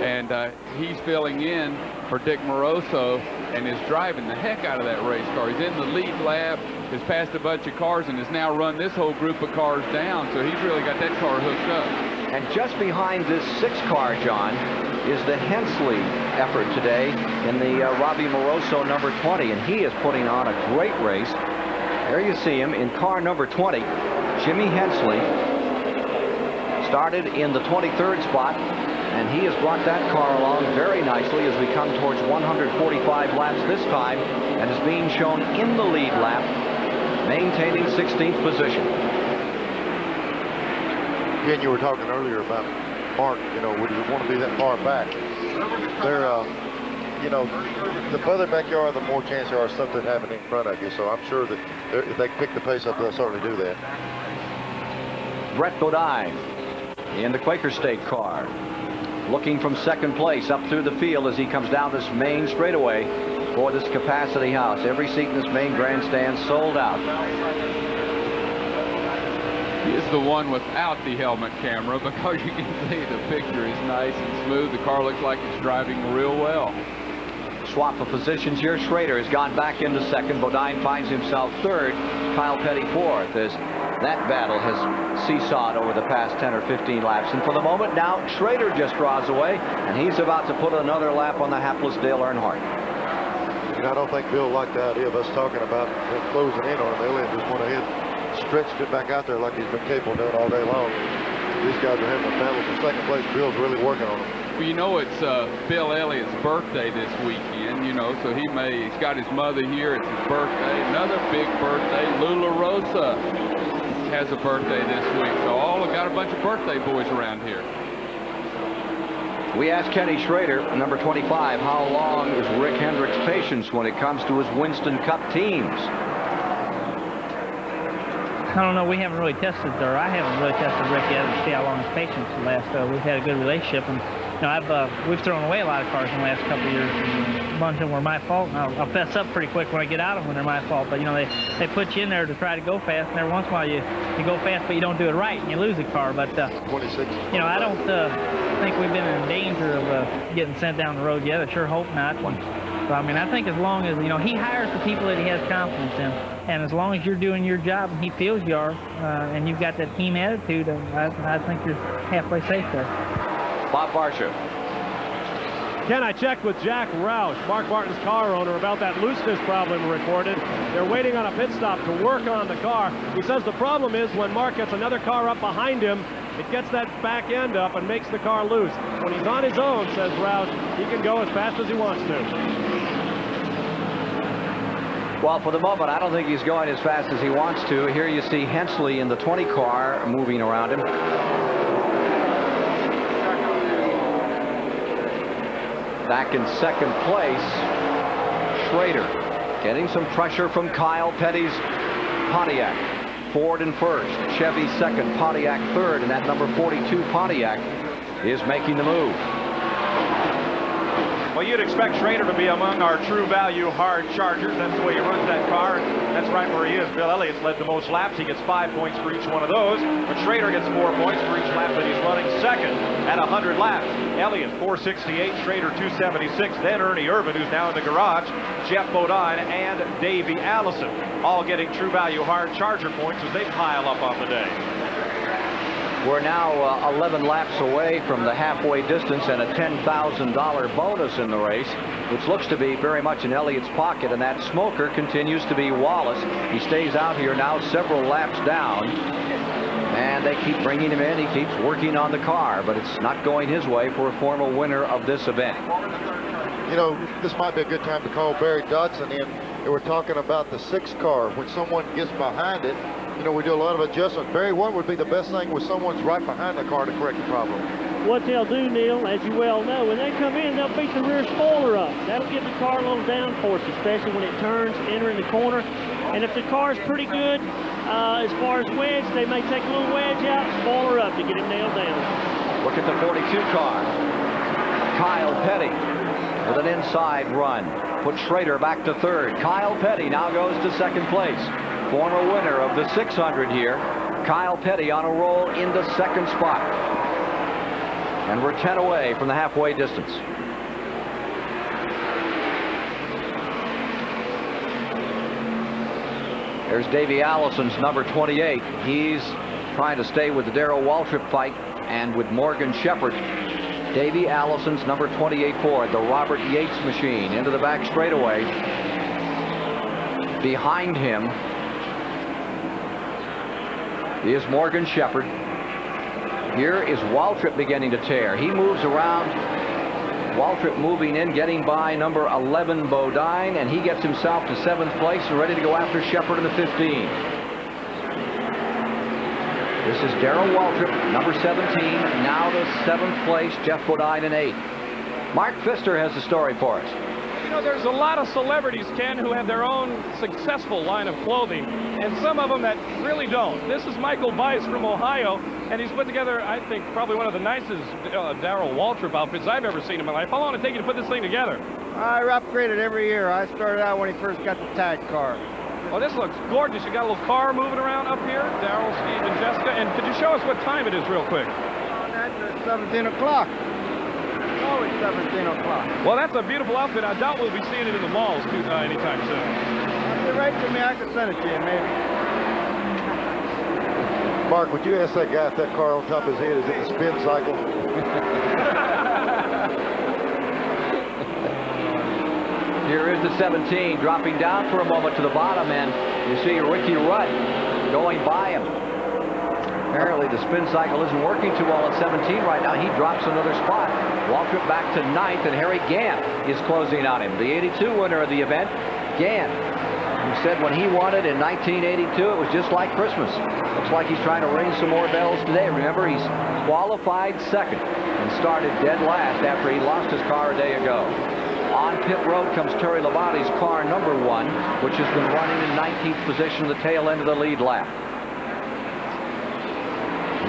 and he's filling in for Dick Moroso and is driving the heck out of that race car. He's in the lead lap, has passed a bunch of cars, and has now run this whole group of cars down, so he's really got that car hooked up. And just behind this 6 car, John, is the Hensley effort today in the Robbie Moroso number 20, and he is putting on a great race. There you see him in car number 20. Jimmy Hensley started in the 23rd spot, and he has brought that car along very nicely as we come towards 145 laps this time, and is being shown in the lead lap, maintaining 16th position. Again, you were talking earlier about Mark, you know, would you want to be that far back? They're, you know, the further back you are, the more chance there are something happening in front of you. So I'm sure that if they pick the pace up, they'll certainly do that. Brett Bodine in the Quaker State car, looking from 2nd place up through the field as he comes down this main straightaway for this capacity house. Every seat in this main grandstand sold out. He is the one without the helmet camera, because you can see the picture is nice and smooth. The car looks like it's driving real well. Swap of positions here. Schrader has gone back into 2nd. Bodine finds himself 3rd. Kyle Petty 4th, as that battle has seesawed over the past 10 or 15 laps. And for the moment now, Schrader just draws away, and he's about to put another lap on the hapless Dale Earnhardt. And I don't think Bill liked the idea of us talking about closing in on him. They just went ahead, stretched it back out there like he's been capable of doing all day long. These guys are having a battle for 2nd place. Bill's really working on them. Well, you know, it's Bill Elliott's birthday this weekend, you know, so he's got his mother here. It's his birthday. Another big birthday. Lula Rosa has a birthday this week. So got a bunch of birthday boys around here. We asked Kenny Schrader, number 25, how long is Rick Hendrick's patience when it comes to his Winston Cup teams? I don't know. We haven't really tested, or I haven't really tested Rick yet to see how long his patience lasts. We've had a good relationship, and you know, we've thrown away a lot of cars in the last couple of years. A bunch of them were my fault, and I'll fess up pretty quick when I get out of them when they're my fault. But you know, they put you in there to try to go fast, and every once in a while you go fast, but you don't do it right, and you lose a car. But 26. You know, I don't think we've been in danger of getting sent down the road yet. I sure hope not. So, I mean, I think as long as, you know, he hires the people that he has confidence in, and as long as you're doing your job and he feels you are, and you've got that team attitude, I think you're halfway safe there. Bob Barsha. Ken, I checked with Jack Roush, Mark Martin's car owner, about that looseness problem reported. They're waiting on a pit stop to work on the car. He says the problem is when Mark gets another car up behind him, it gets that back end up and makes the car loose. When he's on his own, says Roush, he can go as fast as he wants to. Well, for the moment, I don't think he's going as fast as he wants to. Here you see Hensley in the 20 car moving around him. Back in second place, Schrader getting some pressure from Kyle Petty's Pontiac. Ford in first, Chevy second, Pontiac third, and that number 42 Pontiac is making the move. Well, you'd expect Schrader to be among our true value hard chargers. That's the way he runs that car. That's right where he is. Bill Elliott's led the most laps. He gets 5 points for each one of those. But Schrader gets 4 points for each lap that he's running second at 100 laps. Elliott 468, Schrader 276. Then Ernie Irvin, who's now in the garage, Jeff Bodine, and Davey Allison, all getting true value hard charger points as they pile up on the day. We're now 11 laps away from the halfway distance and a $10,000 bonus in the race, which looks to be very much in Elliott's pocket, and that smoker continues to be Wallace. He stays out here now several laps down, and they keep bringing him in. He keeps working on the car, but it's not going his way for a former winner of this event. You know, this might be a good time to call Barry Dodson in. And we're talking about the 6 car. When someone gets behind it, you know, we do a lot of adjustments. Barry, what would be the best thing when someone's right behind the car to correct the problem? What they'll do, Neil, as you well know, when they come in, they'll beat the rear spoiler up. That'll give the car a little downforce, especially when it turns, entering the corner. And if the car's pretty good, as far as wedge, they may take a little wedge out, spoiler up to get him nailed down. Look at the 42 car. Kyle Petty with an inside run. Put Schrader back to third. Kyle Petty now goes to second place. Former winner of the 600 here, Kyle Petty on a roll into second spot. And we're 10 away from the halfway distance. There's Davey Allison's number 28. He's trying to stay with the Darrell Waltrip fight and with Morgan Shepherd. Davey Allison's number 28 Ford, the Robert Yates machine, into the back straightaway. Behind him is Morgan Shepherd. Here is Waltrip beginning to tear. He moves around. Waltrip moving in, getting by number 11 Bodine, and he gets himself to 7th place and ready to go after Shepherd in the 15. This is Darrell Waltrip, number 17, now to 7th place, Jeff Bodine in 8th. Mark Pfister has the story for us. You know, there's a lot of celebrities, Ken, who have their own successful line of clothing, and some of them that really don't. This is Michael Bice from Ohio, and he's put together, I think, probably one of the nicest Darrell Waltrip outfits I've ever seen in my life. How long did it take you to put this thing together? I upgraded every year. I started out when he first got the tag car. Well, this looks gorgeous. You got a little car moving around up here, Darrell, Steve, and Jessica. And could you show us what time it is real quick? That's 17 o'clock. Oh, it's 17 o'clock. Well, that's a beautiful outfit. I doubt we'll be seeing it in the malls anytime soon. Get right to me. I can send it to you, maybe. Mark, would you ask that guy if that car on top of his head is it the spin cycle? Here is the 17 dropping down for a moment to the bottom, and you see Ricky Rudd going by him. Apparently the spin cycle isn't working too well at 17 right now. He drops another spot. Waltrip back to 9th, and Harry Gant is closing on him. The 82 winner of the event, Gant, who said when he won it in 1982, it was just like Christmas. Looks like he's trying to ring some more bells today. Remember, he's qualified second and started dead last after he lost his car a day ago. On pit road comes Terry Labonte's car, number 1, which has been running in 19th position at the tail end of the lead lap.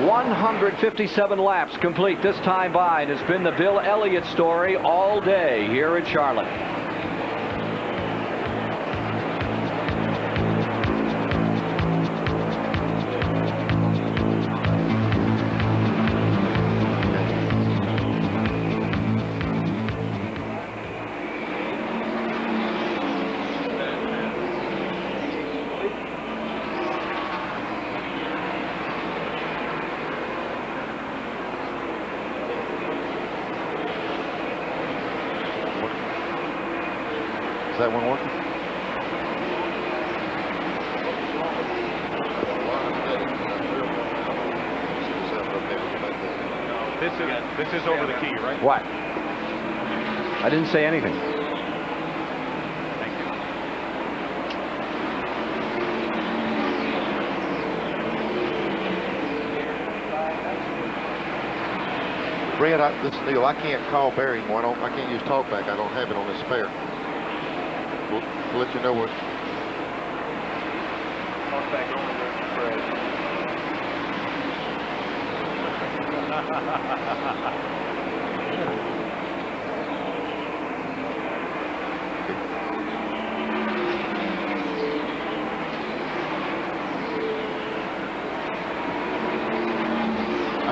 157 laps complete this time by, and it's been the Bill Elliott story all day here at Charlotte. Is that one working? This is over the key, right? What? I didn't say anything. Thank you. Brad, this is Neil. I can't call Barry anymore. I can't use talkback. I don't have it on this spare. We'll let you know what. Talkback over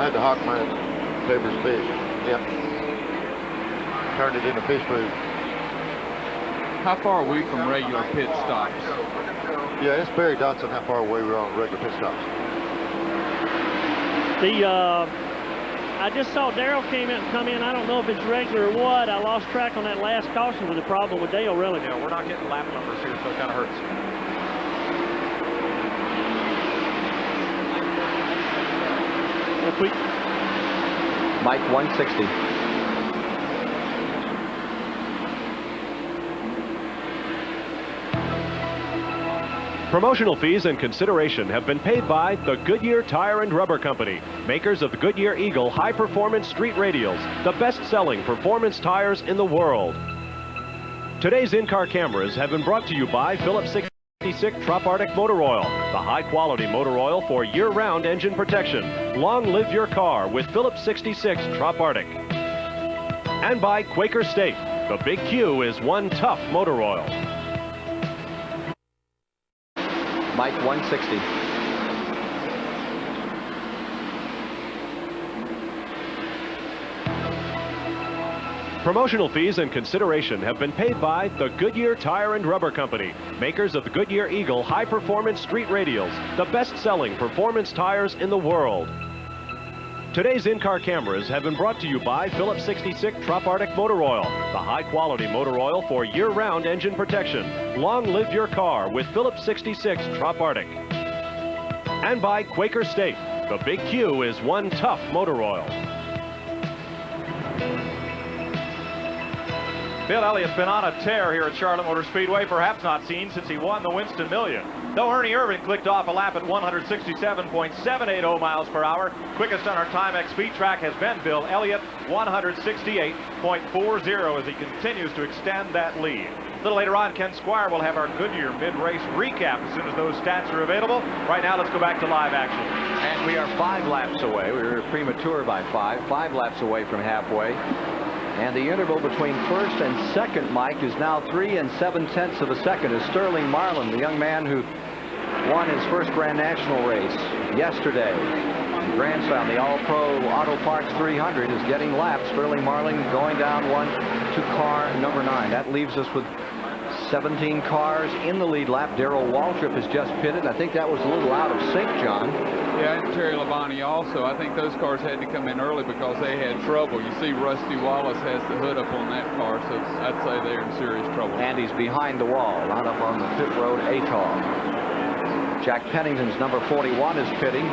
I had the Hockman Pepper's fish. Yep. Turned it into fish food. How far are we from regular pit stops? Yeah, it's Barry Dotson how far away we're on regular pit stops. I just saw Darrell come in. I don't know if it's regular or what. I lost track on that last caution with the problem with Dale, really. Yeah, we're not getting lap numbers here, so it kind of hurts. Mike 160. Promotional fees and consideration have been paid by the Goodyear Tire and Rubber Company, makers of the Goodyear Eagle high-performance street radials, the best-selling performance tires in the world. Today's in-car cameras have been brought to you by Phillips 66 Trop Arctic Motor Oil, the high-quality motor oil for year-round engine protection. Long live your car with Phillips 66 Trop Arctic. And by Quaker State, the Big Q is one tough motor oil. Mike 160. Promotional fees and consideration have been paid by the Goodyear Tire and Rubber Company, makers of the Goodyear Eagle high-performance street radials, the best-selling performance tires in the world. Today's in-car cameras have been brought to you by Phillips 66 Trop Arctic Motor Oil, the high-quality motor oil for year-round engine protection. Long live your car with Phillips 66 Trop Arctic. And by Quaker State, the Big Q is one tough motor oil. Bill Elliott's been on a tear here at Charlotte Motor Speedway, perhaps not seen since he won the Winston Million. Though Ernie Irvin clicked off a lap at 167.780 miles per hour, quickest on our Timex speed track has been Bill Elliott, 168.40 as he continues to extend that lead. A little later on, Ken Squire will have our Goodyear mid-race recap as soon as those stats are available. Right now, let's go back to live action. And we are 5 laps away. We were premature by 5 laps away from halfway. And the interval between first and second, Mike, is now 3 7/10 of a second as Sterling Marlin, the young man who won his first Grand National race yesterday. The Grand Slam, the All-Pro Auto Parts 300, is getting lapped. Sterling Marlin going down 1 to car number 9. That leaves us with 17 cars in the lead lap. Darrell Waltrip has just pitted. I think that was a little out of sync, John. Yeah, and Terry Labonte also. I think those cars had to come in early because they had trouble. You see Rusty Wallace has the hood up on that car, so I'd say they're in serious trouble. And he's behind the wall, not up on the pit road atoll. Jack Pennington's number 41 is pitting.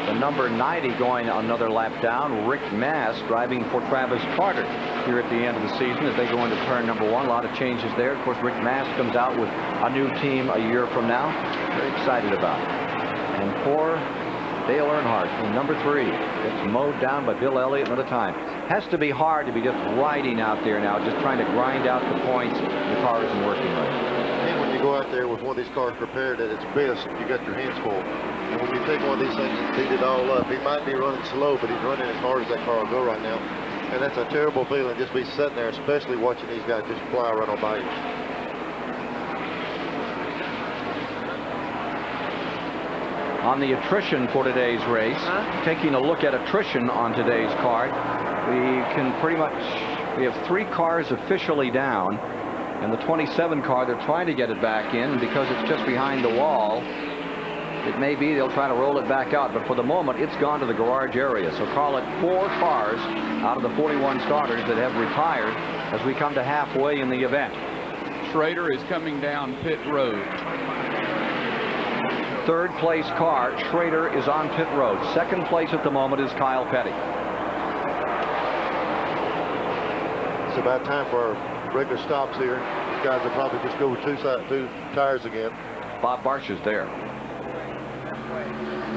The number 90 going another lap down. Rick Mast driving for Travis Carter here at the end of the season as they go into turn number 1. A lot of changes there. Of course, Rick Mast comes out with a new team a year from now. Very excited about it. And poor Dale Earnhardt in number 3 gets mowed down by Bill Elliott another time. Has to be hard to be just riding out there now, just trying to grind out the points. The car isn't working right. And when you go out there with one of these cars prepared at its best, you got your hands full. And when you take one of these things and beat it all up, he might be running slow, but he's running as hard as that car will go right now. And that's a terrible feeling, just be sitting there, especially watching these guys just fly right on by you. On the attrition for today's race, taking a look at attrition on today's card, we can pretty much, we have 3 cars officially down, and the 27 car, they're trying to get it back in, and because it's just behind the wall, it may be they'll try to roll it back out, but for the moment, it's gone to the garage area. So call it 4 cars out of the 41 starters that have retired as we come to halfway in the event. Schrader is coming down pit road. 3rd place car, Schrader, is on pit road. 2nd place at the moment is Kyle Petty. It's about time for our regular stops here. These guys will probably just go with 2 tires again. Bob Barsh is there.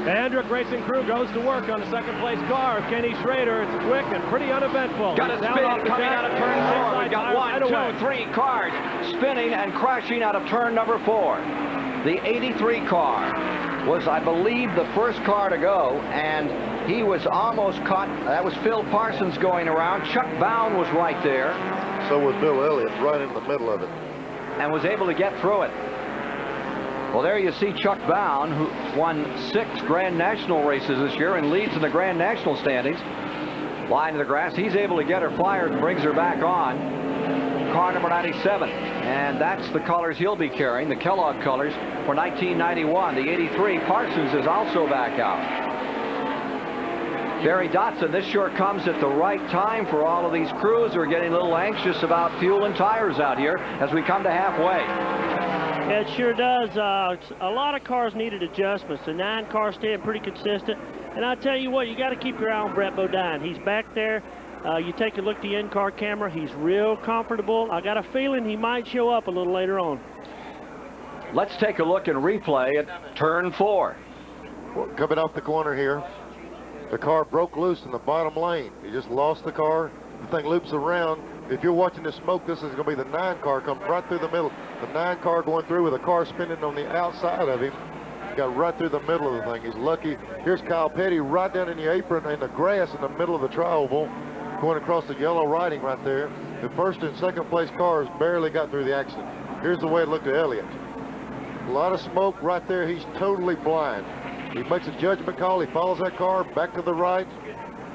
The Hendrick Racing crew goes to work on the 2nd place car of Kenny Schrader. It's quick and pretty uneventful. Got a spin coming out of turn 4. We've got 1, 2, 3 cars spinning and crashing out of turn number 4. The 83 car was, I believe, the first car to go, and he was almost caught. That was Phil Parsons going around. Chuck Bound was right there. So was Bill Elliott, right in the middle of it. And was able to get through it. Well, there you see Chuck Bound, who won 6 Grand National races this year and leads in the Grand National standings. Line to the grass. He's able to get her fired and brings her back on. Car number 97. And that's the colors he'll be carrying, the Kellogg colors for 1991. The 83 Parsons is also back out. Barry Dotson, this sure comes at the right time for all of these crews who are getting a little anxious about fuel and tires out here as we come to halfway. It sure does. A lot of cars needed adjustments. The 9 cars staying pretty consistent. And I tell you what, you got to keep your eye on Brett Bodine. He's back there. You take a look at the in-car camera. He's real comfortable. I got a feeling he might show up a little later on. Let's take a look and replay at turn 4. Well, coming off the corner here, the car broke loose in the bottom lane. He just lost the car. The thing loops around. If you're watching the smoke, this is going to be the 9 car come right through the middle. The 9 car going through with the car spinning on the outside of him. Got right through the middle of the thing. He's lucky. Here's Kyle Petty right down in the apron in the grass in the middle of the tri-oval, going across the yellow writing right there. The first and second place cars barely got through the accident. Here's the way it looked to Elliott. A lot of smoke right there. He's totally blind. He makes a judgment call. He follows that car back to the right.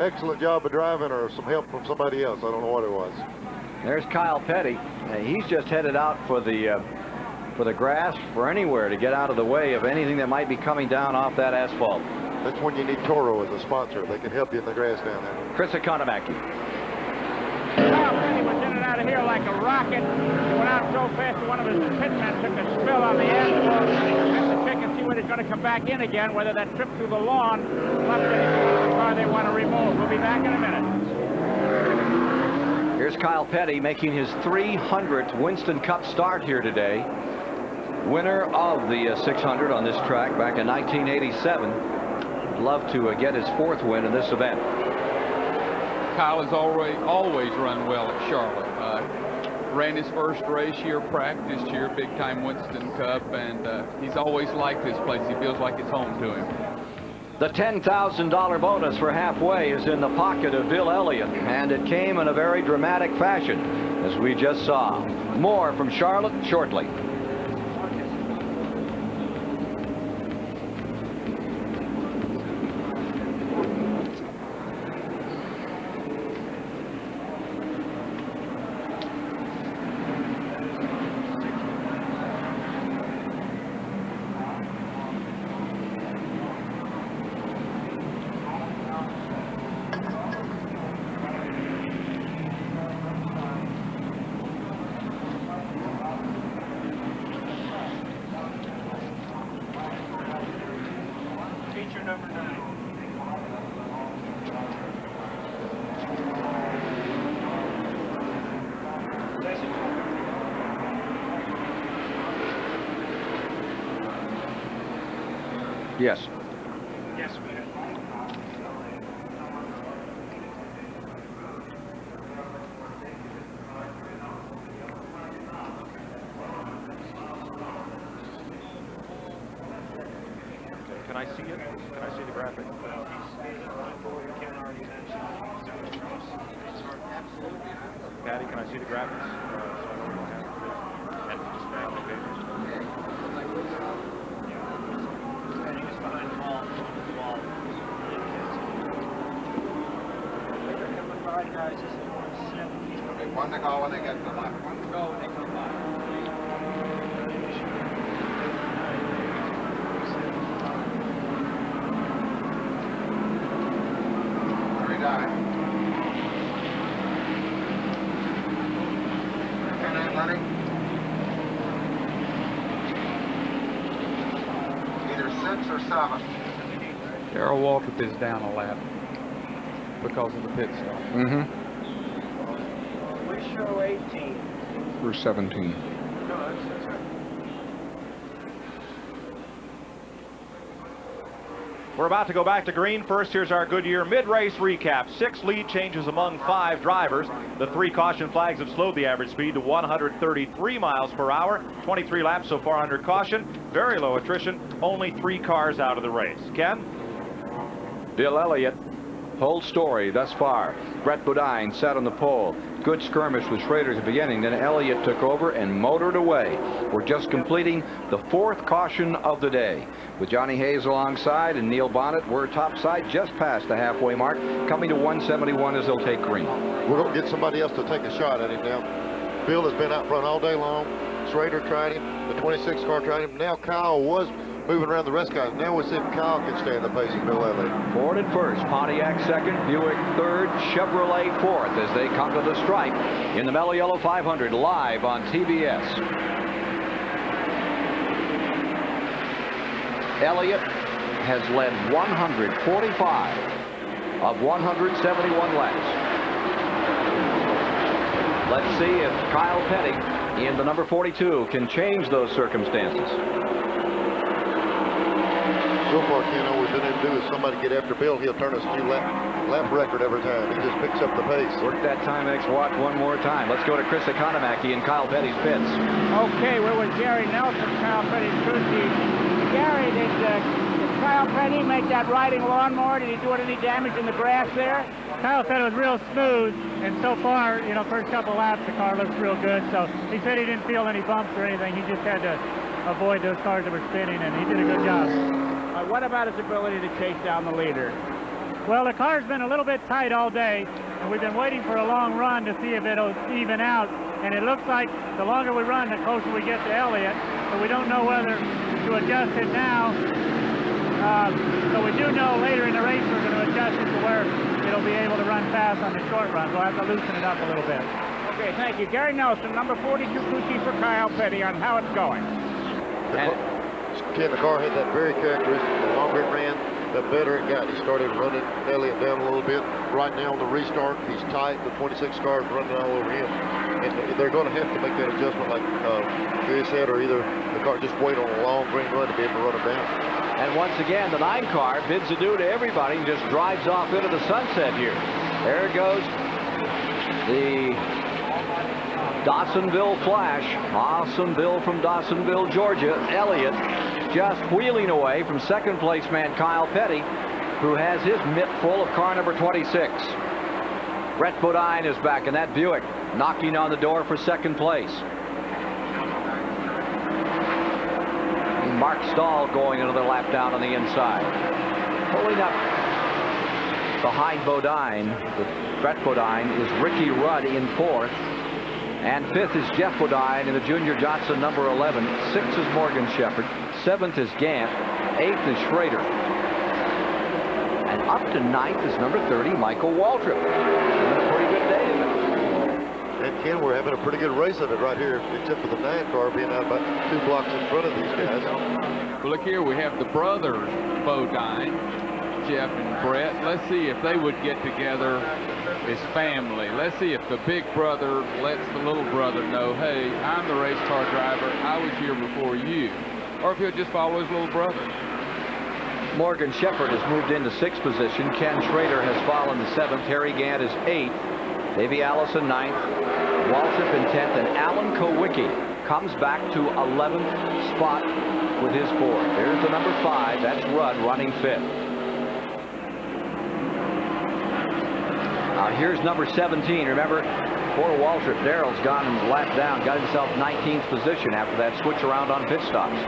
Excellent job of driving, or some help from somebody else. I don't know what it was. There's Kyle Petty. He's just headed out for the grass, for anywhere to get out of the way of anything that might be coming down off that asphalt. That's when you need Toro as a sponsor. They can help you in the grass down there. Chris Economaki. Kyle Petty was in and out of here like a rocket. He went out so fast that one of his pitmen took a spill on the asphalt. Have to check and see when he's going to come back in again, whether that trip through the lawn left anything in the car they want to remove. We'll be back in a minute. Here's Kyle Petty making his 300th Winston Cup start here today. Winner of the 600 on this track back in 1987. Would love to get his 4th win in this event. Kyle has always run well at Charlotte. Ran his first race here, practiced here, big-time Winston Cup, and he's always liked this place. He feels like it's home to him. The $10,000 bonus for halfway is in the pocket of Bill Elliott, and it came in a very dramatic fashion, as we just saw. More from Charlotte shortly. Yes. Yes, ma'am. Can I see it? Can I see the graphic? Patty, can I see the graphics? One to go when they get to the left. One to go when they come by. Three die. Okay, Lenny. Either 6 or 7. Darrell Waltrip is down a lap because of the pit stop. Mm-hmm. We show 18. We're 17. No, that's right. We're about to go back to green. First, here's our Goodyear mid-race recap. 6 lead changes among 5 drivers. The 3 caution flags have slowed the average speed to 133 miles per hour. 23 laps so far under caution. Very low attrition. Only 3 cars out of the race. Ken? Bill Elliott Whole story thus far. Brett Bodine sat on the pole. Good skirmish with Schrader at the beginning. Then Elliott took over and motored away. We're just completing the 4th caution of the day. With Johnny Hayes alongside and Neil Bonnet, we're topside just past the halfway mark, coming to 171 as they'll take green. We're going to get somebody else to take a shot at him now. Bill has been out front all day long. Schrader tried him. The 26 car tried him. Now Kyle was moving around the rest guys. Now we'll see if Kyle can stand the pace of Bill Elliott. Ford at first, Pontiac second, Buick third, Chevrolet fourth as they come to the stripe in the Mello Yello 500 live on TBS. Elliott has led 145 of 171 laps. Let's see if Kyle Petty in the number 42 can change those circumstances. So far, Ken, all we've been able to do is somebody get after Bill. He'll turn us a new lap record every time. He just picks up the pace. Work that Timex watch one more time. Let's go to Chris Economaki in Kyle Petty's pits. Okay, we're with Gary Nelson, Kyle Petty's crew chief. Gary, did Kyle Petty make that riding lawnmower? Did he do any damage in the grass there? Kyle said it was real smooth, and so far, you know, first couple laps, the car looks real good. So he said he didn't feel any bumps or anything. He just had to avoid those cars that were spinning, and he did a good job. What about his ability to chase down the leader? Well, the car's been a little bit tight all day, and we've been waiting for a long run to see if it'll even out. And it looks like the longer we run, the closer we get to Elliott. But we don't know whether to adjust it now. So we do know later in the race we're going to adjust it to where it'll be able to run fast on the short run. We'll have to loosen it up a little bit. Okay, thank you. Gary Nelson, number 42 crew chief for Kyle Petty on how it's going. Ken, the car had that very characteristic. The longer it ran, the better it got. He started running Elliott down a little bit. Right now on the restart, he's tight. The 26 car is running all over him. And they're going to have to make that adjustment like Gary said, or either the car just wait on a long green run to be able to run him down. And once again, the 9 car bids adieu to everybody and just drives off into the sunset here. There it goes. The Dawsonville Flash. Dawsonville from Dawsonville, Georgia. Elliott just wheeling away from second place man Kyle Petty, who has his mitt full of car number 26. Brett Bodine is back in that Buick, knocking on the door for second place. And Mark Stahl going another lap down on the inside. Pulling up behind Bodine, with Brett Bodine, is Ricky Rudd in 4th. And 5th is Jeff Bodine in the Junior Johnson number 11. 6th is Morgan Shepherd. 7th is Gant. 8th is Schrader. And up to 9th is number 30, Michael Waltrip. A pretty good day, isn't it? And Ken, we're having a pretty good race of it right here, except for the 9 car being out about 2 blocks in front of these guys. Well, look here, we have the brothers Bodine, Jeff and Brett. Let's see if they would get together as family. Let's see if the big brother lets the little brother know, hey, I'm the race car driver. I was here before you. Or if he'll just follow his little brother. Morgan Shepherd has moved into 6th position. Ken Schrader has fallen to 7th. Harry Gant is 8th. Davey Allison 9th. Waltrip in 10th. And Alan Kowicki comes back to 11th spot with his Ford. There's the number 5. That's Rudd running 5th. Here's number 17. Remember, poor Waltrip, Darrell's gone and lapped down, got himself 19th position after that switch around on pit stops.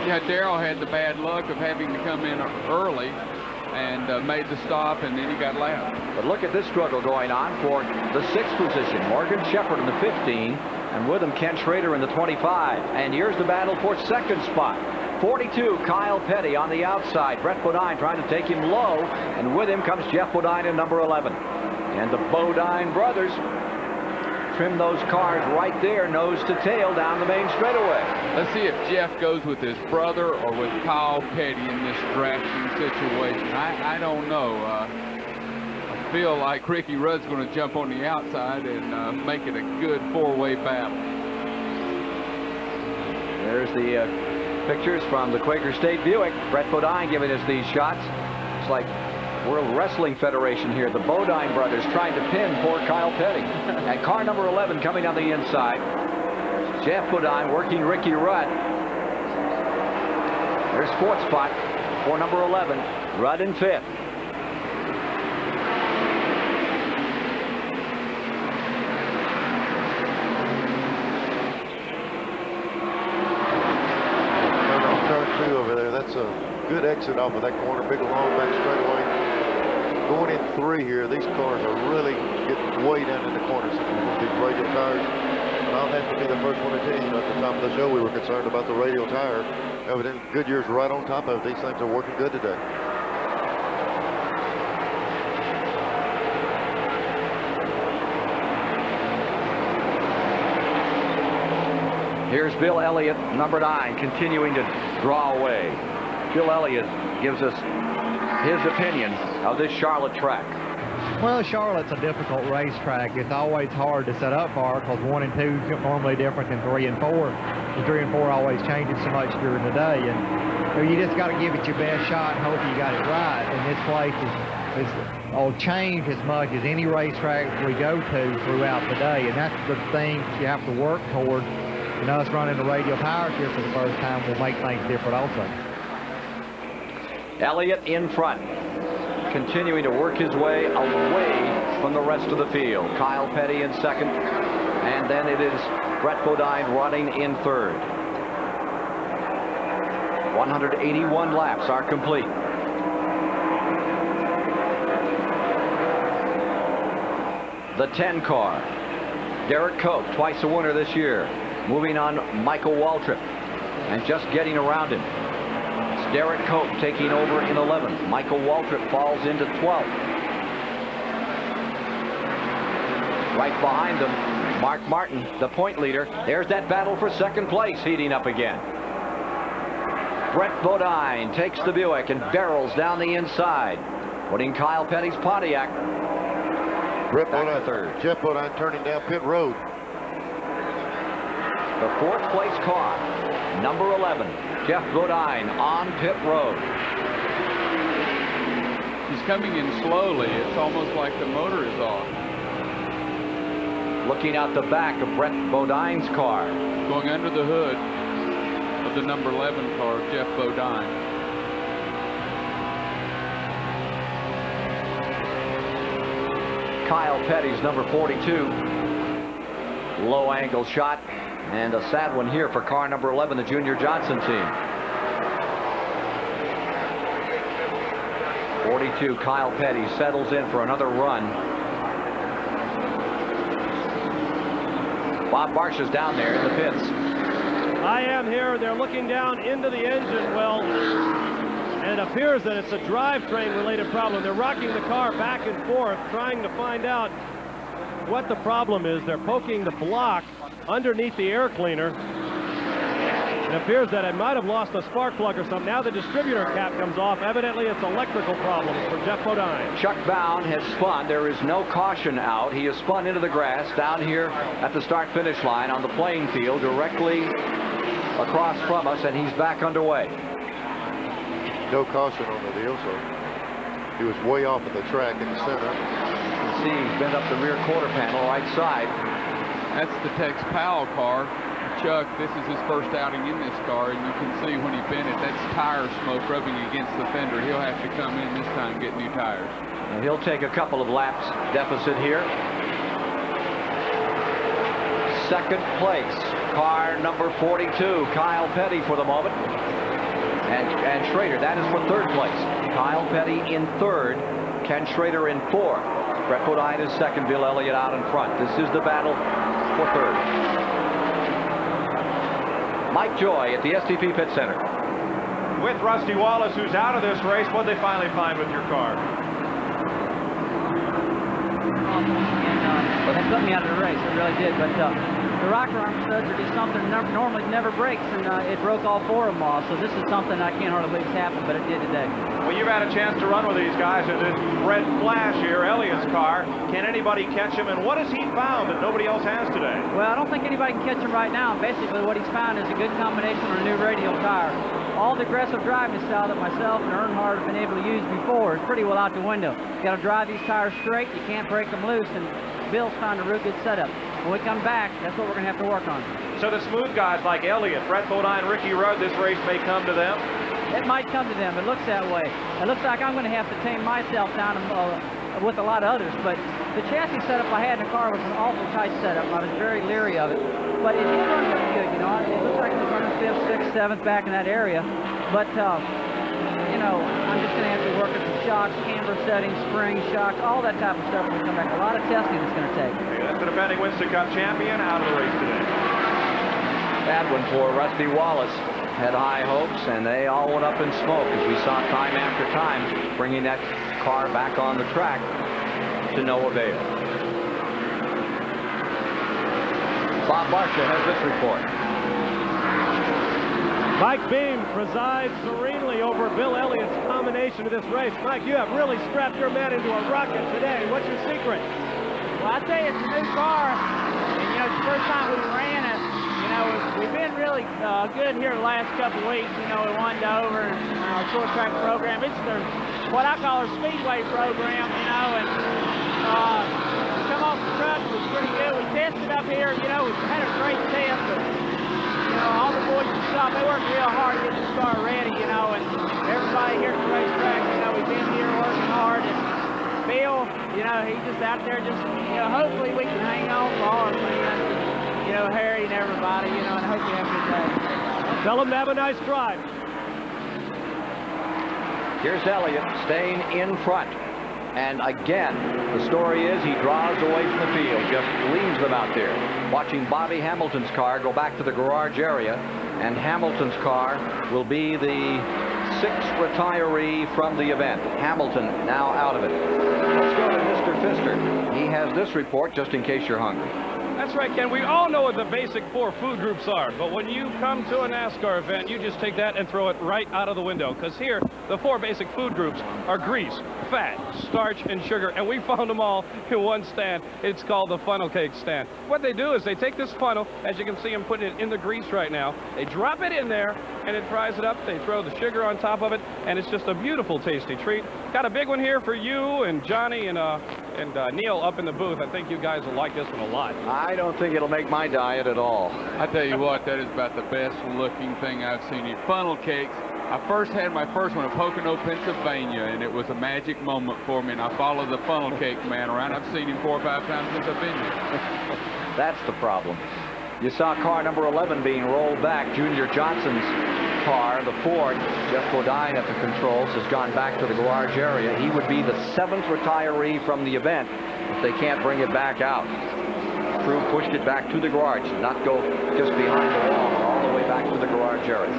Yeah, Darrell had the bad luck of having to come in early and made the stop, and then he got lapped. But look at this struggle going on for the 6th position. Morgan Shepherd in the 15, and with him Ken Schrader in the 25. And here's the battle for 2nd spot. 42, Kyle Petty on the outside. Brett Bodine trying to take him low, and with him comes Jeff Bodine in number 11. And the Bodine brothers trim those cars right there, nose to tail, down the main straightaway. Let's see if Jeff goes with his brother or with Kyle Petty in this drafting situation. I don't know. I feel like Ricky Rudd's going to jump on the outside and make it a good 4-way battle. There's the pictures from the Quaker State Buick. Brett Bodine giving us these shots. It's like World Wrestling Federation here. The Bodine brothers trying to pin poor Kyle Petty. And car number 11 coming on the inside. Jeff Bodine working Ricky Rudd. There's 4th spot for number 11. Rudd in 5th. 42 over there. That's a good exit off of that corner. Big long back straightaway. Going in 3 here, these cars are really getting way down in the corners with these radial tires. And I'll have to be the first one to tell you, at the top of the show, we were concerned about the radial tire. Evidently, Goodyear's right on top of it. These things are working good today. Here's Bill Elliott, number 9, continuing to draw away. Bill Elliott gives us his opinion of this Charlotte track. Well, Charlotte's a difficult racetrack. It's always hard to set up for because 1 and 2 is normally different than 3 and 4. And 3 and 4 always changes so much during the day. And you just got to give it your best shot and hope you got it right. And this place will change as much as any racetrack we go to throughout the day. And that's the thing you have to work toward. And us running the radial tires here for the first time will make things different also. Elliott in front, continuing to work his way away from the rest of the field. Kyle Petty in second, and then it is Brett Bodine running in third. 181 laps are complete. The 10 car, Derek Koch, twice a winner this year, moving on Michael Waltrip and just getting around him. It's Derek Koch taking over in 11th. Michael Waltrip falls into 12th. Right behind them, Mark Martin, the point leader. There's that battle for second place heating up again. Brett Bodine takes the Buick and barrels down the inside, putting Kyle Petty's Pontiac Brett back Bodine, to third. Jeff Bodine turning down pit road. The 4th place car, number 11, Jeff Bodine on pit road. He's coming in slowly. It's almost like the motor is off. Looking out the back of Brett Bodine's car. Going under the hood of the number 11 car, Jeff Bodine. Kyle Petty's number 42. Low angle shot. And a sad one here for car number 11, the Junior Johnson team. 42, Kyle Petty settles in for another run. Bob Barsha's down there in the pits. I am here. They're looking down into the engine well, and it appears that it's a drivetrain related problem. They're rocking the car back and forth, trying to find out what the problem is. They're poking the block underneath the air cleaner. It appears that it might have lost a spark plug or something. Now the distributor cap comes off. Evidently it's electrical problems for Jeff Bodine. Chuck Bound has spun. There is no caution out. He has spun into the grass down here at the start-finish line on the playing field directly across from us, and he's back underway. No caution on the deal, so he was way off of the track in the center. You can see he's bent up the rear quarter panel right side. That's the Tex Powell car. Chuck, this is his first outing in this car, and you can see when he bent it, that's tire smoke rubbing against the fender. He'll have to come in this time and get new tires. And he'll take a couple of laps deficit here. Second place, car number 42, Kyle Petty for the moment. And Schrader, that is for third place. Kyle Petty in third, Ken Schrader in fourth. Brett Bodine is second, Bill Elliott out in front. This is the battle for third. Mike Joy at the STP Pit Center. With Rusty Wallace, who's out of this race, what did they finally find with your car? Well, they put me out of the race, it really did, but the rocker arm studs are just something that normally never breaks, and it broke all 4 of them off, so this is something I can't hardly believe has happened, but it did today. Well, you've had a chance to run with these guys in this red flash here, Elliott's car. Can anybody catch him, and what has he found that nobody else has today? Well, I don't think anybody can catch him right now. Basically, what he's found is a good combination on a new radial tire. All the aggressive driving style that myself and Earnhardt have been able to use before is pretty well out the window. You got to drive these tires straight. You can't break them loose, and Bill's found a real good setup. When we come back, that's what we're going to have to work on. So the smooth guys like Elliott, Brett Bodine, Ricky Rudd, this race may come to them? It might come to them. It looks that way. It looks like I'm going to have to tame myself down with a lot of others. But the chassis setup I had in the car was an awful tight setup. I was very leery of it. But it did run pretty good, you know. It looks like it was running 5th, 6th, 7th back in that area. But, you know, I'm just going to have to work at the shocks, camber settings, springs, shocks, all that type of stuff when we come back. A lot of testing it's going to take. Okay, that's the defending Winston Cup champion out of the race today. Bad one for Rusty Wallace. Had high hopes, and they all went up in smoke as we saw time after time, bringing that car back on the track to no avail. Bob Barsha has this report. Mike Beam presides serenely over Bill Elliott's combination of this race. Mike, you have really strapped your man into a rocket today. What's your secret? Well, I tell you, it's a new car, and you know, it's the first time we ran it. You know, we've been really good here the last couple of weeks. You know, we won Dover and our short track program. It's their, what I call our Speedway program, you know, and come off the truck was pretty good. We tested up here, you know, we had a great test, but, you know, all the boys in the shop, they worked real hard to get this car ready, you know, and everybody here at the racetrack, you know, we've been here working hard, and Bill, you know, he's just out there just, you know, hopefully we can hang on for our fans. You know, Harry and everybody, you know, and I hope you have a good day. Tell them to have a nice drive. Here's Elliott staying in front. And again, the story is he draws away from the field, just leaves them out there. Watching Bobby Hamilton's car go back to the garage area, and Hamilton's car will be the 6th retiree from the event. Hamilton now out of it. Let's go to Mr. Pfister. He has this report just in case you're hungry. That's right, Ken. We all know what the basic 4 food groups are, but when you come to a NASCAR event, you just take that and throw it right out of the window, because here, the 4 basic food groups are grease, fat, starch, and sugar, and we found them all in one stand. It's called the funnel cake stand. What they do is they take this funnel, as you can see them putting it in the grease right now, they drop it in there, and it fries it up. They throw the sugar on top of it, and it's just a beautiful, tasty treat. Got a big one here for you and Johnny and Neil up in the booth. I think you guys will like this one a lot. I don't think it'll make my diet at all. I tell you what, that is about the best looking thing I've seen. These funnel cakes. I first had my first one in Pocono, Pennsylvania, and it was a magic moment for me, and I followed the funnel cake man around. I've seen him 4 or 5 times since I've been here. That's the problem. You saw car number 11 being rolled back. Junior Johnson's car, the Ford, Jeff Bodine at the controls, has gone back to the garage area. He would be the 7th retiree from the event if they can't bring it back out. Crew pushed it back to the garage, not go just behind the wall, but all the way back to the garage area.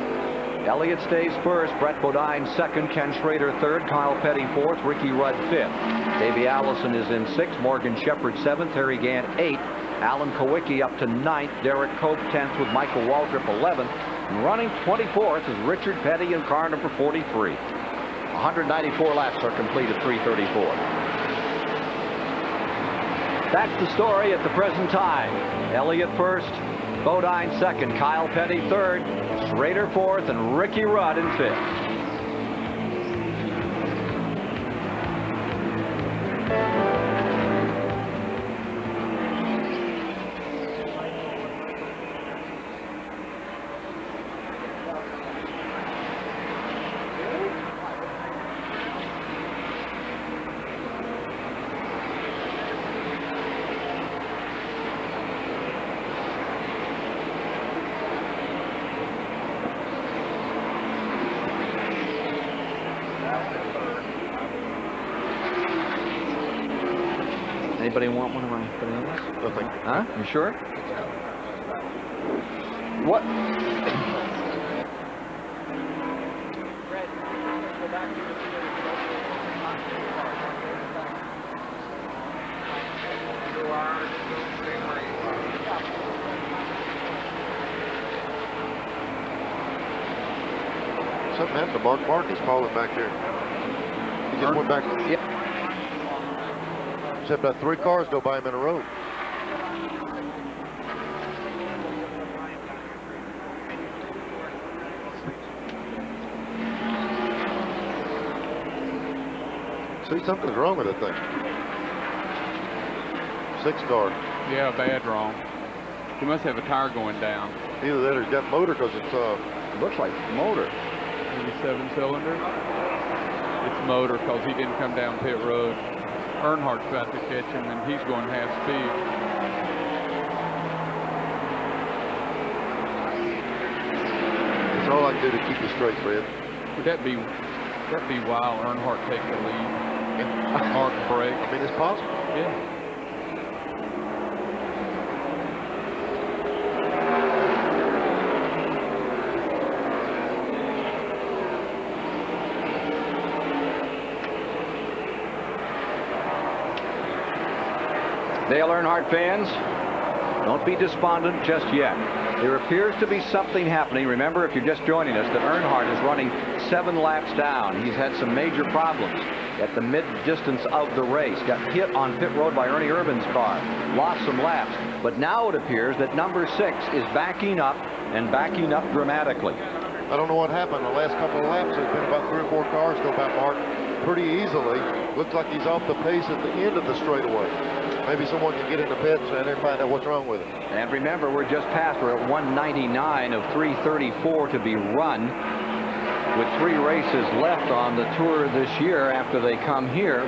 Elliott stays first, Brett Bodine second, Ken Schrader third, Kyle Petty fourth, Ricky Rudd fifth. Davey Allison is in sixth, Morgan Shepherd seventh, Harry Gant eighth, Alan Kowicki up to ninth, Derek Cope 10th with Michael Waldrop 11th, and running 24th is Richard Petty in car number 43. 194 laps are complete at 3:34. That's the story at the present time. Elliott first, Bodine second, Kyle Petty third, Schrader fourth, and Ricky Rudd in fifth. Anybody want one of my bananas? Nothing. Huh? You sure? What? Something happened to Mark is calling back there. He just went back. Yeah. Except that 3 cars go by him in a row. See, something's wrong with that thing. 6 car. Yeah, bad wrong. He must have a tire going down. Either that or he's got motor because it's looks like motor. Maybe 7-cylinder. It's motor because he didn't come down pit road. Earnhardt's about to catch him, and he's going half speed. That's all I can do to keep you straight, Fred. Would that be wild? Earnhardt take the lead. Mark break. I mean, it's possible. Yeah. Dale Earnhardt fans, don't be despondent just yet. There appears to be something happening. Remember, if you're just joining us, that Earnhardt is running 7 laps down. He's had some major problems at the mid-distance of the race. Got hit on pit road by Ernie Irvin's car. Lost some laps. But now it appears that number 6 is backing up, and backing up dramatically. I don't know what happened. The last couple of laps, there's been about 3 or 4 cars go by Mark pretty easily. Looks like he's off the pace at the end of the straightaway. Maybe someone can get in the pits and find out what's wrong with it. And remember, we're just past. We're at 199 of 334 to be run, with 3 races left on the tour this year after they come here.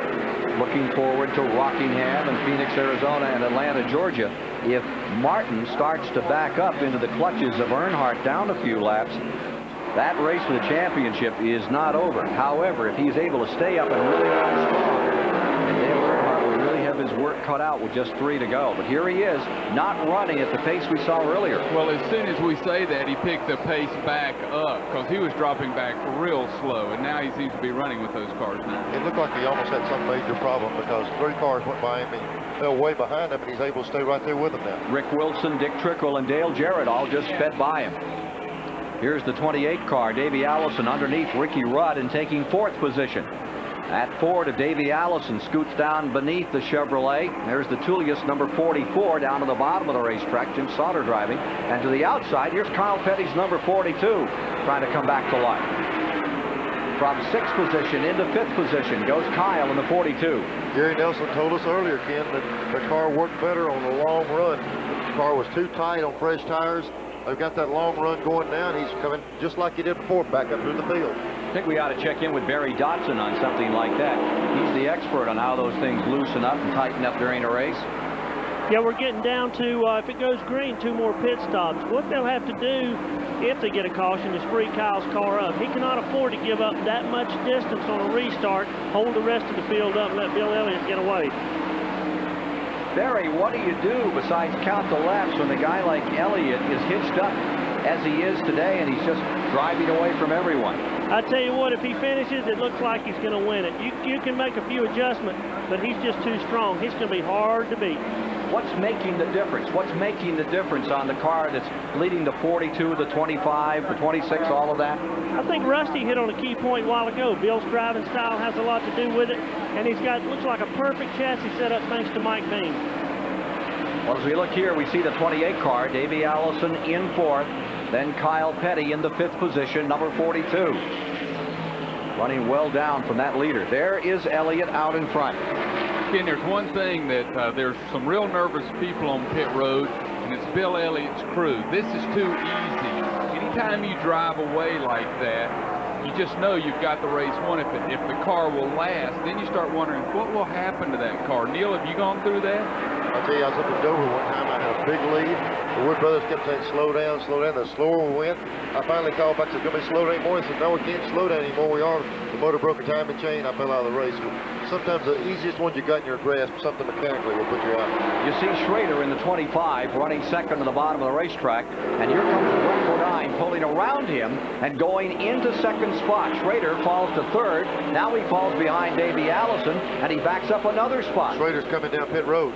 Looking forward to Rockingham and Phoenix, Arizona, and Atlanta, Georgia. If Martin starts to back up into the clutches of Earnhardt down a few laps, that race for the championship is not over. However, if he's able to stay up and really run strong, and Dale Earnhardt will really have his work cut out with just 3 to go. But here he is, not running at the pace we saw earlier. Well, as soon as we say that, he picked the pace back up because he was dropping back real slow, and now he seems to be running with those cars now. It looked like he almost had some major problem because 3 cars went by him and fell way behind him, and he's able to stay right there with them now. Rick Wilson, Dick Trickle, and Dale Jarrett all just sped by him. Here's the 28 car, Davey Allison underneath Ricky Rudd and taking 4th position. At 4 to Davey Allison, scoots down beneath the Chevrolet. There's the Tullius number 44 down to the bottom of the racetrack, Jim Sauter driving. And to the outside, here's Kyle Petty's number 42, trying to come back to life. From 6th position into 5th position goes Kyle in the 42. Gary Nelson told us earlier, Ken, that the car worked better on the long run. The car was too tight on fresh tires. They've got that long run going now, and he's coming just like he did before, back up through the field. I think we ought to check in with Barry Dotson on something like that. He's the expert on how those things loosen up and tighten up during a race. Yeah, we're getting down to, if it goes green, 2 more pit stops. What they'll have to do, if they get a caution, is free Kyle's car up. He cannot afford to give up that much distance on a restart, hold the rest of the field up, and let Bill Elliott get away. Barry, what do you do besides count the laps when a guy like Elliott is hitched up as he is today and he's just driving away from everyone? I tell you what, if he finishes, it looks like he's going to win it. You can make a few adjustments, but he's just too strong. He's going to be hard to beat. What's making the difference? What's making the difference on the car that's leading the 42, the 25, the 26, all of that? I think Rusty hit on a key point a while ago. Bill's driving style has a lot to do with it, and he's got, looks like a perfect chassis setup thanks to Mike Bean. Well, as we look here, we see the 28 car, Davey Allison in 4th, then Kyle Petty in the 5th position, number 42. Running well down from that leader. There is Elliott out in front. Again, there's one thing that there's some real nervous people on pit road, and it's Bill Elliott's crew. This is too easy. Anytime you drive away like that, you just know you've got the race won. If the car will last, then you start wondering what will happen to that car. Neil, have you gone through that? I'll tell you, I was up in Dover one time. I had a big lead. The Wood brothers kept saying, slow down, slow down. The slower we went, I finally called back and said, going to be slow down anymore? He said, no, we can't slow down anymore. We are. The motor broke a timing chain. I fell out of the race. Sometimes the easiest one you got in your grasp, something mechanically will put you out. You see Schrader in the 25 running 2nd to the bottom of the racetrack, and here comes Brett Bodine pulling around him and going into 2nd spot. Schrader falls to 3rd. Now he falls behind Davey Allison, and he backs up another spot. Schrader's coming down pit road.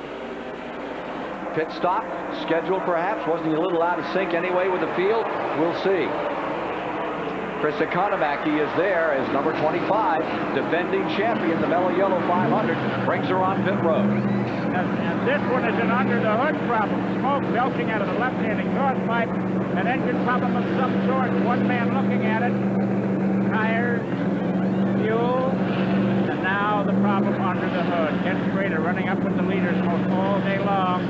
Pit stop scheduled perhaps. Wasn't he a little out of sync anyway with the field? We'll see. Chris Economaki is there as number 25, defending champion, the Mello Yello 500, brings her on pit road. And this one is an under-the-hood problem. Smoke belching out of the left-hand exhaust pipe, an engine problem of some sort. One man looking at it. Tires, fuel, and now the problem under the hood. Ken Schrader running up with the leaders most all day long.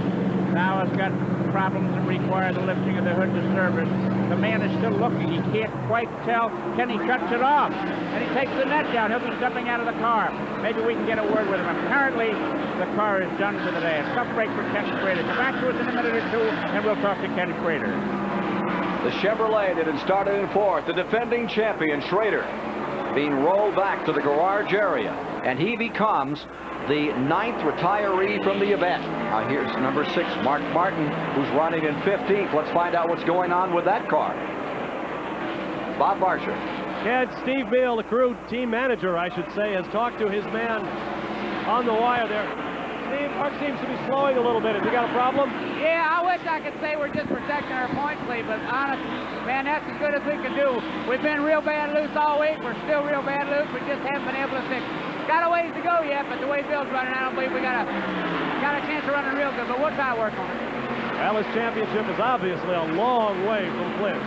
Now has got problems that require the lifting of the hood to service. the man is still looking. He can't quite tell. Kenny shuts it off, and he takes the net down. He'll be stepping out of the car. Maybe we can get a word with him. Apparently, the car is done for the day. A tough break for Kenny Schrader. Come back to us in a minute or two, and we'll talk to Kenny Schrader. The Chevrolet that had started in fourth, the defending champion Schrader, being rolled back to the garage area, and he becomes the 9th retiree from the event. Here's number 6, Mark Martin, who's running in 15th. Let's find out what's going on with that car. Bob Marshall. Yeah, Steve Beal, the crew team manager, I should say, has talked to his man on the wire there. Steve, Mark seems to be slowing a little bit. Have you got a problem? Yeah, I wish I could say we're just protecting our points lead, but honest, man, that's as good as we can do. We've been real bad loose all week. We're still real bad loose. We just haven't been able to fix it. Got a ways to go yet, but the way Bill's running, I don't believe we got a chance of running real good, but we'll try to work on it. Well, this championship is obviously a long way from Flint.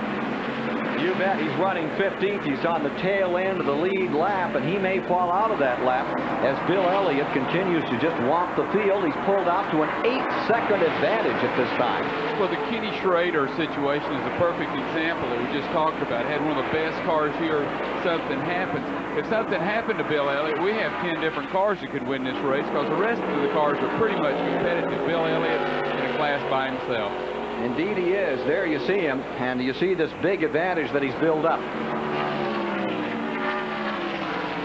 You bet. He's running 15th. He's on the tail end of the lead lap, and he may fall out of that lap as Bill Elliott continues to just whomp the field. He's pulled out to an 8-second advantage at this time. Well, the Kenny Schrader situation is a perfect example that we just talked about. Had one of the best cars here. Something happens. If something happened to Bill Elliott, we have 10 different cars that could win this race because the rest of the cars are pretty much competitive. Bill Elliott in a class by himself. Indeed he is. There you see him, and you see this big advantage that he's built up.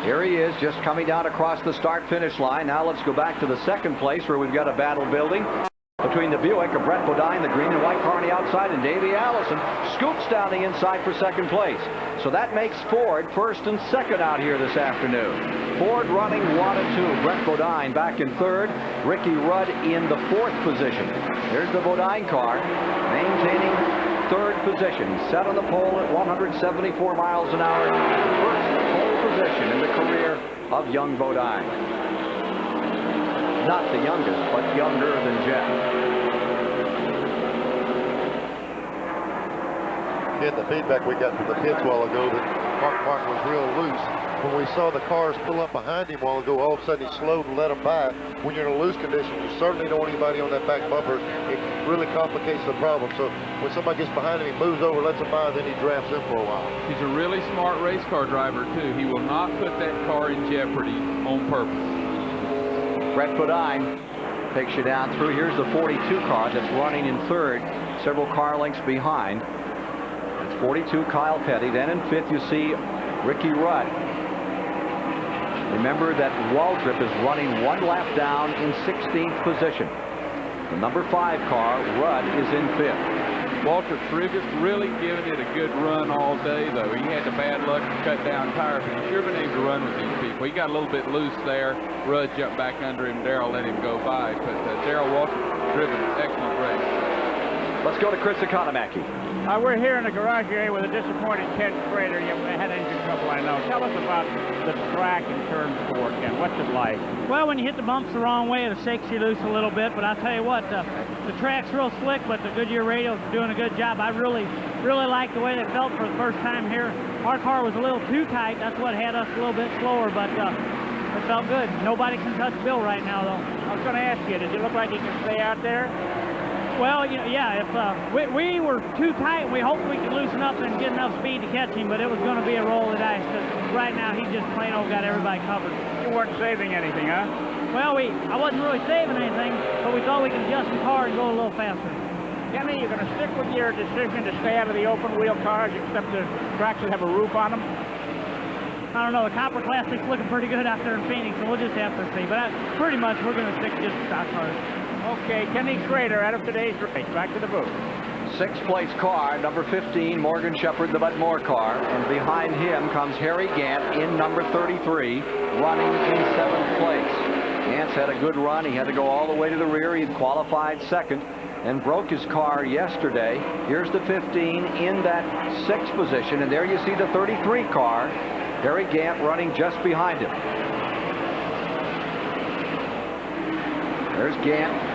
Here he is, just coming down across the start-finish line. Now let's go back to the second place where we've got a battle building between the Buick of Brett Bodine, the green and white car on the outside, and Davey Allison scoots down the inside for second place. So that makes Ford first and second out here this afternoon. Ford running 1 and 2. Brett Bodine back in third. Ricky Rudd in the 4th position. There's the Bodine car maintaining 3rd position. He's set on the pole at 174 miles an hour. First pole position in the career of young Bodine. Not the youngest, but younger than Jeff. Get the feedback we got from the pits a while ago that Mark Martin was real loose. When we saw the cars pull up behind him a while ago, all of a sudden he slowed and let them by. When you're in a loose condition, you certainly don't want anybody on that back bumper. It really complicates the problem. So when somebody gets behind him, he moves over, lets them by, then he drafts them for a while. He's a really smart race car driver, too. He will not put that car in jeopardy on purpose. Brett Bodine takes you down through. Here's the 42 car that's running in 3rd, several car lengths behind. It's 42 Kyle Petty. Then in 5th you see Ricky Rudd. Remember that Waldrop is running 1 lap down in 16th position. The number 5 car, Rudd, is in 5th. Walter Trivett really giving it a good run all day, though. He had the bad luck to cut down tires, but he's sure been able to run with these people. He got a little bit loose there. Rudd jumped back under him. Darrell let him go by. But Darrell Walter Trivett, excellent race. Let's go to Chris Economaki. We're here in the garage area with a disappointed Ken Schrader. You had engine trouble, I know. Tell us about the track in turn 4, Ken. What's it like? Well, when you hit the bumps the wrong way, it shakes you loose a little bit. But I'll tell you what, the track's real slick, but the Goodyear radios are doing a good job. I really like the way they felt for the first time here. Our car was a little too tight. That's what had us a little bit slower, but it felt good. Nobody can touch Bill right now, though. I was going to ask you, does it look like he can stay out there? Well, yeah, if we were too tight, we hoped we could loosen up and get enough speed to catch him, but it was going to be a roll of the dice, because right now he just plain old got everybody covered. You weren't saving anything, huh? Well, I wasn't really saving anything, but we thought we could adjust the car and go a little faster. Kenny, you're going to stick with your decision to stay out of the open wheel cars, except the tracks that have a roof on them? I don't know, the copper plastic's looking pretty good out there in Phoenix, so we'll just have to see. But pretty much we're going to stick to just stock cars. Okay, Kenny Schrader out of today's race. Back to the booth. 6th place car, number 15, Morgan Shepherd, the Bud Moore car. And behind him comes Harry Gant in number 33, running in 7th place. Gant's had a good run. He had to go all the way to the rear. He had qualified 2nd and broke his car yesterday. Here's the 15 in that 6th position. And there you see the 33 car, Harry Gant, running just behind him. There's Gant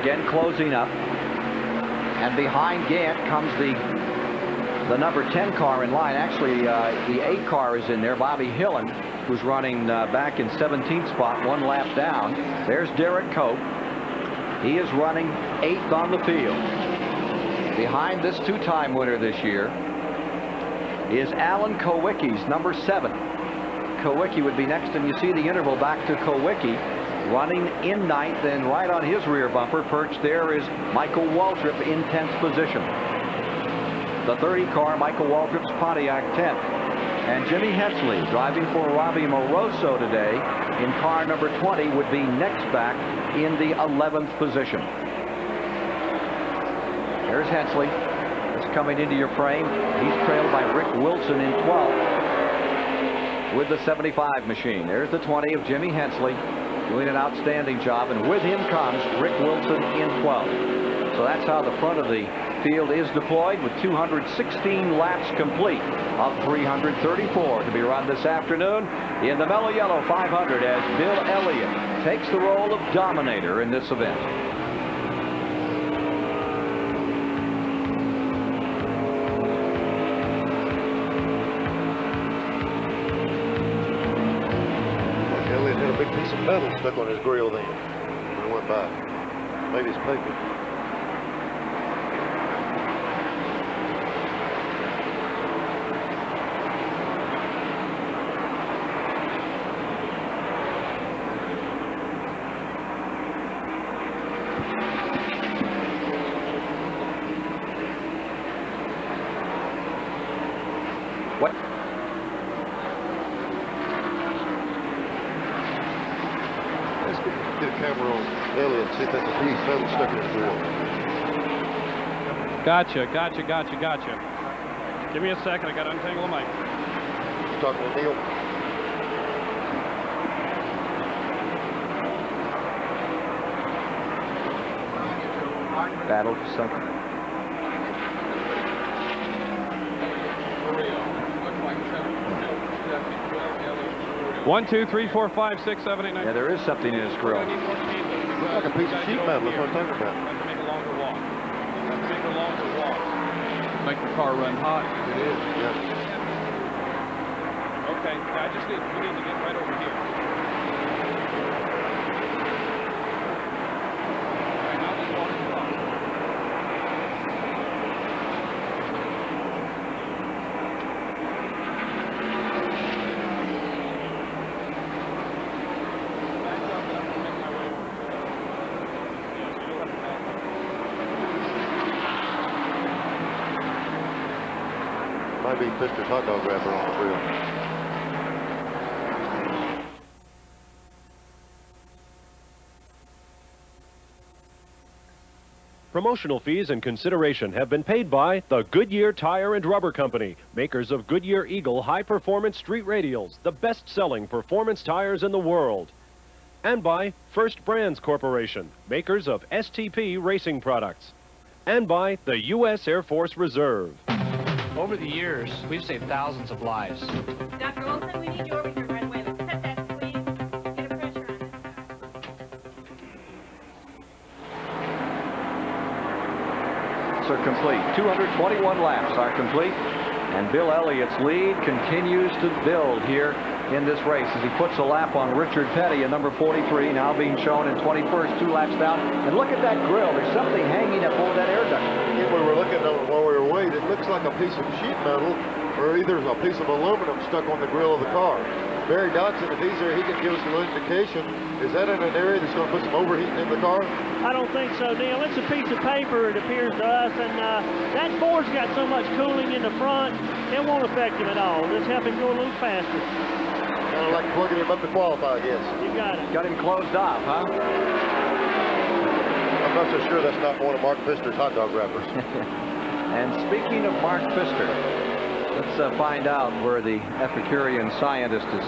again closing up, and behind Gant comes the number 10 car in line. Actually, the 8 car is in there, Bobby Hillen, who's running back in 17th spot, 1 lap down. There's Derek Cope. He is running 8th on the field. Behind this two-time winner this year is Alan Kowicki's number 7. Kowicki would be next, and you see the interval back to Kowicki running in 9th, and right on his rear bumper perched there is Michael Waltrip in 10th position. The 30 car, Michael Waltrip's Pontiac 10th. And Jimmy Hensley, driving for Robbie Moroso today in car number 20, would be next back in the 11th position. There's Hensley. Just coming into your frame. He's trailed by Rick Wilson in 12th with the 75 machine. There's the 20 of Jimmy Hensley, doing an outstanding job, and with him comes Rick Wilson in 12th. So that's how the front of the field is deployed, with 216 laps complete of 334 to be run this afternoon in the Mello Yello 500 as Bill Elliott takes the role of dominator in this event. Elliott had a big piece of metal stuck on his grill then when he went by. Maybe it's paper. What? Let's get a camera on Elliott, see if that's a piece of metal stuck in his grill. Gotcha. Give me a second. I got to untangle the mic. Talking to Neil. Battle for something. One, 2, 3, 4, 5, 6, 7, 8, 9. Yeah, there is something in his grill. Like a piece of sheet metal, that's what I'm talking about. Make a longer walk. Make a longer walk. Make the car run hot. It is. Yeah. Okay. I just need. We need to get right over here. All right, now this water's hot. Might be Fister's hot dog wrapper on the grill. Promotional fees and consideration have been paid by the Goodyear Tire and Rubber Company, makers of Goodyear Eagle high-performance street radials, the best-selling performance tires in the world. And by First Brands Corporation, makers of STP racing products. And by the U.S. Air Force Reserve. Over the years, we've saved thousands of lives. Dr. Olson, we need you over here right away. Let's cut that, please. Get a pressure on it. Are complete. 221 laps are complete, and Bill Elliott's lead continues to build here in this race as he puts a lap on Richard Petty in number 43, now being shown in 21st, 2 laps down. And look at that grill. There's something hanging up over that air duct. If we were looking at it while we were waiting, it looks like a piece of sheet metal or either a piece of aluminum stuck on the grill of the car. Barry Dodson, if he's there, he can give us a little indication. Is that in an area that's going to put some overheating in the car? I don't think so, Neil. It's a piece of paper, it appears to us, and that board's got so much cooling in the front, it won't affect him at all. Just help him go a little faster. Kind of like plugging him up to qualify, I guess. You got it. Got him closed off, huh? I'm not so sure that's not one of Mark Pfister's hot dog wrappers. And speaking of Mark Pfister, let's find out where the Epicurean scientist has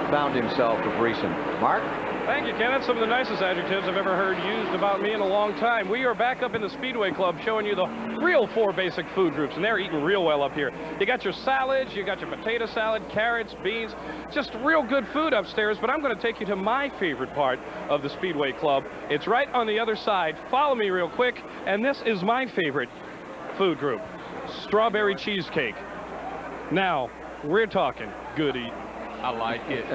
found himself of recent. Mark? Thank you, Ken. That's some of the nicest adjectives I've ever heard used about me in a long time. We are back up in the Speedway Club showing you the real 4 basic food groups, and they're eating real well up here. You got your salads, you got your potato salad, carrots, beans, just real good food upstairs, but I'm going to take you to my favorite part of the Speedway Club. It's right on the other side. Follow me real quick, and this is my favorite food group, strawberry cheesecake. Now, we're talking good eating. I like it.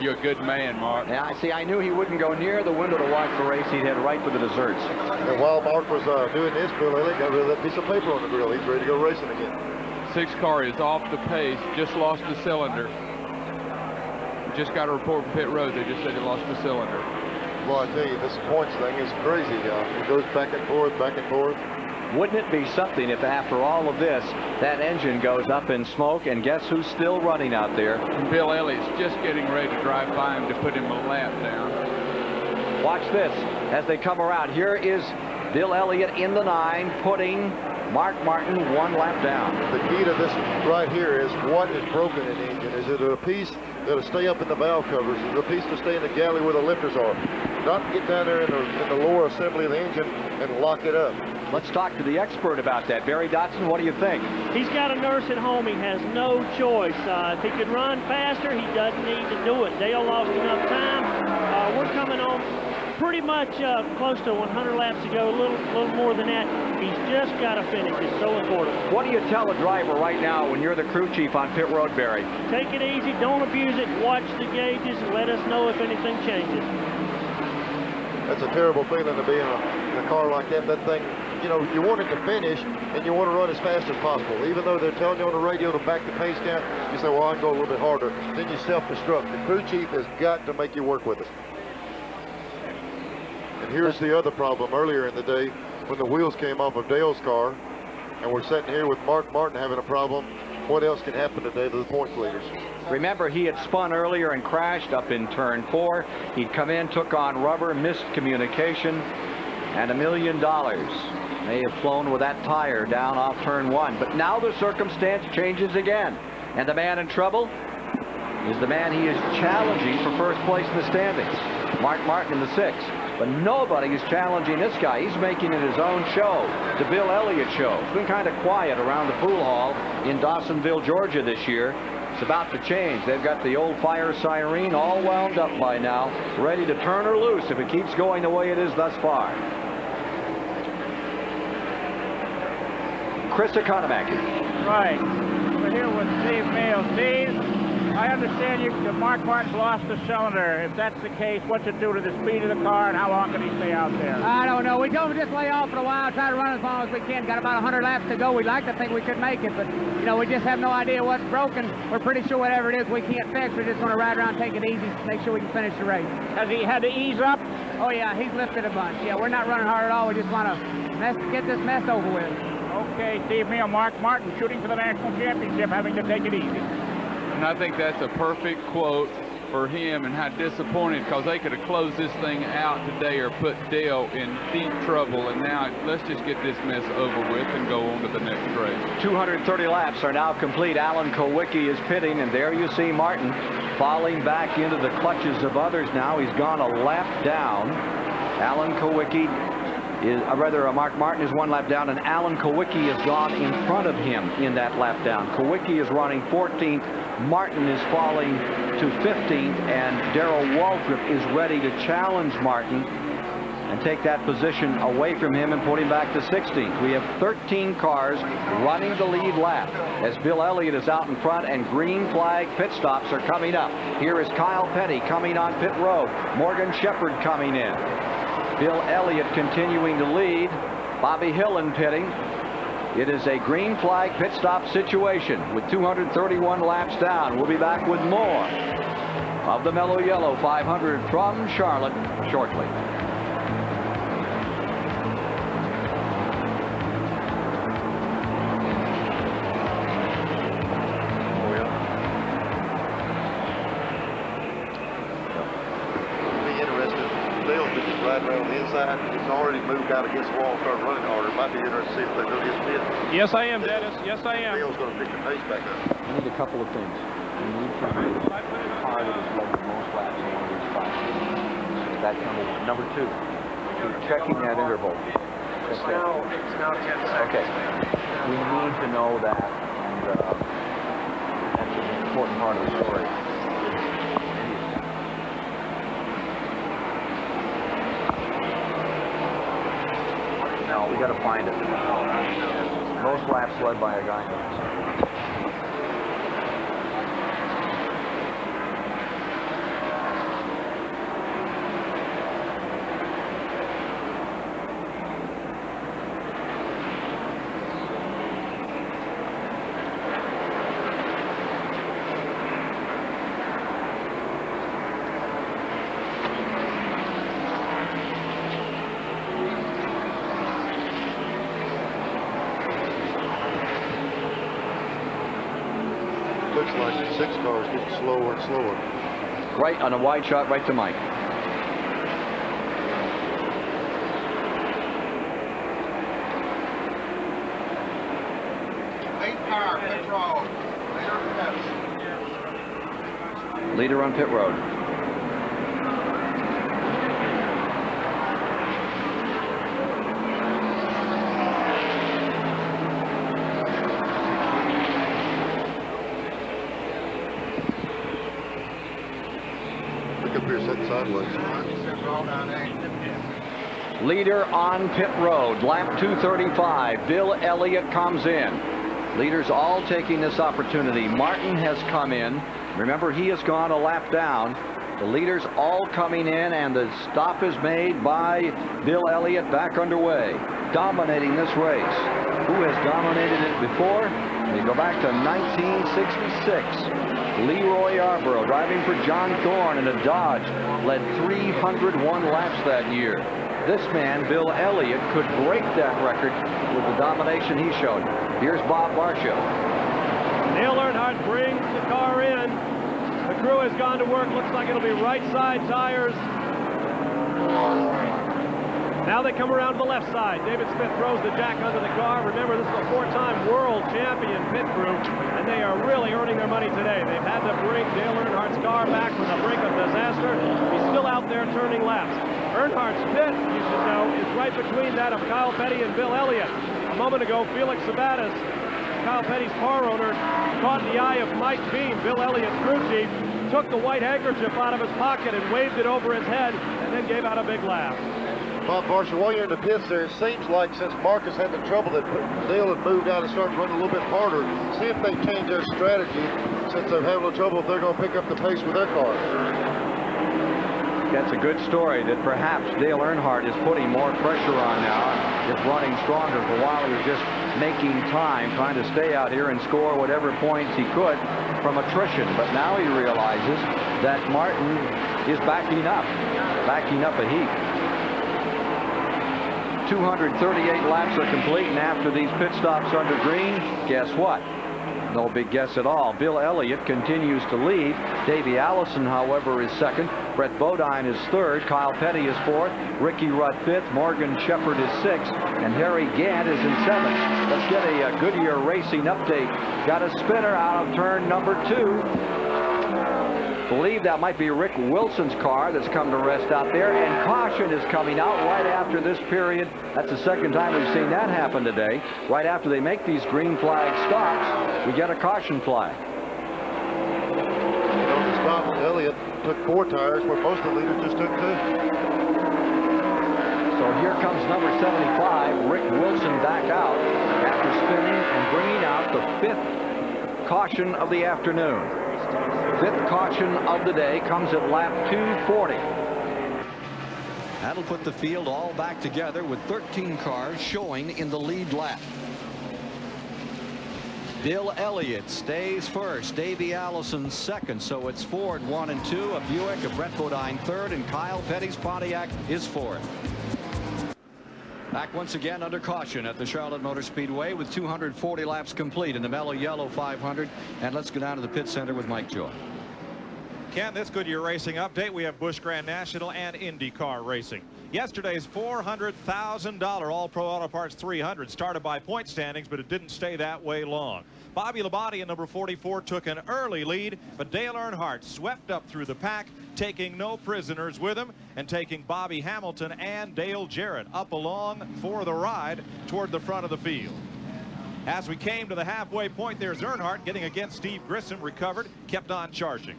You're a good man, Mark. Yeah, see, I knew he wouldn't go near the window to watch the race. He'd head right for the desserts. And while Mark was doing this, Bill Elliott got rid of that piece of paper on the grill. He's ready to go racing again. 6 car is off the pace, just lost the cylinder. Just got a report from pit road. They just said he lost the cylinder. Well, I tell you, this points thing is crazy. It goes back and forth, back and forth. Wouldn't it be something if after all of this, that engine goes up in smoke, and guess who's still running out there? And Bill Elliott's just getting ready to drive by him to put him a lap down. Watch this as they come around. Here is Bill Elliott in the 9, putting Mark Martin 1 lap down. The key to this right here is what is broken in the engine. Is it a piece that'll stay up in the valve covers? Is it a piece to stay in the galley where the lifters are? Not get down there in the lower assembly of the engine and lock it up. Let's talk to the expert about that. Barry Dotson, what do you think? He's got a nurse at home. He has no choice. If he could run faster, he doesn't need to do it. Dale lost enough time. We're coming on pretty much close to 100 laps to go, a little more than that. He's just got to finish. It's so important. What do you tell a driver right now when you're the crew chief on pit road, Barry? Take it easy. Don't abuse it. Watch the gauges and let us know if anything changes. That's a terrible feeling to be in a car like that. That thing, you know, you want it to finish and you want to run as fast as possible. Even though they're telling you on the radio to back the pace down, you say, well, I can go a little bit harder. Then you self-destruct. The crew chief has got to make you work with it. And here's the other problem. Earlier in the day, when the wheels came off of Dale's car, and we're sitting here with Mark Martin having a problem, what else can happen today to the points leaders? Remember, he had spun earlier and crashed up in turn 4. He'd come in, took on rubber, missed communication, and $1 million may have flown with that tire down off turn 1. But now the circumstance changes again, and the man in trouble is the man he is challenging for first place in the standings, Mark Martin in the 6th. But nobody is challenging this guy. He's making it his own show, the Bill Elliott show. It's been kind of quiet around the pool hall in Dawsonville, Georgia this year. It's about to change. They've got the old fire siren all wound up by now, ready to turn her loose if it keeps going the way it is thus far. Chris Economaki. Right. We're here with Steve Mayo. Steve, I understand that Mark Martin's lost the cylinder. If that's the case, what's it do to the speed of the car, and how long can he stay out there? I don't know. We told him to just lay off for a while, try to run as long as we can. Got about 100 laps to go. We'd like to think we could make it, but, you know, we just have no idea what's broken. We're pretty sure whatever it is we can't fix. We're just going to ride around, take it easy, make sure we can finish the race. Has he had to ease up? Oh, yeah, he's lifted a bunch. Yeah, we're not running hard at all. We just want to get this mess over with. Okay, Steve Mayo, Mark Martin shooting for the national championship, having to take it easy. And I think that's a perfect quote for him, and how disappointed, because they could have closed this thing out today or put Dale in deep trouble. And now let's just get this mess over with and go on to the next race. 230 laps are now complete. Alan Kowicki is pitting, and there you see Martin falling back into the clutches of others now. He's gone a lap down. Alan Kowicki is, Mark Martin is 1 lap down, and Alan Kowicki has gone in front of him in that lap down. Kowicki is running 14th. Martin is falling to 15th, and Darrell Waltrip is ready to challenge Martin and take that position away from him and put him back to 16th. We have 13 cars running the lead lap as Bill Elliott is out in front, and green flag pit stops are coming up. Here is Kyle Petty coming on pit road. Morgan Shepherd coming in. Bill Elliott continuing to lead. Bobby Hillen pitting. It is a green flag pit stop situation with 231 laps down. We'll be back with more of the Mello Yello 500 from Charlotte shortly. He's already moved out against the wall and started running harder. It might be interesting to see if they go his pit. Yes, I am, Dennis. Yes, I am. Dale's going to pick the pace back up. We need a couple of things. We need to make a car that has led the most laps in one of these classes. That's number 1. Number 2, keep checking that interval. It's now 10 seconds. Okay. We need to know that, and that's an important part of the story. No, we got to find it. Most laps led by a guy. getting slower and slower. Right on a wide shot, right to Mike. Pit road. Leader on pit road. Look up here, sitting sideways. Leader on pit road, lap 235. Bill Elliott comes in. Leaders all taking this opportunity. Martin has come in. Remember, he has gone a lap down. The leaders all coming in, and the stop is made by Bill Elliott back underway, dominating this race. Who has dominated it before? We go back to 1966. Leroy Yarborough, driving for John Thorne in a Dodge, led 301 laps that year. This man, Bill Elliott, could break that record with the domination he showed. Here's Bob Barcia. Dale Earnhardt brings the car in. The crew has gone to work. Looks like it'll be right side tires. Now they come around to the left side. David Smith throws the jack under the car. Remember, this is a four-time world champion pit crew, and they are really earning their money today. They've had to bring Dale Earnhardt's car back from the brink of disaster. He's still out there turning laps. Earnhardt's pit, you should know, is right between that of Kyle Petty and Bill Elliott. A moment ago, Felix Sabatis, Kyle Petty's car owner, caught the eye of Mike Beam, Bill Elliott's crew chief, took the white handkerchief out of his pocket and waved it over his head, and then gave out a big laugh. Bob Barcia, while you're in the pits there, it seems like since Marcus had the trouble that Dale had moved out and started running a little bit harder. See if they've changed their strategy since they're having a little trouble if they're going to pick up the pace with their car. That's a good story that perhaps Dale Earnhardt is putting more pressure on now. Is running stronger. For a while he was just making time, trying to stay out here and score whatever points he could from attrition. But now he realizes that Martin is backing up a heap. 238 laps are complete, and after these pit stops under green, guess what? No big guess at all. Bill Elliott continues to lead. Davey Allison, however, is second. Brett Bodine is third. Kyle Petty is fourth. Ricky Rudd fifth. Morgan Shepherd is sixth. And Harry Gant is in seventh. Let's get a Goodyear Racing update. Got a spinner out of turn number 2. Believe that might be Rick Wilson's car that's come to rest out there, and caution is coming out right after this period. That's the second time we've seen that happen today. Right after they make these green flag stops, we get a caution flag. You know, the stop with Elliott took 4 tires where most of the leaders just took 2. So here comes number 75, Rick Wilson, back out after spinning and bringing out the 5th caution of the afternoon. 5th caution of the day comes at lap 240. That'll put the field all back together with 13 cars showing in the lead lap. Bill Elliott stays first. Davey Allison second. So it's Ford 1 and 2, a Buick, a Brett Bodine third, and Kyle Petty's Pontiac is fourth. Back once again under caution at the Charlotte Motor Speedway with 240 laps complete in the Mello Yello 500. And let's go down to the pit center with Mike Joy. Ken, this Goodyear Racing update, we have Busch Grand National and IndyCar Racing. Yesterday's $400,000 All-Pro Auto Parts 300 started by point standings, but it didn't stay that way long. Bobby Labonte in number 44 took an early lead, but Dale Earnhardt swept up through the pack, taking no prisoners with him and taking Bobby Hamilton and Dale Jarrett up along for the ride toward the front of the field. As we came to the halfway point, there's Earnhardt getting against Steve Grissom, recovered, kept on charging.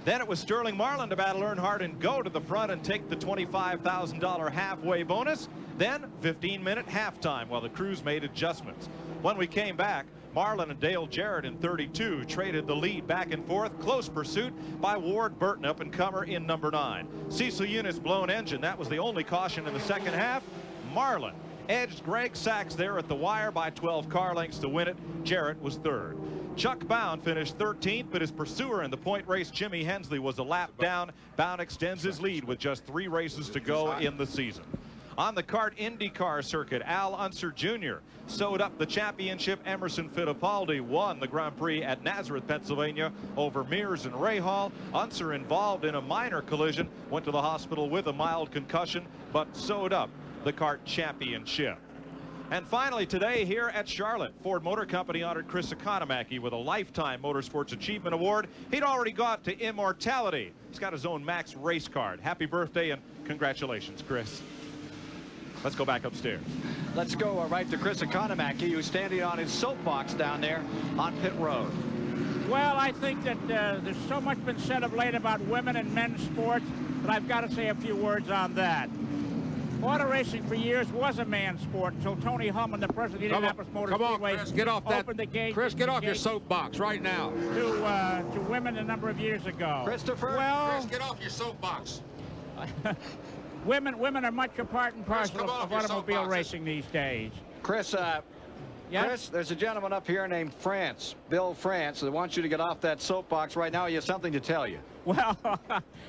Then it was Sterling Marlin to battle Earnhardt and go to the front and take the $25,000 halfway bonus. Then 15-minute halftime while the crews made adjustments. When we came back, Marlin and Dale Jarrett in 32 traded the lead back and forth. Close pursuit by Ward Burton, up and comer in number 9. Cecil Eunice blown engine. That was the only caution in the second half. Marlin edged Greg Sachs there at the wire by 12 car lengths to win it. Jarrett was third. Chuck Bound finished 13th, but his pursuer in the point race, Jimmy Hensley, was a lap down. Bound extends his lead with just 3 races to go in the season. On the kart IndyCar circuit, Al Unser Jr. sewed up the championship. Emerson Fittipaldi won the Grand Prix at Nazareth, Pennsylvania over Mears and Rahal. Unser, involved in a minor collision, went to the hospital with a mild concussion, but sewed up the kart championship. And finally today here at Charlotte, Ford Motor Company honored Chris Economaki with a Lifetime Motorsports Achievement Award. He'd already got to immortality. He's got his own Max race card. Happy birthday and congratulations, Chris. Let's go back upstairs. Let's go right to Chris Economaki, who's standing on his soapbox down there on pit road. Well, I think that there's so much been said of late about women and men's sports that I've got to say a few words on that. Auto racing for years was a man's sport until Tony Hullman, the president of the Indianapolis Motor Speedway, Chris, get off that. Opened the gate. Chris, get off your soapbox right now. To women a number of years ago. Christopher? Well, Chris, get off your soapbox. women are much a part and parcel of automobile racing these days. Chris, Chris, there's a gentleman up here named Bill France, that wants you to get off that soapbox right now. He has something to tell you. Well,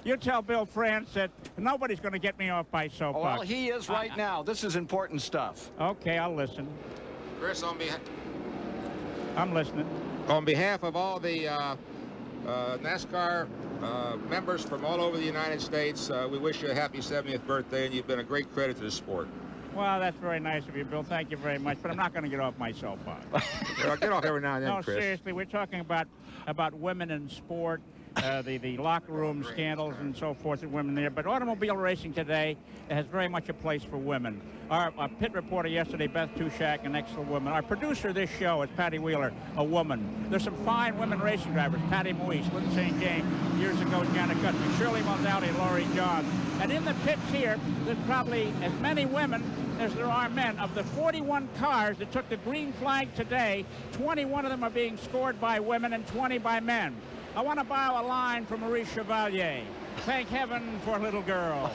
you tell Bill France that nobody's going to get me off my soapbox. Well, he is right now. This is important stuff. Okay, I'll listen. Chris, I'm listening. On behalf of all the NASCAR members from all over the United States, we wish you a happy 70th birthday, and you've been a great credit to the sport. Well, that's very nice of you, Bill. Thank you very much. But I'm not going to get off my soapbox. Get off every now and then, no, Chris. No, seriously, we're talking about women in sport, the locker room scandals and so forth of women there. But automobile racing today has very much a place for women. Our pit reporter yesterday, Beth Tushak, an excellent woman. Our producer of this show is Patty Wheeler, a woman. There's some fine women racing drivers. Patty Moise, Lynn St. James, years ago, Janet Guthrie, Shirley Muldowney, Laurie John. And in the pits here, there's probably as many women as there are men. Of the 41 cars that took the green flag today, 21 of them are being scored by women and 20 by men. I want to borrow a line from Maurice Chevalier. Thank heaven for little girls.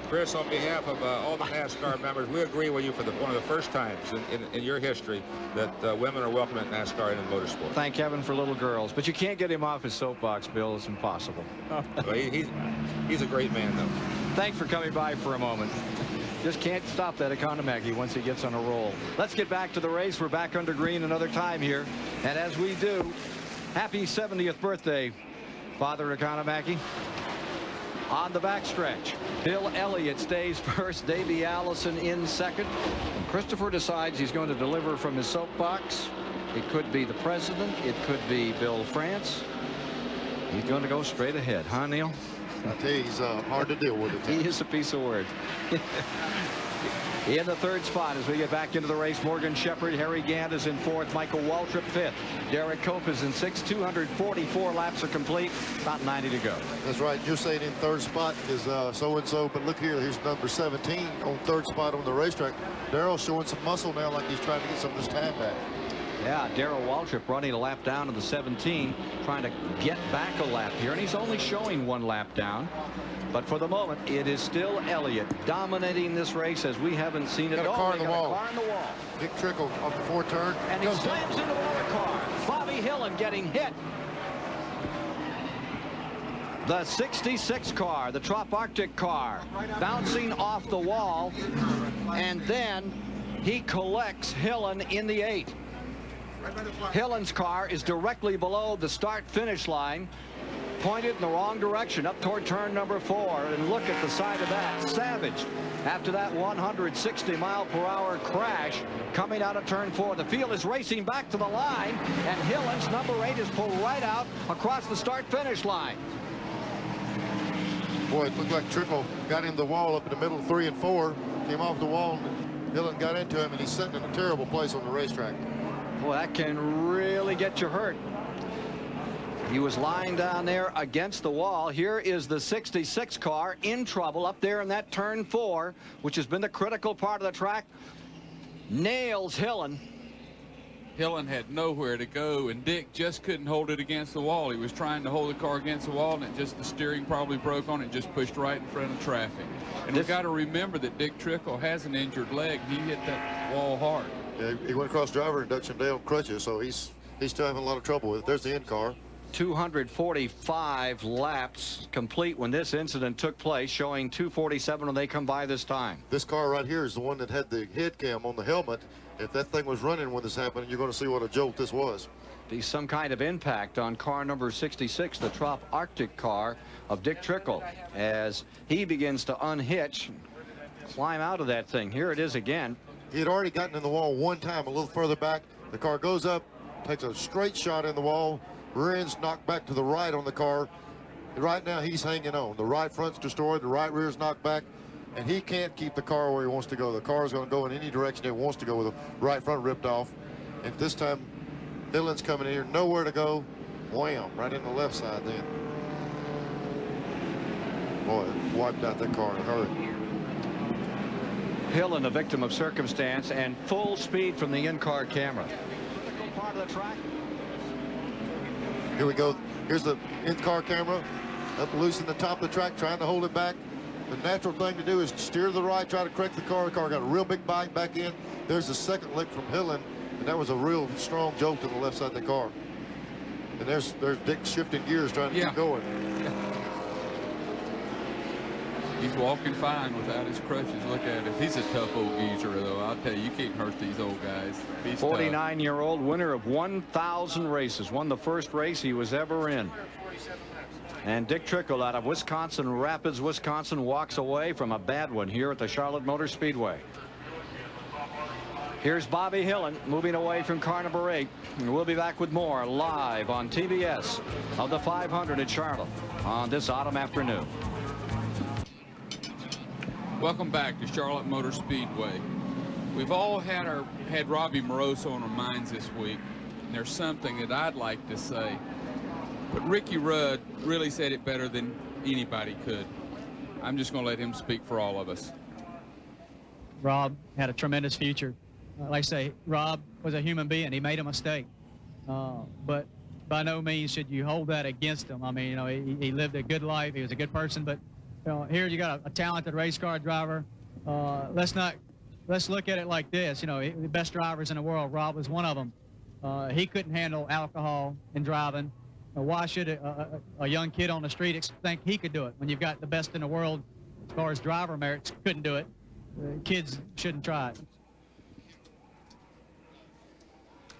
Chris, on behalf of all the NASCAR members, we agree with you for one of the first times in your history that women are welcome at NASCAR and in motorsport. Thank heaven for little girls. But you can't get him off his soapbox, Bill. It's impossible. Well, he's a great man, though. Thanks for coming by for a moment. Just can't stop that Economaki once he gets on a roll. Let's get back to the race. We're back under green another time here. And as we do, happy 70th birthday, Father Economaki. On the backstretch, Bill Elliott stays first, Davey Allison in second. And Christopher decides he's going to deliver from his soapbox. It could be the president. It could be Bill France. He's going to go straight ahead, huh, Neil? I tell you, he's hard to deal with. He is a piece of words. In the third spot as we get back into the race, Morgan Shepherd, Harry Gant is in fourth, Michael Waltrip fifth, Derek Cope is in sixth. 244 laps are complete, about 90 to go. That's right. You're saying in third spot is so-and-so, but look here, here's number 17 on third spot on the racetrack. Darrell's showing some muscle now, like he's trying to get some of his time back. Yeah, Darrell Waltrip running a lap down to the 17, trying to get back a lap here, and he's only showing one lap down. But for the moment, it is still Elliott dominating this race as we haven't seen it. Got a car in the wall. Car in the wall. Big trickle off the fourth turn. And he slams into another car. Bobby Hillen getting hit. The 66 car, the Trop Arctic car, bouncing off the wall. And then he collects Hillen in the 8. Hillen's car is directly below the start-finish line, pointed in the wrong direction, up toward turn number 4. And look at the side of that. Savaged after that 160-mile-per-hour crash coming out of turn 4. The field is racing back to the line, and Hillen's number 8 is pulled right out across the start-finish line. Boy, it looked like Trickle got him the wall up in the middle of 3 and 4, came off the wall, and Hillen got into him, and he's sitting in a terrible place on the racetrack. Boy, that can really get you hurt. He was lying down there against the wall. Here is the 66 car in trouble up there in that turn 4, which has been the critical part of the track. Nails Hillen. Hillen had nowhere to go, and Dick just couldn't hold it against the wall. He was trying to hold the car against the wall, and the steering probably broke on it, just pushed right in front of traffic. And we've got to remember that Dick Trickle has an injured leg. He hit that wall hard. Yeah, he went across driver induction day on crutches, so he's still having a lot of trouble with it. There's the end car. 245 laps complete when this incident took place, showing 247 when they come by this time. This car right here is the one that had the head cam on the helmet. If that thing was running when this happened, you're going to see what a jolt this was. Be some kind of impact on car number 66, the Trop Arctic car of Dick Trickle, as he begins to unhitch, climb out of that thing. Here it is again. He had already gotten in the wall one time, a little further back. The car goes up, takes a straight shot in the wall, rear end's knocked back to the right on the car. Right now he's hanging on. The right front's destroyed, the right rear's knocked back, and he can't keep the car where he wants to go. The car's going to go in any direction it wants to go with the right front ripped off. And this time Hillen's coming in here, nowhere to go. Wham, right in the left side then. Boy, it wiped out that car in a hurry. Hillen, a victim of circumstance, and full speed from the in-car camera. Part of the track. Here we go. Here's the in-car camera up loose in the top of the track, trying to hold it back. The natural thing to do is steer to the right, try to correct the car. The car got a real big bite back in. There's the second lick from Hillen, and that was a real strong jolt to the left side of the car. And there's Dick shifting gears, trying to keep going. He's walking fine without his crutches. Look at him. He's a tough old geezer, though. I'll tell you, you can't hurt these old guys. 49-year-old winner of 1,000 races. Won the first race he was ever in. And Dick Trickle out of Wisconsin Rapids, Wisconsin, walks away from a bad one here at the Charlotte Motor Speedway. Here's Bobby Hillen moving away from car number 8. And we'll be back with more live on TBS of the 500 at Charlotte on this autumn afternoon. Welcome back to Charlotte Motor Speedway. We've all had Robbie Moroso on our minds this week, and there's something that I'd like to say. But Ricky Rudd really said it better than anybody could. I'm just going to let him speak for all of us. Rob had a tremendous future. Like I say, Rob was a human being. He made a mistake. But by no means should you hold that against him. I mean, you know, he lived a good life. He was a good person, but you know, here you got a talented race car driver. Let's look at it like this. You know, the best drivers in the world, Rob was one of them. He couldn't handle alcohol and driving. Why should a young kid on the street think he could do it when you've got the best in the world as far as driver merits? Couldn't do it. Kids shouldn't try it.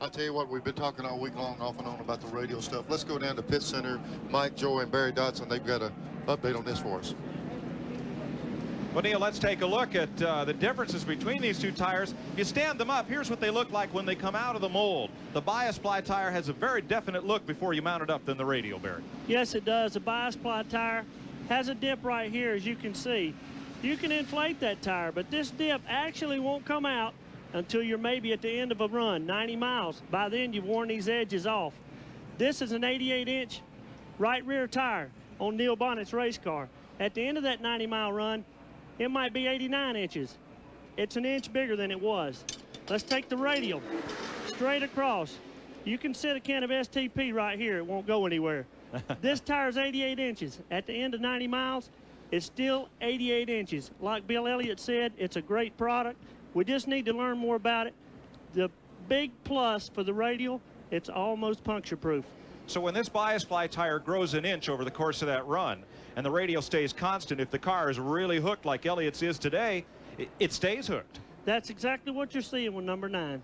I'll tell you what, we've been talking all week long off and on about the radio stuff. Let's go down to Pit Center. Mike, Joy, and Barry Dodson, they've got an update on this for us. Well, Neil, let's take a look at the differences between these two tires. If you stand them up, here's what they look like when they come out of the mold. The bias ply tire has a very definite look before you mount it up than the radial, Barry. Yes, it does. The bias ply tire has a dip right here, as you can see. You can inflate that tire, but this dip actually won't come out until you're maybe at the end of a run, 90 miles. By then, you've worn these edges off. This is an 88-inch right rear tire on Neil Bonnett's race car. At the end of that 90-mile run, it might be 89 inches. It's an inch bigger than it was. Let's take the radial straight across. You can set a can of STP right here. It won't go anywhere. This tire is 88 inches. At the end of 90 miles, it's still 88 inches. Like Bill Elliott said, it's a great product. We just need to learn more about it. The big plus for the radial, it's almost puncture-proof. So when this bias ply tire grows an inch over the course of that run and the radial stays constant, if the car is really hooked like Elliott's is today, it stays hooked. That's exactly what you're seeing with number 9.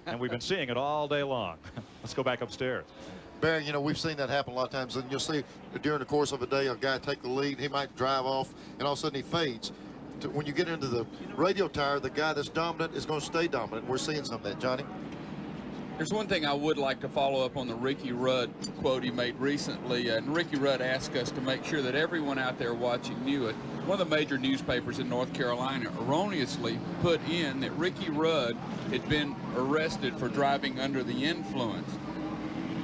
And we've been seeing it all day long. Let's go back upstairs. Barry, you know, we've seen that happen a lot of times, and you'll see during the course of a day a guy take the lead, he might drive off, and all of a sudden he fades. When you get into the radial tire, the guy that's dominant is going to stay dominant. We're seeing some of that, Johnny. There's one thing I would like to follow up on the Ricky Rudd quote he made recently. And Ricky Rudd asked us to make sure that everyone out there watching knew it. One of the major newspapers in North Carolina erroneously put in that Ricky Rudd had been arrested for driving under the influence.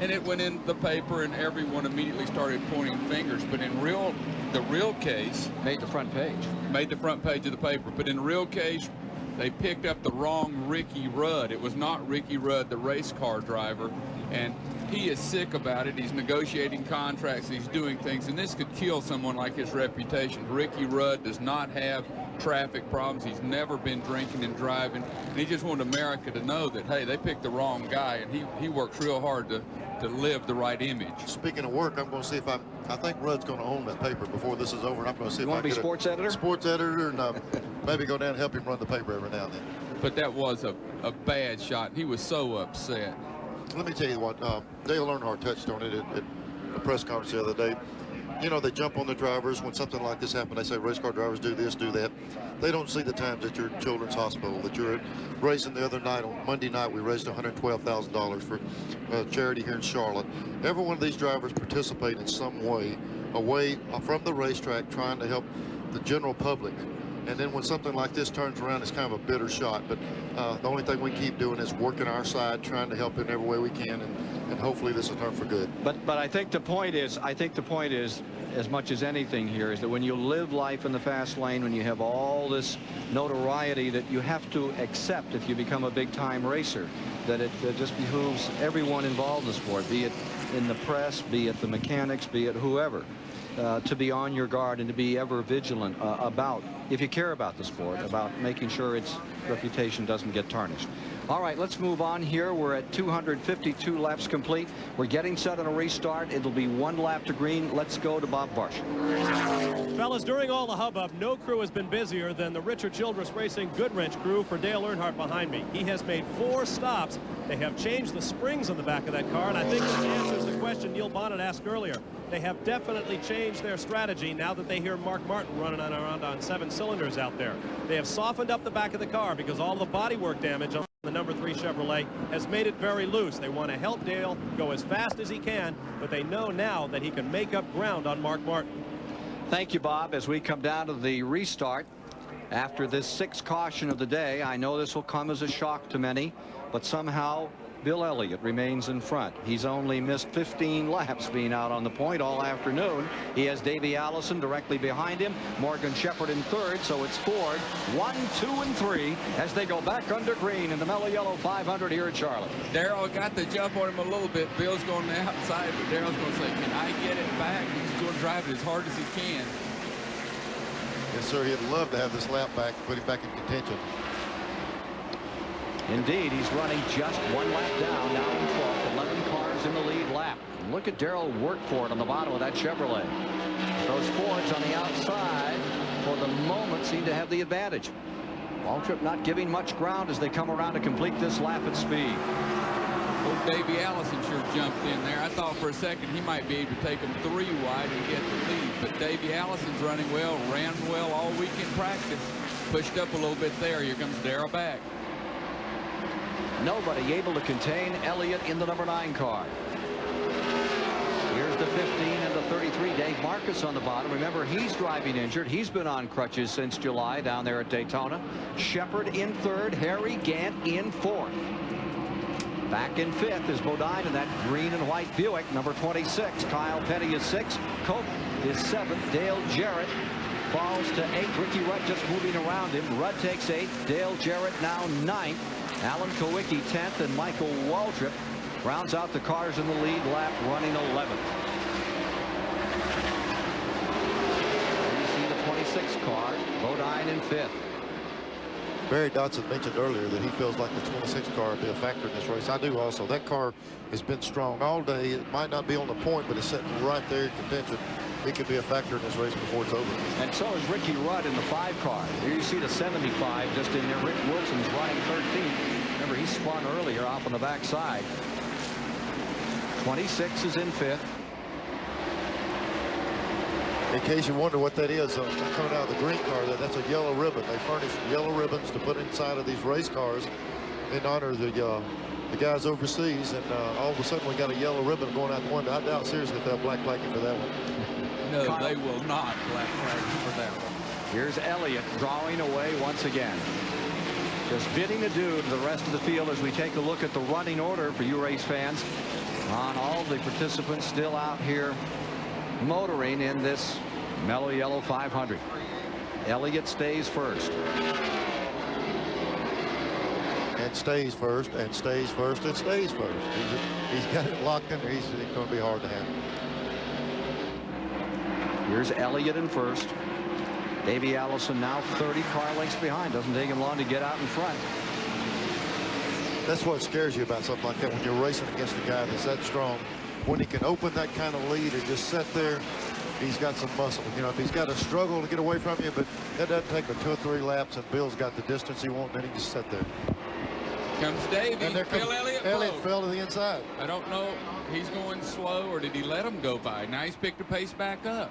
And it went in the paper, and everyone immediately started pointing fingers. But in the real case, made the front page. Made the front page of the paper. But in the real case, they picked up the wrong Ricky Rudd. It was not Ricky Rudd, the race car driver, and he is sick about it. He's negotiating contracts, he's doing things, and this could kill someone like his reputation. Ricky Rudd does not have traffic problems. He's never been drinking and driving. And he just wanted America to know that, hey, they picked the wrong guy, and he works real hard to live the right image. Speaking of work, I'm going to see if I think Rudd's going to own that paper before this is over, and I'm going to see if I can be sports editor? Sports editor, and maybe go down and help him run the paper every now and then. But that was a bad shot. He was so upset. Let me tell you what, Dale Earnhardt touched on it at the press conference the other day. You know, they jump on the drivers when something like this happens. They say race car drivers do this, do that. They don't see the times at your children's hospital, that you're racing the other night. On Monday night, we raised $112,000 for charity here in Charlotte. Every one of these drivers participate in some way, away from the racetrack, trying to help the general public. And then when something like this turns around, it's kind of a bitter shot. But the only thing we keep doing is working our side, trying to help in every way we can, and hopefully this will turn for good. But I think the point is, as much as anything here, is that when you live life in the fast lane, when you have all this notoriety that you have to accept if you become a big-time racer, that it just behooves everyone involved in the sport, be it in the press, be it the mechanics, be it whoever, to be on your guard and to be ever vigilant about, if you care about the sport, about making sure its reputation doesn't get tarnished. All right, let's move on here. We're at 252 laps complete. We're getting set on a restart. It'll be 1 lap to green. Let's go to Bob Barsh. Fellas, during all the hubbub, no crew has been busier than the Richard Childress Racing Goodwrench crew for Dale Earnhardt behind me. He has made 4 stops. They have changed the springs on the back of that car, and I think this answers the question Neil Bonnet asked earlier. They have definitely changed their strategy now that they hear Mark Martin running around on 7 cylinders out there. They have softened up the back of the car because all the bodywork damage on the number 3 Chevrolet has made it very loose. They want to help Dale go as fast as he can, but they know now that he can make up ground on Mark Martin. Thank you, Bob. As we come down to the restart after this 6th caution of the day, I know this will come as a shock to many, but somehow Bill Elliott remains in front. He's only missed 15 laps being out on the point all afternoon. He has Davey Allison directly behind him, Morgan Shepherd in 3rd, so it's Ford 1, 2, and 3 as they go back under green in the Mello Yello 500 here at Charlotte. Darrell got the jump on him a little bit. Bill's going to the outside, but Darrell's going to say, can I get it back? He's going to drive it as hard as he can. Yes, sir. He'd love to have this lap back, put him back in contention. Indeed, he's running just 1 lap down, now in 12th, 11 cars in the lead lap. And look at Darrell work for it on the bottom of that Chevrolet. Those Fords on the outside, for the moment, seem to have the advantage. Waltrip not giving much ground as they come around to complete this lap at speed. Old Davey Allison sure jumped in there. I thought for a second he might be able to take them 3 wide and get the lead. But Davey Allison's running well, ran well all week in practice. Pushed up a little bit there. Here comes Darrell back. Nobody able to contain Elliott in the number 9 car. Here's the 15 and the 33. Dave Marcus on the bottom. Remember, he's driving injured. He's been on crutches since July down there at Daytona. Shepherd in 3rd. Harry Gant in 4th. Back in 5th is Bodine in that green and white Buick, number 26. Kyle Petty is 6th. Cope is 7th. Dale Jarrett falls to 8th. Ricky Rudd just moving around him. Rudd takes 8th. Dale Jarrett now 9th. Alan Kowicki 10th, and Michael Waltrip rounds out the cars in the lead lap, running 11th. You see the 26 car, Bodine in 5th. Barry Dodson mentioned earlier that he feels like the 26 car will be a factor in this race. I do also. That car has been strong all day. It might not be on the point, but it's sitting right there in contention. It could be a factor in this race before it's over. And so is Ricky Rudd in the 5 car. Here you see the 75 just in there. Rick Wilson's running 13th. Remember, he spun earlier off on the backside. 26 is in 5th. In case you wonder what that is, coming out of the green car, that's a yellow ribbon. They furnish yellow ribbons to put inside of these race cars in honor of the guys overseas, and all of a sudden we got a yellow ribbon going out the window. I doubt seriously if they'll black flag for that one. No, they will not black flag for that one. Here's Elliott drawing away once again. Just bidding adieu to the rest of the field as we take a look at the running order for you race fans on all the participants still out here motoring in this Mello Yello 500. Elliott stays first. And stays first, and stays first, and stays first. He's got it locked in there. It's going to be hard to handle. Here's Elliott in first. Davey Allison now 30 car lengths behind. Doesn't take him long to get out in front. That's what scares you about something like that when you're racing against a guy that's that strong. When he can open that kind of lead and just sit there, he's got some muscle. You know, if he's got to struggle to get away from you, but that doesn't take but 2 or 3 laps, and Bill's got the distance he wants, and then he just sit there. Comes Davey. And there comes Bill Elliott. Elliott fell to the inside. I don't know. He's going slow, or did he let him go by? Now he's picked the pace back up.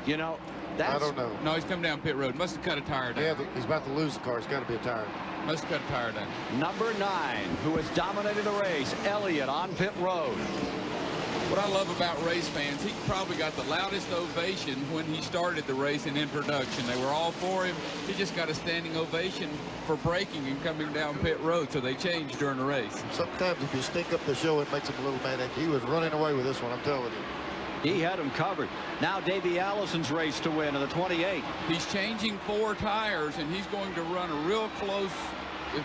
You know, that's... I don't know. No, he's come down pit road. Must have cut a tire down. Yeah, he's about to lose the car. It's got to be a tire. Must have cut a tire down. Number 9, who has dominated the race, Elliott on pit road. What I love about race fans, he probably got the loudest ovation when he started the race in introduction. They were all for him. He just got a standing ovation for braking and coming down pit road, so they changed during the race. Sometimes if you stink up the show, it makes him a little mad. He was running away with this one, I'm telling you. He had him covered. Now Davey Allison's race to win in the 28. He's changing 4 tires, and he's going to run a real close,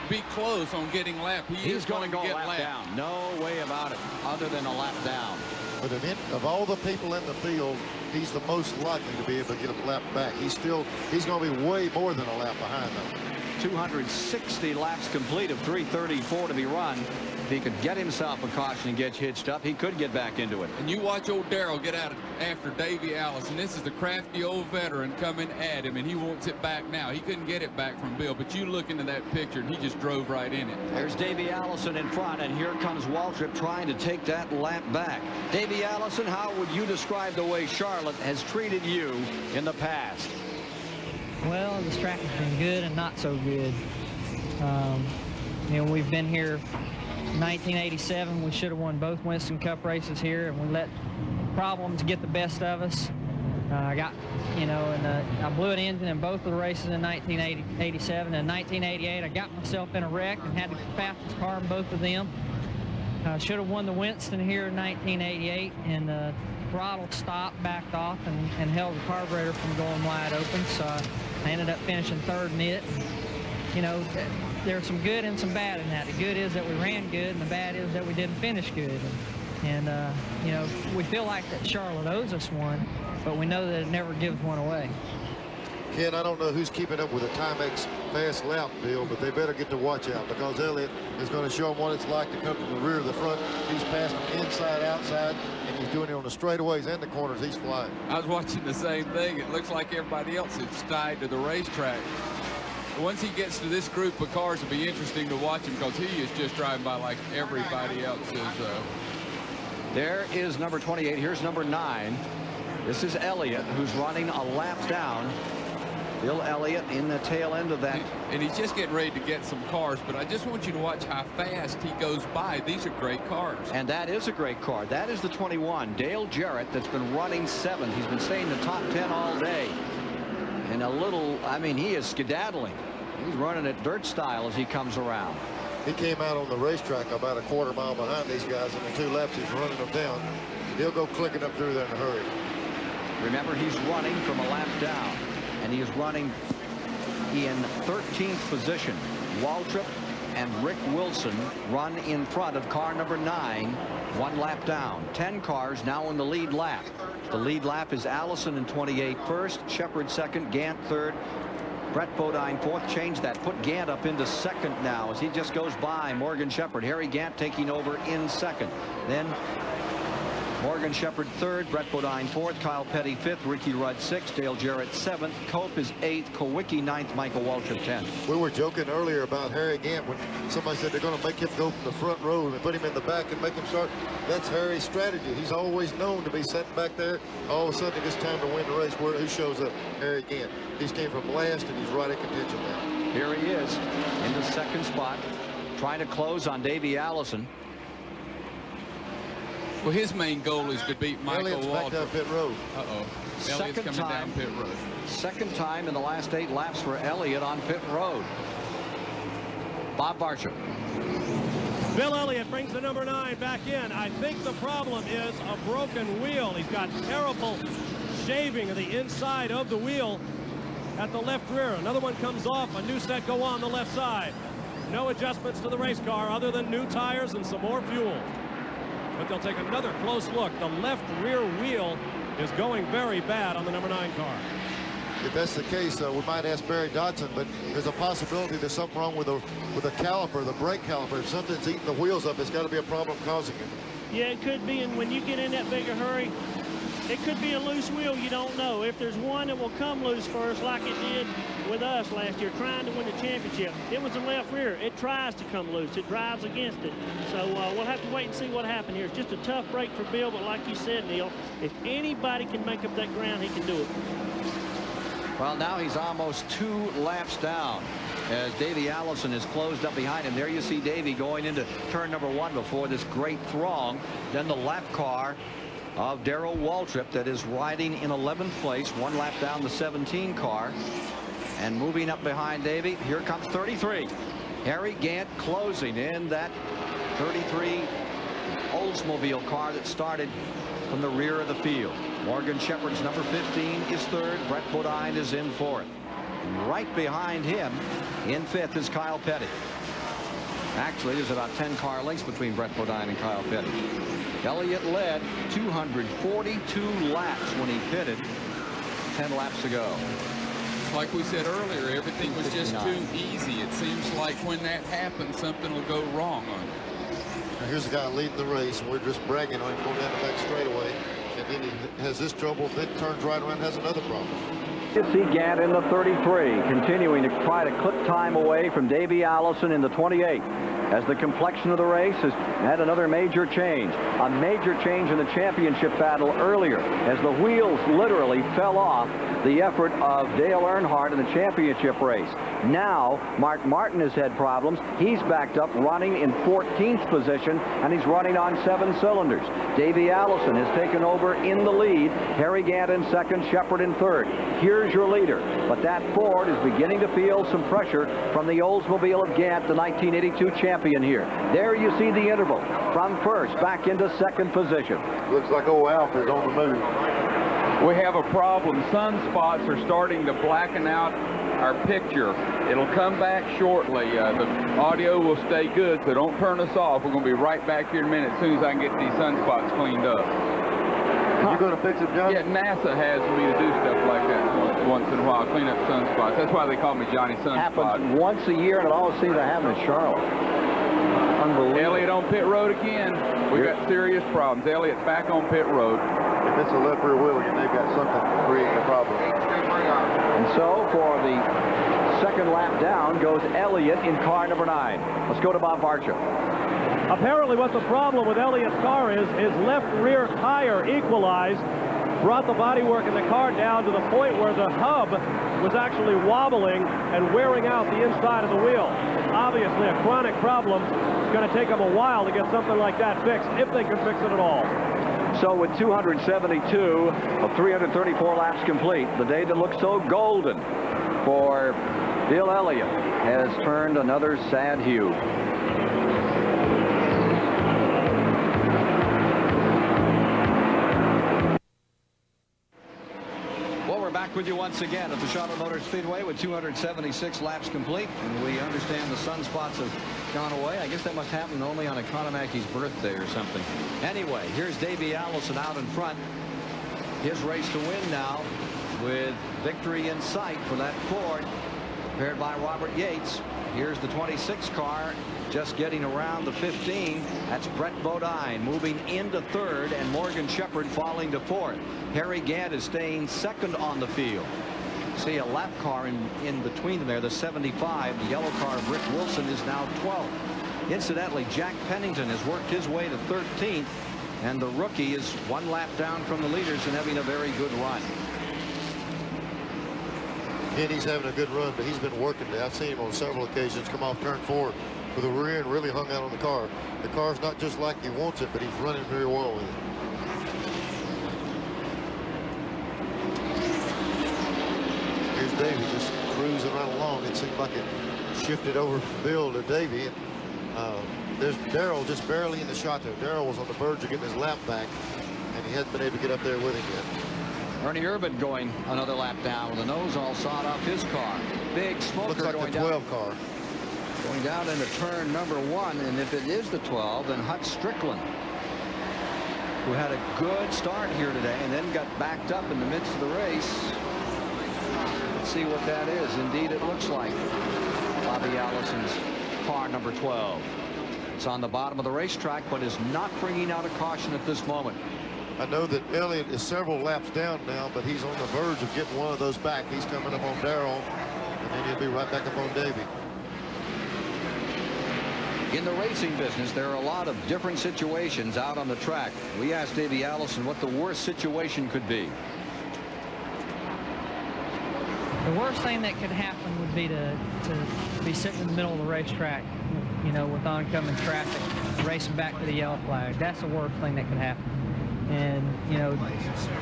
be close on getting lap. He's going to get lap down. No way about it, other than a lap down. But of all the people in the field, he's the most likely to be able to get a lap back. He's going to be way more than a lap behind them. 260 laps complete of 334 to be run. If he could get himself a caution and get hitched up, he could get back into it. And you watch old Darrell get out after Davey Allison. This is the crafty old veteran coming at him, and he wants it back now. He couldn't get it back from Bill, but you look into that picture, and he just drove right in it. There's Davey Allison in front, and here comes Waltrip trying to take that lap back. Davey Allison, how would you describe the way Charlotte has treated you in the past? Well, this track has been good and not so good. You know, we've been here 1987. We should have won both Winston Cup races here, and we let problems get the best of us. I blew an engine in both of the races in 1987. In 1988, I got myself in a wreck and had the fastest car in both of them. I should have won the Winston here in 1988, and the throttle stopped, backed off, and held the carburetor from going wide open. So I ended up finishing 3rd in it. You know, there's some good and some bad in that. The good is that we ran good, and the bad is that we didn't finish good. And you know, we feel like that Charlotte owes us one, but we know that it never gives one away. Ken, I don't know who's keeping up with the Timex fast lap, Bill, but they better get to watch out, because Elliott is going to show them what it's like to come from the rear of the front. He's passing inside, outside, and he's doing it on the straightaways and the corners. He's flying. I was watching the same thing. It looks like everybody else is tied to the racetrack. Once he gets to this group of cars, it'll be interesting to watch him, because he is just driving by like everybody else is. There is number 28. Here's number 9. This is Elliott, who's running a lap down. Bill Elliott in the tail end of that. And he's just getting ready to get some cars, but I just want you to watch how fast he goes by. These are great cars. And that is a great car. That is the 21, Dale Jarrett, that's been running 7th. He's been staying in the top 10 all day. And a little, I mean, he is skedaddling. He's running it dirt style as he comes around. He came out on the racetrack about a 1/4 mile behind these guys, and in 2 laps he's running them down. He'll go clicking up through there in a hurry. Remember, he's running from a lap down, and he is running in 13th position. Waltrip and Rick Wilson run in front of car number 9, 1 lap down. 10 cars now in the lead lap. The lead lap is Allison in 28 first, Shepard 2nd, Gant 3rd, Brett Bodine 4th. Change that. Put Gant up into 2nd now as he just goes by Morgan Shepard. Harry Gant taking over in 2nd. Then Morgan Shepard 3rd, Brett Bodine 4th, Kyle Petty 5th, Ricky Rudd 6th, Dale Jarrett 7th, Cope is 8th, Kowicki 9th, Michael Waltrip 10th. We were joking earlier about Harry Gant when somebody said they're going to make him go from the front row and put him in the back and make him start. That's Harry's strategy. He's always known to be sitting back there. All of a sudden, it's time to win the race. Who shows up? Harry Gant. He's came from last, and he's right in contention now. Here he is in the 2nd spot, trying to close on Davey Allison. Well, his main goal is to beat Michael Elliott's back down pit road. Uh-oh. Elliott's coming down pit road. 2nd time in the last 8 laps for Elliott on pit road. Bob Barsham. Bill Elliott brings the number 9 back in. I think the problem is a broken wheel. He's got terrible shaving of the inside of the wheel at the left rear. Another one comes off. A new set go on the left side. No adjustments to the race car other than new tires and some more fuel. But they'll take another close look. The left rear wheel is going very bad on the number 9 car. if that's the case, we might ask Barry Dodson, but there's a possibility there's something wrong with the caliper, the brake caliper. If something's eating the wheels up, it's got to be a problem causing it. Yeah, it could be, and when you get in that big a hurry, it could be a loose wheel, you don't know. If there's one that will come loose first, like it did with us last year, trying to win the championship, it was the left rear. It tries to come loose. It drives against it. So we'll have to wait and see what happened here. It's just a tough break for Bill, but like you said, Neil, if anybody can make up that ground, he can do it. Well, now he's almost 2 laps down as Davey Allison is closed up behind him. There you see Davey going into turn number 1 before this great throng. Then the lap car of Darrell Waltrip that is riding in 11th place, 1 lap down the 17 car. And moving up behind Davey, here comes 33. Harry Gant closing in that 33 Oldsmobile car that started from the rear of the field. Morgan Shepherd's number 15 is 3rd. Brett Bodine is in 4th. And right behind him in 5th is Kyle Petty. Actually, there's about 10 car lengths between Brett Bodine and Kyle Petty. Elliott led 242 laps when he pitted 10 laps ago. Like we said earlier, everything was just too easy. It seems like when that happens, something will go wrong on it. Now here's a guy leading the race, and we're just bragging on him going down the back straightaway. And then he has this trouble, then turns right around and has another problem. You see Gant in the 33, continuing to try to clip time away from Davey Allison in the 28. As the complexion of the race has had another major change. A major change in the championship battle earlier as the wheels literally fell off the effort of Dale Earnhardt in the championship race. Now, Mark Martin has had problems. He's backed up running in 14th position, and he's running on 7 cylinders. Davey Allison has taken over in the lead. Harry Gant in 2nd, Shepherd in 3rd. Here's your leader. But that Ford is beginning to feel some pressure from the Oldsmobile of Gant, the 1982 champion here. There you see the interval from 1st back into 2nd position. Looks like old Alf is on the move. We have a problem. Sunspots are starting to blacken out our picture. It'll come back shortly. The audio will stay good, so don't turn us off. We're going to be right back here in a minute as soon as I can get these sunspots cleaned up. You going to fix them, John? Yeah, NASA has me to do stuff like that once in a while, clean up sunspots. That's why they call me Johnny Sunspot. Happens once a year, and it always seems to happen in Charlotte. Unbelievable. Elliott on pit road again. We got serious problems. Elliott's back on pit road. If it's a left rear wheel, they've got something creating a problem. And so for the 2nd lap down goes Elliott in car number 9. Let's go to Bob Barcia. Apparently what the problem with Elliott's car is his left rear tire equalized, brought the bodywork in the car down to the point where the hub was actually wobbling and wearing out the inside of the wheel. Obviously a chronic problem. It's going to take them a while to get something like that fixed, if they can fix it at all. So with 272 of 334 laps complete, the day that looked so golden for Bill Elliott has turned another sad hue. Back with you once again at the Charlotte Motor Speedway with 276 laps complete, and we understand the sunspots have gone away. I guess that must happen only on Economaki's birthday or something. Anyway, here's Davey Allison out in front. His race to win now with victory in sight for that Ford prepared by Robert Yates. Here's the 26 car just getting around the 15. That's Brett Bodine moving into 3rd, and Morgan Shepherd falling to 4th. Harry Gant is staying 2nd on the field. See a lap car in between them there, the 75. The yellow car of Rick Wilson is now 12th. Incidentally, Jack Pennington has worked his way to 13th, and the rookie is 1 lap down from the leaders and having a very good run. And he's having a good run, but he's been working. I've seen him on several occasions come off turn 4 with a rear end really hung out on the car. The car's not just like he wants it, but he's running very well with it. Here's Davey just cruising right along. It seemed like it shifted over from Bill to Davey. There's Darrell just barely in the shot there. Darrell was on the verge of getting his lap back, and he hasn't been able to get up there with him yet. Ernie Urban going another lap down with the nose all sawed off his car. Big smoker. Looks like going the 12 car. Going down into turn number 1, and if it is the 12, then Hut Strickland, who had a good start here today and then got backed up in the midst of the race, Let's see what that is. Indeed, it looks like Bobby Allison's car number 12. It's on the bottom of the racetrack, but is not bringing out a caution at this moment. I know that Elliott is several laps down now, but he's on the verge of getting one of those back. He's coming up on Darrell, and then he'll be right back up on Davey. In the racing business, there are a lot of different situations out on the track. We asked Davey Allison what the worst situation could be. The worst thing that could happen would be to be sitting in the middle of the racetrack, you know, with oncoming traffic, racing back to the yellow flag. That's the worst thing that could happen. And, you know,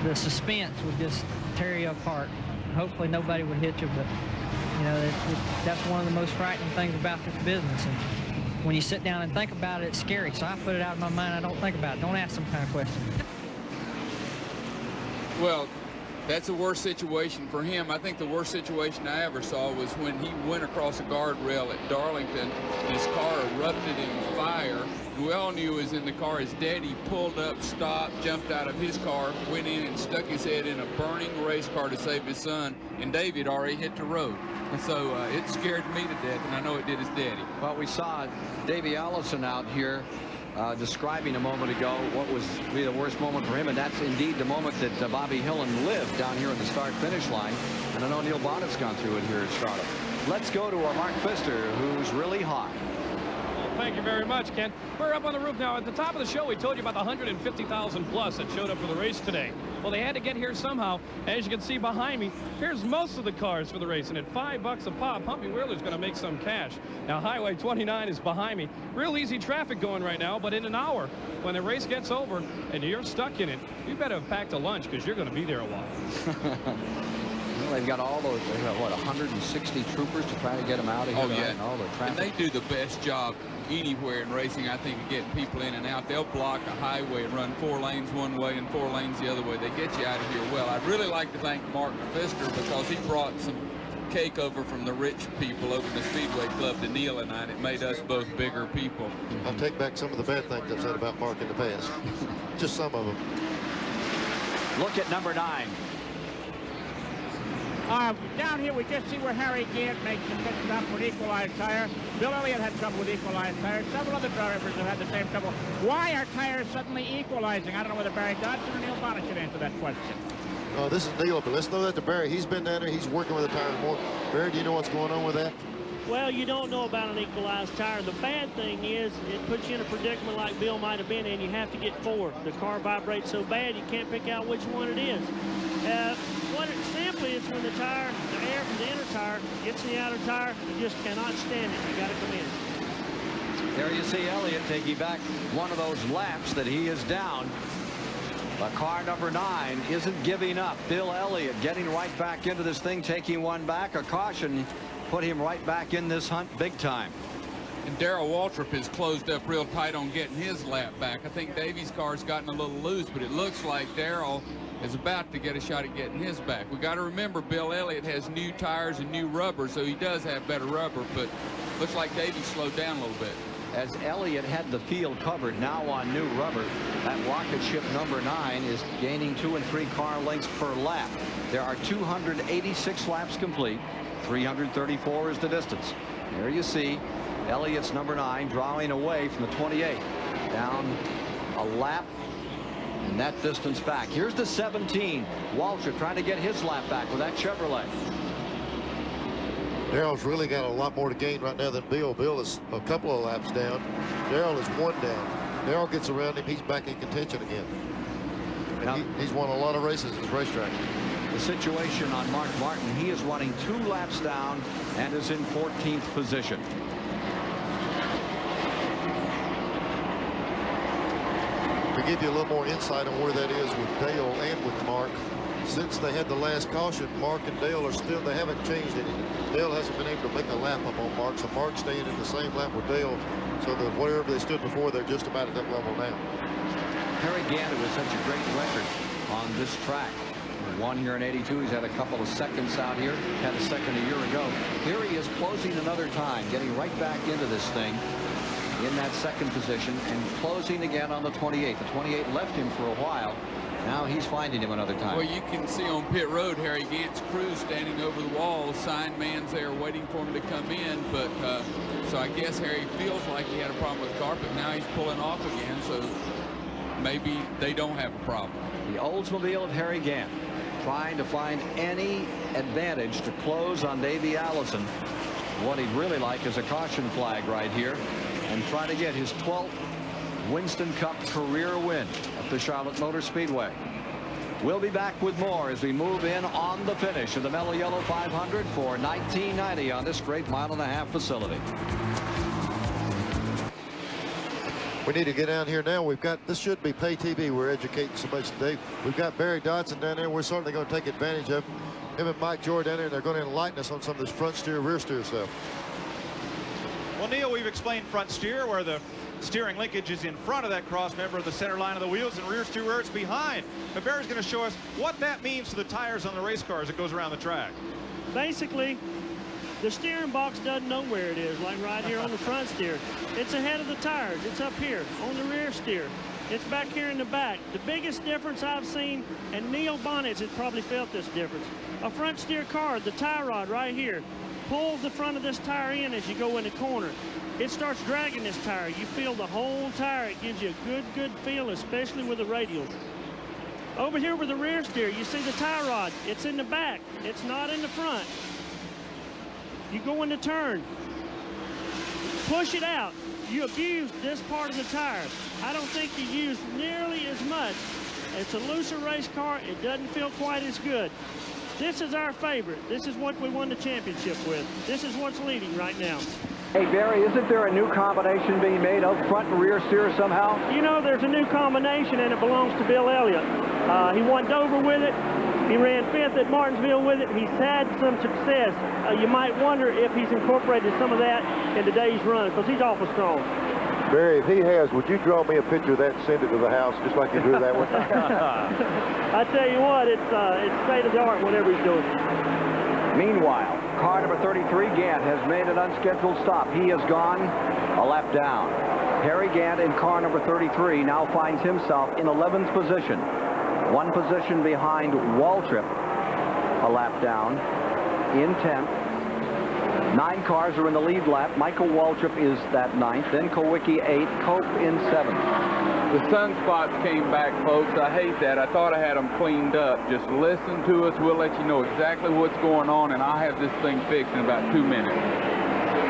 the suspense would just tear you apart. Hopefully nobody would hit you, but, you know, that's one of the most frightening things about this business. And when you sit down and think about it, it's scary. So I put it out of my mind. I don't think about it. Don't ask some kind of question. Well, that's the worst situation for him. I think the worst situation I ever saw was when he went across a guardrail at Darlington. His car erupted in fire. We all knew he was in the car. His daddy pulled up, stopped, jumped out of his car, went in and stuck his head in a burning race car to save his son, and Davey had already hit the road. And so it scared me to death, and I know it did his daddy. Well, we saw Davey Allison out here describing a moment ago what was the worst moment for him, and that's indeed the moment that Bobby Hillin lived down here at the start-finish line. And I know Neil Bonnett's gone through it here at Charlotte. Let's go to our Mark Pfister, who's really hot. Thank you very much, Ken. We're up on the roof now. At the top of the show, we told you about the 150,000 plus that showed up for the race today. Well, they had to get here somehow. As you can see behind me, here's most of the cars for the race, and at $5 a pop, Humpy Wheeler's going to make some cash. Now, Highway 29 is behind me. Real easy traffic going right now, but in an hour, when the race gets over and you're stuck in it, you better have packed a lunch because you're going to be there a while. Well, they've got all those, they've got, what, 160 troopers to try to get them out of here. Oh, yeah. And all the traffic. And they do the best job anywhere in racing, I think, of getting people in and out. They'll block a highway and run 4 lanes one way and 4 lanes the other way. They get you out of here well. I'd really like to thank Mark Pfister because he brought some cake over from the rich people over the Speedway Club to Neil and I, and it made us both bigger people. I'll take back some of the bad things I've said about Mark in the past. Just some of them. Look at number 9. Down here, we just see where Harry Gant makes some mixed up with equalized tire. Bill Elliott had trouble with equalized tires. Several other drivers have had the same trouble. Why are tires suddenly equalizing? I don't know whether Barry Dodson or Neil Bonnet should answer that question. This is Neil, but let's throw that to Barry. He's been down there. He's working with the tires more. Barry, do you know what's going on with that? Well, you don't know about an equalized tire. The bad thing is it puts you in a predicament like Bill might have been in. You have to get forward. The car vibrates so bad you can't pick out which one it is. What it simply is when the tire, the air from the inner tire gets in the outer tire, you just cannot stand it. You got to come in. There you see Elliott taking back one of those laps that he is down. But car number 9 isn't giving up. Bill Elliott getting right back into this thing, taking one back. A caution put him right back in this hunt big time. And Darrell Waltrip is closed up real tight on getting his lap back. I think Davey's car's gotten a little loose, but it looks like Darrell is about to get a shot at getting his back. We got to remember Bill Elliott has new tires and new rubber, so he does have better rubber, but looks like Davey slowed down a little bit. As Elliott had the field covered now on new rubber, that rocket ship number 9 is gaining 2 and 3 car lengths per lap. There are 286 laps complete. 334 is the distance. There you see Elliott's number 9 drawing away from the 28. Down a lap and that distance back. Here's the 17. Waltrip trying to get his lap back with that Chevrolet. Darrell's really got a lot more to gain right now than Bill. Bill is a couple of laps down. Darrell is 1 down. Darrell gets around him. He's back in contention again. And he's won a lot of races at this racetrack. The situation on Mark Martin, he is running 2 laps down and is in 14th position. To give you a little more insight on where that is with Dale and with Mark, since they had the last caution, Mark and Dale are still, they haven't changed anything. Dale hasn't been able to make a lap up on Mark, so Mark's staying in the same lap with Dale, so that wherever they stood before, they're just about at that level now. Harry Gant with such a great record on this track. He won here in '82. He's had a couple of seconds out here. Had a second a year ago. Here he is closing another time, getting right back into this thing in that second position and closing again on the 28. The 28 left him for a while. Now he's finding him another time. Well, you can see on pit road Harry Gant's crew standing over the wall. Sign man's there waiting for him to come in. But so I guess Harry feels like he had a problem with the car, but now he's pulling off again. So maybe they don't have a problem. The Oldsmobile of Harry Gant trying to find any advantage to close on Davey Allison. What he'd really like is a caution flag right here and try to get his 12th Winston Cup career win at the Charlotte Motor Speedway. We'll be back with more as we move in on the finish of the Mello Yello 500 for 1990 on this great mile-and-a-half facility. We need to get down here now. We've got, this should be pay TV. We're educating so much today. We've got Barry Dodson down there. We're certainly going to take advantage of him and Mike Jordan down there. And they're going to enlighten us on some of this front steer, rear steer stuff. Well, Neil, we've explained front steer, where the steering linkage is in front of that cross member of the center line of the wheels, and rear steer where it's behind. But Barry's going to show us what that means to the tires on the race car as it goes around the track. Basically, the steering box doesn't know where it is, like right here on the front steer. It's ahead of the tires. It's up here on the rear steer. It's back here in the back. The biggest difference I've seen, and Neil Bonnets has probably felt this difference, a front steer car, the tie rod right here, pulls the front of this tire in as you go in the corner. It starts dragging this tire. You feel the whole tire. It gives you a good feel, especially with the radials. Over here with the rear steer, you see the tie rod. It's in the back. It's not in the front. You go in the turn. Push it out. You abuse this part of the tire. I don't think you use nearly as much. It's a looser race car. It doesn't feel quite as good. This is our favorite. This is what we won the championship with. This is what's leading right now. Hey, Barry, isn't there a new combination being made of front and rear steer somehow? You know, there's a new combination, and it belongs to Bill Elliott. He won Dover with it. He ran 5th at Martinsville with it. He's had some success. You might wonder if he's incorporated some of that in today's run, because he's awful strong. Barry, if he has, would you draw me a picture of that and send it to the house, just like you drew that one? I tell you what, it's state of the art whenever he's doing it. Meanwhile, car number 33, Gant, has made an unscheduled stop. He has gone a lap down. Harry Gant in car number 33 now finds himself in 11th position. 1 position behind Waltrip, a lap down, in 10th. 9 cars are in the lead lap. Michael Waltrip is that 9th. Then Kowicki 8th. Cope in 7th. The sunspots came back, folks. I hate that. I thought I had them cleaned up. Just listen to us. We'll let you know exactly what's going on, and I'll have this thing fixed in about 2 minutes.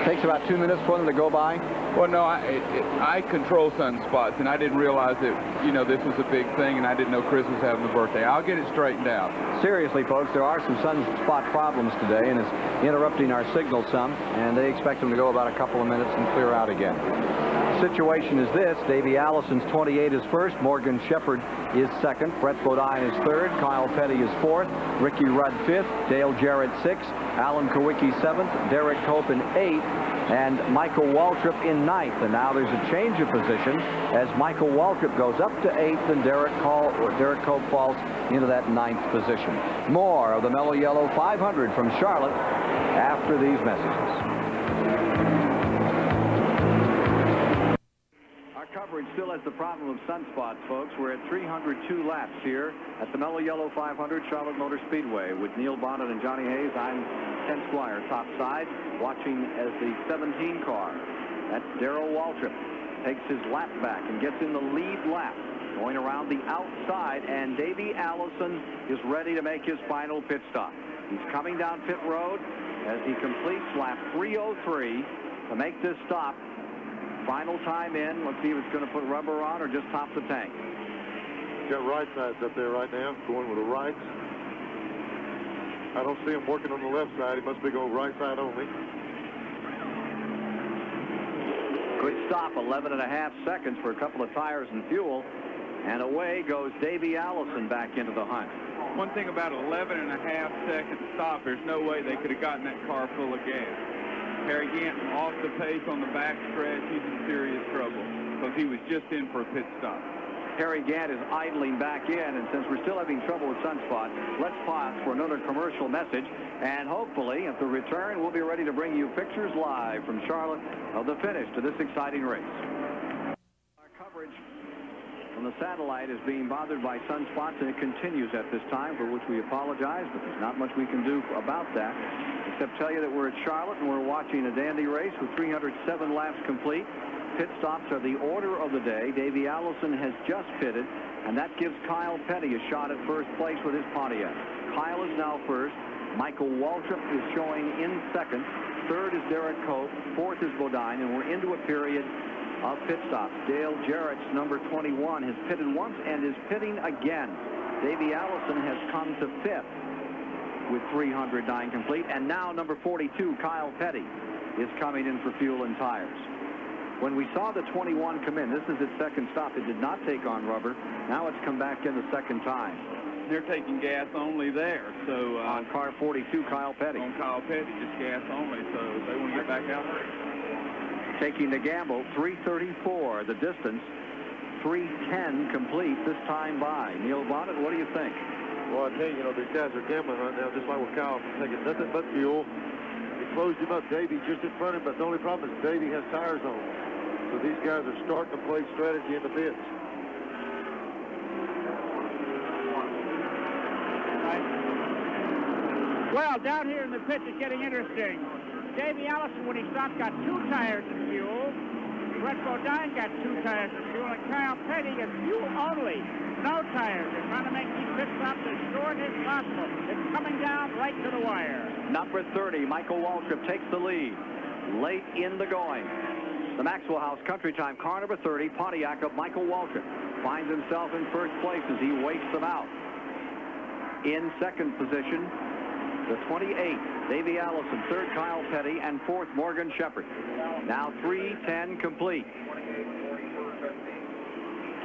Takes about 2 minutes for them to go by? Well, no, I control sunspots, and I didn't realize that, you know, this was a big thing, and I didn't know Chris was having a birthday. I'll get it straightened out. Seriously, folks, there are some sunspot problems today, and it's interrupting our signal some, and they expect them to go about a couple of minutes and clear out again. The situation is this: Davey Allison's 28 is first, Morgan Shepherd is second, Brett Bodine is third, Kyle Petty is fourth, Ricky Rudd fifth, Dale Jarrett sixth, Alan Kowicki seventh, Derek Cope in eighth, and Michael Waltrip in ninth. And now there's a change of position as Michael Waltrip goes up to eighth and Derek Cope falls into that ninth position. More of the Mello Yello 500 from Charlotte after these messages. Our coverage still has the problem of sunspots, folks. We're at 302 laps here at the Mello Yello 500 Charlotte Motor Speedway with Neil Bonnet and Johnny Hayes. I'm Ken Squire topside, watching as the 17 car. That's Darrell Waltrip takes his lap back and gets in the lead lap, going around the outside, and Davey Allison is ready to make his final pit stop. He's coming down pit road as he completes lap 303 to make this stop. Final time in. Let's see if it's going to put rubber on or just top the tank. Got right sides up there right now, going with the rights. I don't see him working on the left side. He must be going right side only. Good stop, 11.5 seconds for a couple of tires and fuel. And away goes Davey Allison back into the hunt. One thing about 11.5 second stop, there's no way they could have gotten that car full of gas. Harry Gant off the pace on the back stretch. He's in serious trouble because he was just in for a pit stop. Harry Gant is idling back in, and since we're still having trouble with sunspots, let's pause for another commercial message, and hopefully at the return we'll be ready to bring you pictures live from Charlotte of the finish to this exciting race. Our coverage from And the satellite is being bothered by sunspots, and it continues at this time, for which we apologize, but there's not much we can do about that, except tell you that we're at Charlotte and we're watching a dandy race with 307 laps complete. Pit stops are the order of the day. Davey Allison has just pitted, and that gives Kyle Petty a shot at first place with his Pontiac. Kyle is now first. Michael Waltrip is showing in second. Third is Derek Cope. Fourth is Bodine, and we're into a period of pit stops. Dale Jarrett's number 21 has pitted once and is pitting again. Davey Allison has come to fifth with 309 complete, and now number 42, Kyle Petty, is coming in for fuel and tires. When we saw the 21 come in, this is its second stop. It did not take on rubber. Now it's come back in the second time. They're taking gas only there, so on car 42, Kyle Petty. On Kyle Petty, just gas only, so they want to get back out there. Taking the gamble, 334 the distance, 310 complete this time by. Neil Bonnet, what do you think? Well, I tell you, these guys are gambling right now, just like with Kyle, taking nothing but fuel. He closed him up. Davey just in front of him, but the only problem is Davey has tires on. So these guys are starting to play strategy in the pits. Well, down here in the pits, it's getting interesting. Davey Allison, when he stopped, got 2 tires of fuel. Brett Bodine got 2 tires of fuel, and Kyle Petty got fuel only. No tires. They're trying to make these pit stops as short as possible. It's coming down right to the wire. Number 30, Michael Waltrip takes the lead. Late in the going. The Maxwell House Country Time car number 30, Pontiac of Michael Waltrip, finds himself in first place as he waits them out. In second position, the 28, Davey Allison. Third, Kyle Petty. And fourth, Morgan Shepherd. Now 310 complete.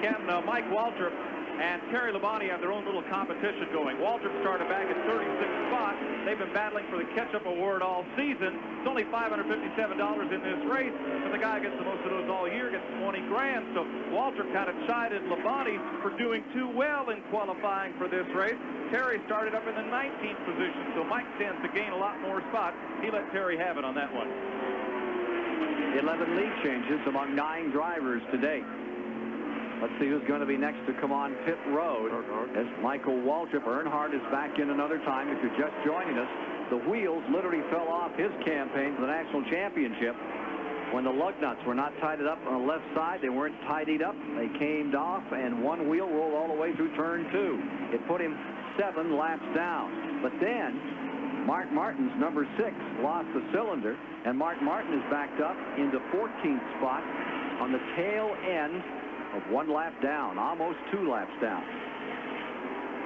Ken, Mike Waltrip and Terry Labonte have their own little competition going. Waltrip started back at 36th spot. They've been battling for the catch-up award all season. It's only $557 in this race, and the guy gets the most of those all year, gets 20 grand. So Waltrip kind of chided Labonte for doing too well in qualifying for this race. Terry started up in the 19th position, so Mike stands to gain a lot more spots. He let Terry have it on that one. 11 lead changes among 9 drivers to date. Let's see who's going to be next to come on pit road as Michael Waltrip. Earnhardt is back in another time. If you're just joining us, the wheels literally fell off his campaign for the national championship when the lug nuts were not tied up on the left side. They weren't tidied up. They came off, and one wheel rolled all the way through turn 2. It put him 7 laps down. But then Mark Martin's number 6 lost the cylinder, and Mark Martin is backed up into 14th spot on the tail end of 1 lap down, almost 2 laps down.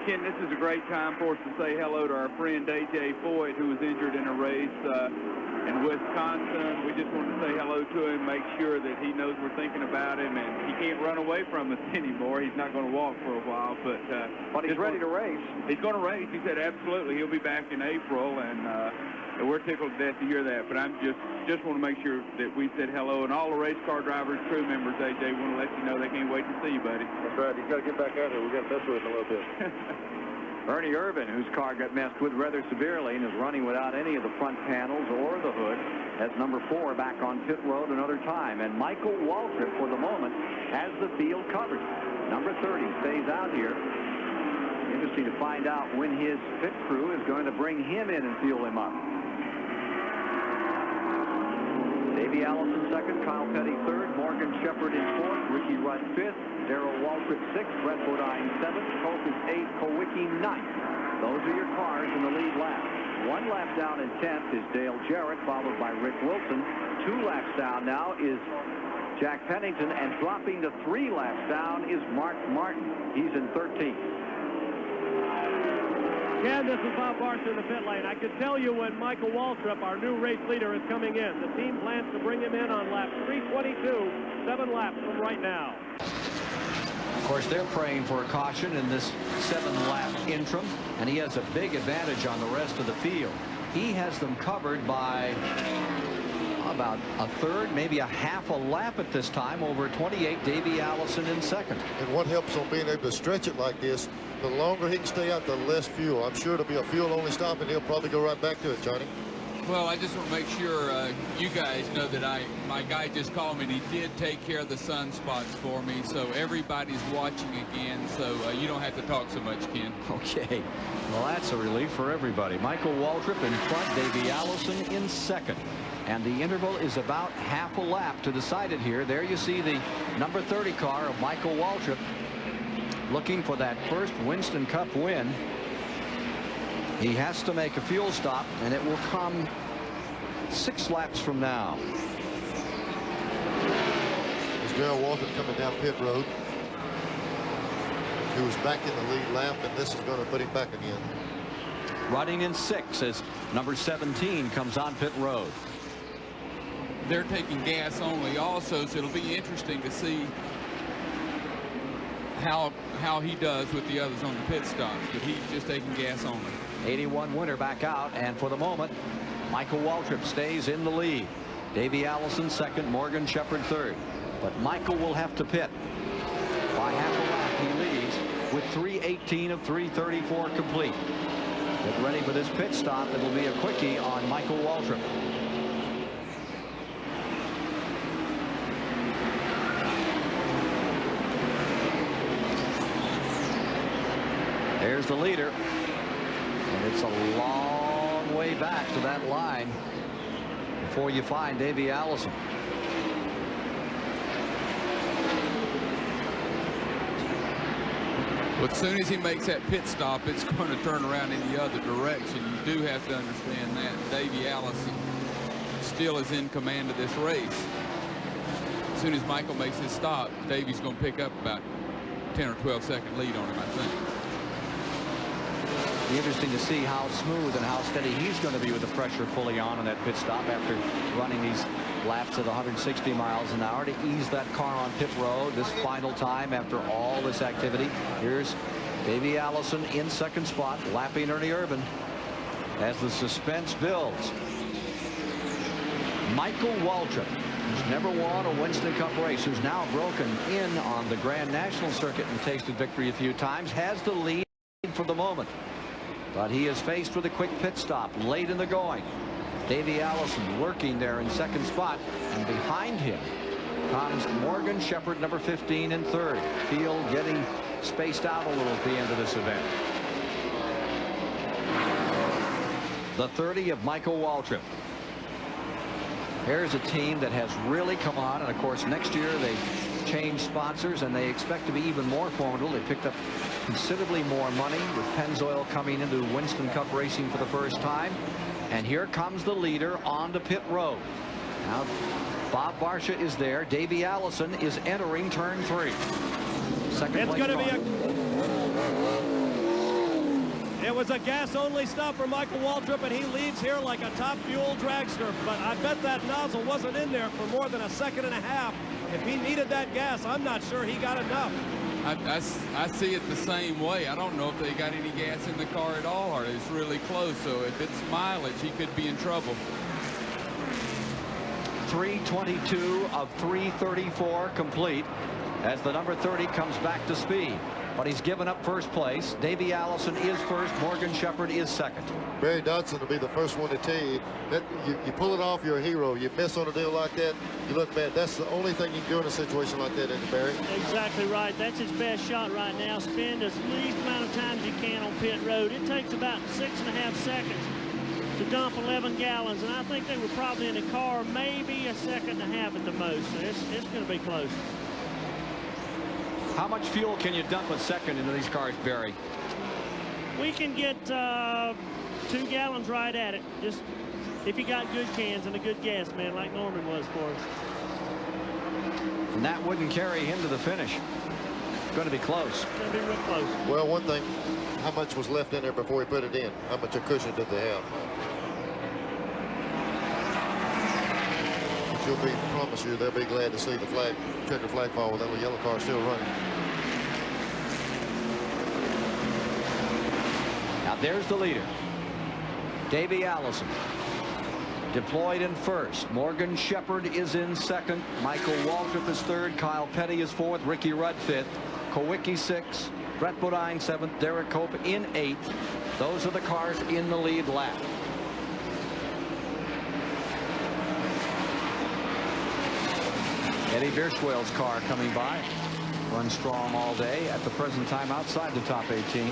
Ken, this is a great time for us to say hello to our friend A.J. Foyt, who was injured in a race in Wisconsin. We just want to say hello to him, make sure that he knows we're thinking about him, and he can't run away from us anymore. He's not going to walk for a while, but he's ready to race. He's going to race. He said absolutely. He'll be back in April, and we're tickled to death to hear that. But I'm just want to make sure that we said hello, and all the race car drivers, crew members, AJ, want to let you know they can't wait to see you, buddy. That's right. He's got to get back out here. We got to mess with him a little bit. Ernie Irvin, whose car got messed with rather severely and is running without any of the front panels or the hood, has number 4 back on pit road another time. And Michael Waltrip, for the moment, has the field covered. Number 30 stays out here. Interesting to find out when his pit crew is going to bring him in and fuel him up. Davey Allison second, Kyle Petty third, Morgan Shepherd in fourth, Ricky Rudd fifth, Darrell Waltrip sixth, Brett Bodine seventh, Cope is eighth, Kowicki ninth. Those are your cars in the lead lap. 1 lap down in 10th is Dale Jarrett, followed by Rick Wilson. 2 laps down now is Jack Pennington, and dropping to 3 laps down is Mark Martin. He's in 13th. Ken, this is Bob Barker in the pit lane. I can tell you when Michael Waltrip, our new race leader, is coming in. The team plans to bring him in on lap 322, 7 laps from right now. Of course, they're praying for a caution in this 7-lap interim, and he has a big advantage on the rest of the field. He has them covered by about a third, maybe a half a lap at this time, over 28, Davey Allison in second. And what helps on being able to stretch it like this, the longer he can stay out, the less fuel. I'm sure it'll be a fuel-only stop, and he'll probably go right back to it, Johnny. Well, I just want to make sure you guys know that my guy just called me and he did take care of the sunspots for me, so everybody's watching again, so you don't have to talk so much, Ken. Okay. Well, that's a relief for everybody. Michael Waltrip in front, Davey Allison in second. And the interval is about half a lap to decide it here. There you see the number 30 car of Michael Waltrip looking for that first Winston Cup win. He has to make a fuel stop, and it will come 6 laps from now. There's Darrell Waltrip coming down pit road. He was back in the lead lap, and this is going to put him back again. Running in 6 as number 17 comes on pit road. They're taking gas only also, so it'll be interesting to see how he does with the others on the pit stops, but he's just taking gas only. 81 winner back out, and for the moment, Michael Waltrip stays in the lead. Davey Allison second, Morgan Shepherd third. But Michael will have to pit. By half a lap, he leads with 3:18 of 3:34 complete. Get ready for this pit stop. It'll be a quickie on Michael Waltrip. There's the leader. And it's a long way back to that line before you find Davey Allison. Well, as soon as he makes that pit stop, it's going to turn around in the other direction. You do have to understand that. Davey Allison still is in command of this race. As soon as Michael makes his stop, Davey's going to pick up about 10 or 12 second lead on him, I think. Be interesting to see how smooth and how steady he's going to be with the pressure fully on that pit stop after running these laps at 160 miles an hour to ease that car on pit road this final time after all this activity. Here's Davey Allison in second spot, lapping Ernie Irvin as the suspense builds. Michael Waltrip, who's never won a Winston Cup race, who's now broken in on the Grand National circuit and tasted victory a few times, has the lead for the moment. But he is faced with a quick pit stop late in the going. Davey Allison working there in second spot, and behind him comes Morgan Shepherd, number 15, in third. Field getting spaced out a little at the end of this event. The 30 of Michael Waltrip. Here's a team that has really come on, and of course next year they change sponsors and they expect to be even more formidable. They picked up considerably more money with Pennzoil coming into Winston Cup racing for the first time. And here comes the leader on the pit road. Now Bob Barsha is there. Davey Allison is entering turn 3. Second place car. It was a gas-only stop for Michael Waltrip, and he leads here like a top fuel dragster. But I bet that nozzle wasn't in there for more than a second and a half. If he needed that gas, I'm not sure he got enough. I see it the same way. I don't know if they got any gas in the car at all, or it's really close. So if it's mileage, he could be in trouble. 3:22 of 3:34 complete as the number 30 comes back to speed. But he's given up first place. Davey Allison is first. Morgan Shepherd is second. Barry Dodson will be the first one to tell you that you pull it off, you're a hero. You miss on a deal like that, you look bad. That's the only thing you can do in a situation like that, isn't it, Barry? Exactly right. That's his best shot right now. Spend as least amount of time as you can on pit road. It takes about 6.5 seconds to dump 11 gallons, and I think they were probably in the car maybe a second and a half at the most. So it's going to be close. How much fuel can you dump a second into these cars, Barry? We can get 2 gallons right at it. Just if you got good cans and a good gas man like Norman was for us. And that wouldn't carry him to the finish. It's going to be close. It's going to be real close. Well, one thing, how much was left in there before he put it in? How much a cushion did they have? You'll be, promise you, they'll be glad to see the flag, checker flag fall with that little yellow car still running. Now there's the leader. Davey Allison deployed in first. Morgan Shepherd is in second. Michael Waltrip is third. Kyle Petty is fourth. Ricky Rudd fifth. Kowicki sixth. Brett Bodine seventh. Derek Cope in eighth. Those are the cars in the lead lap. Eddie Bierschwell's car coming by. Runs strong all day. At the present time outside the top 18.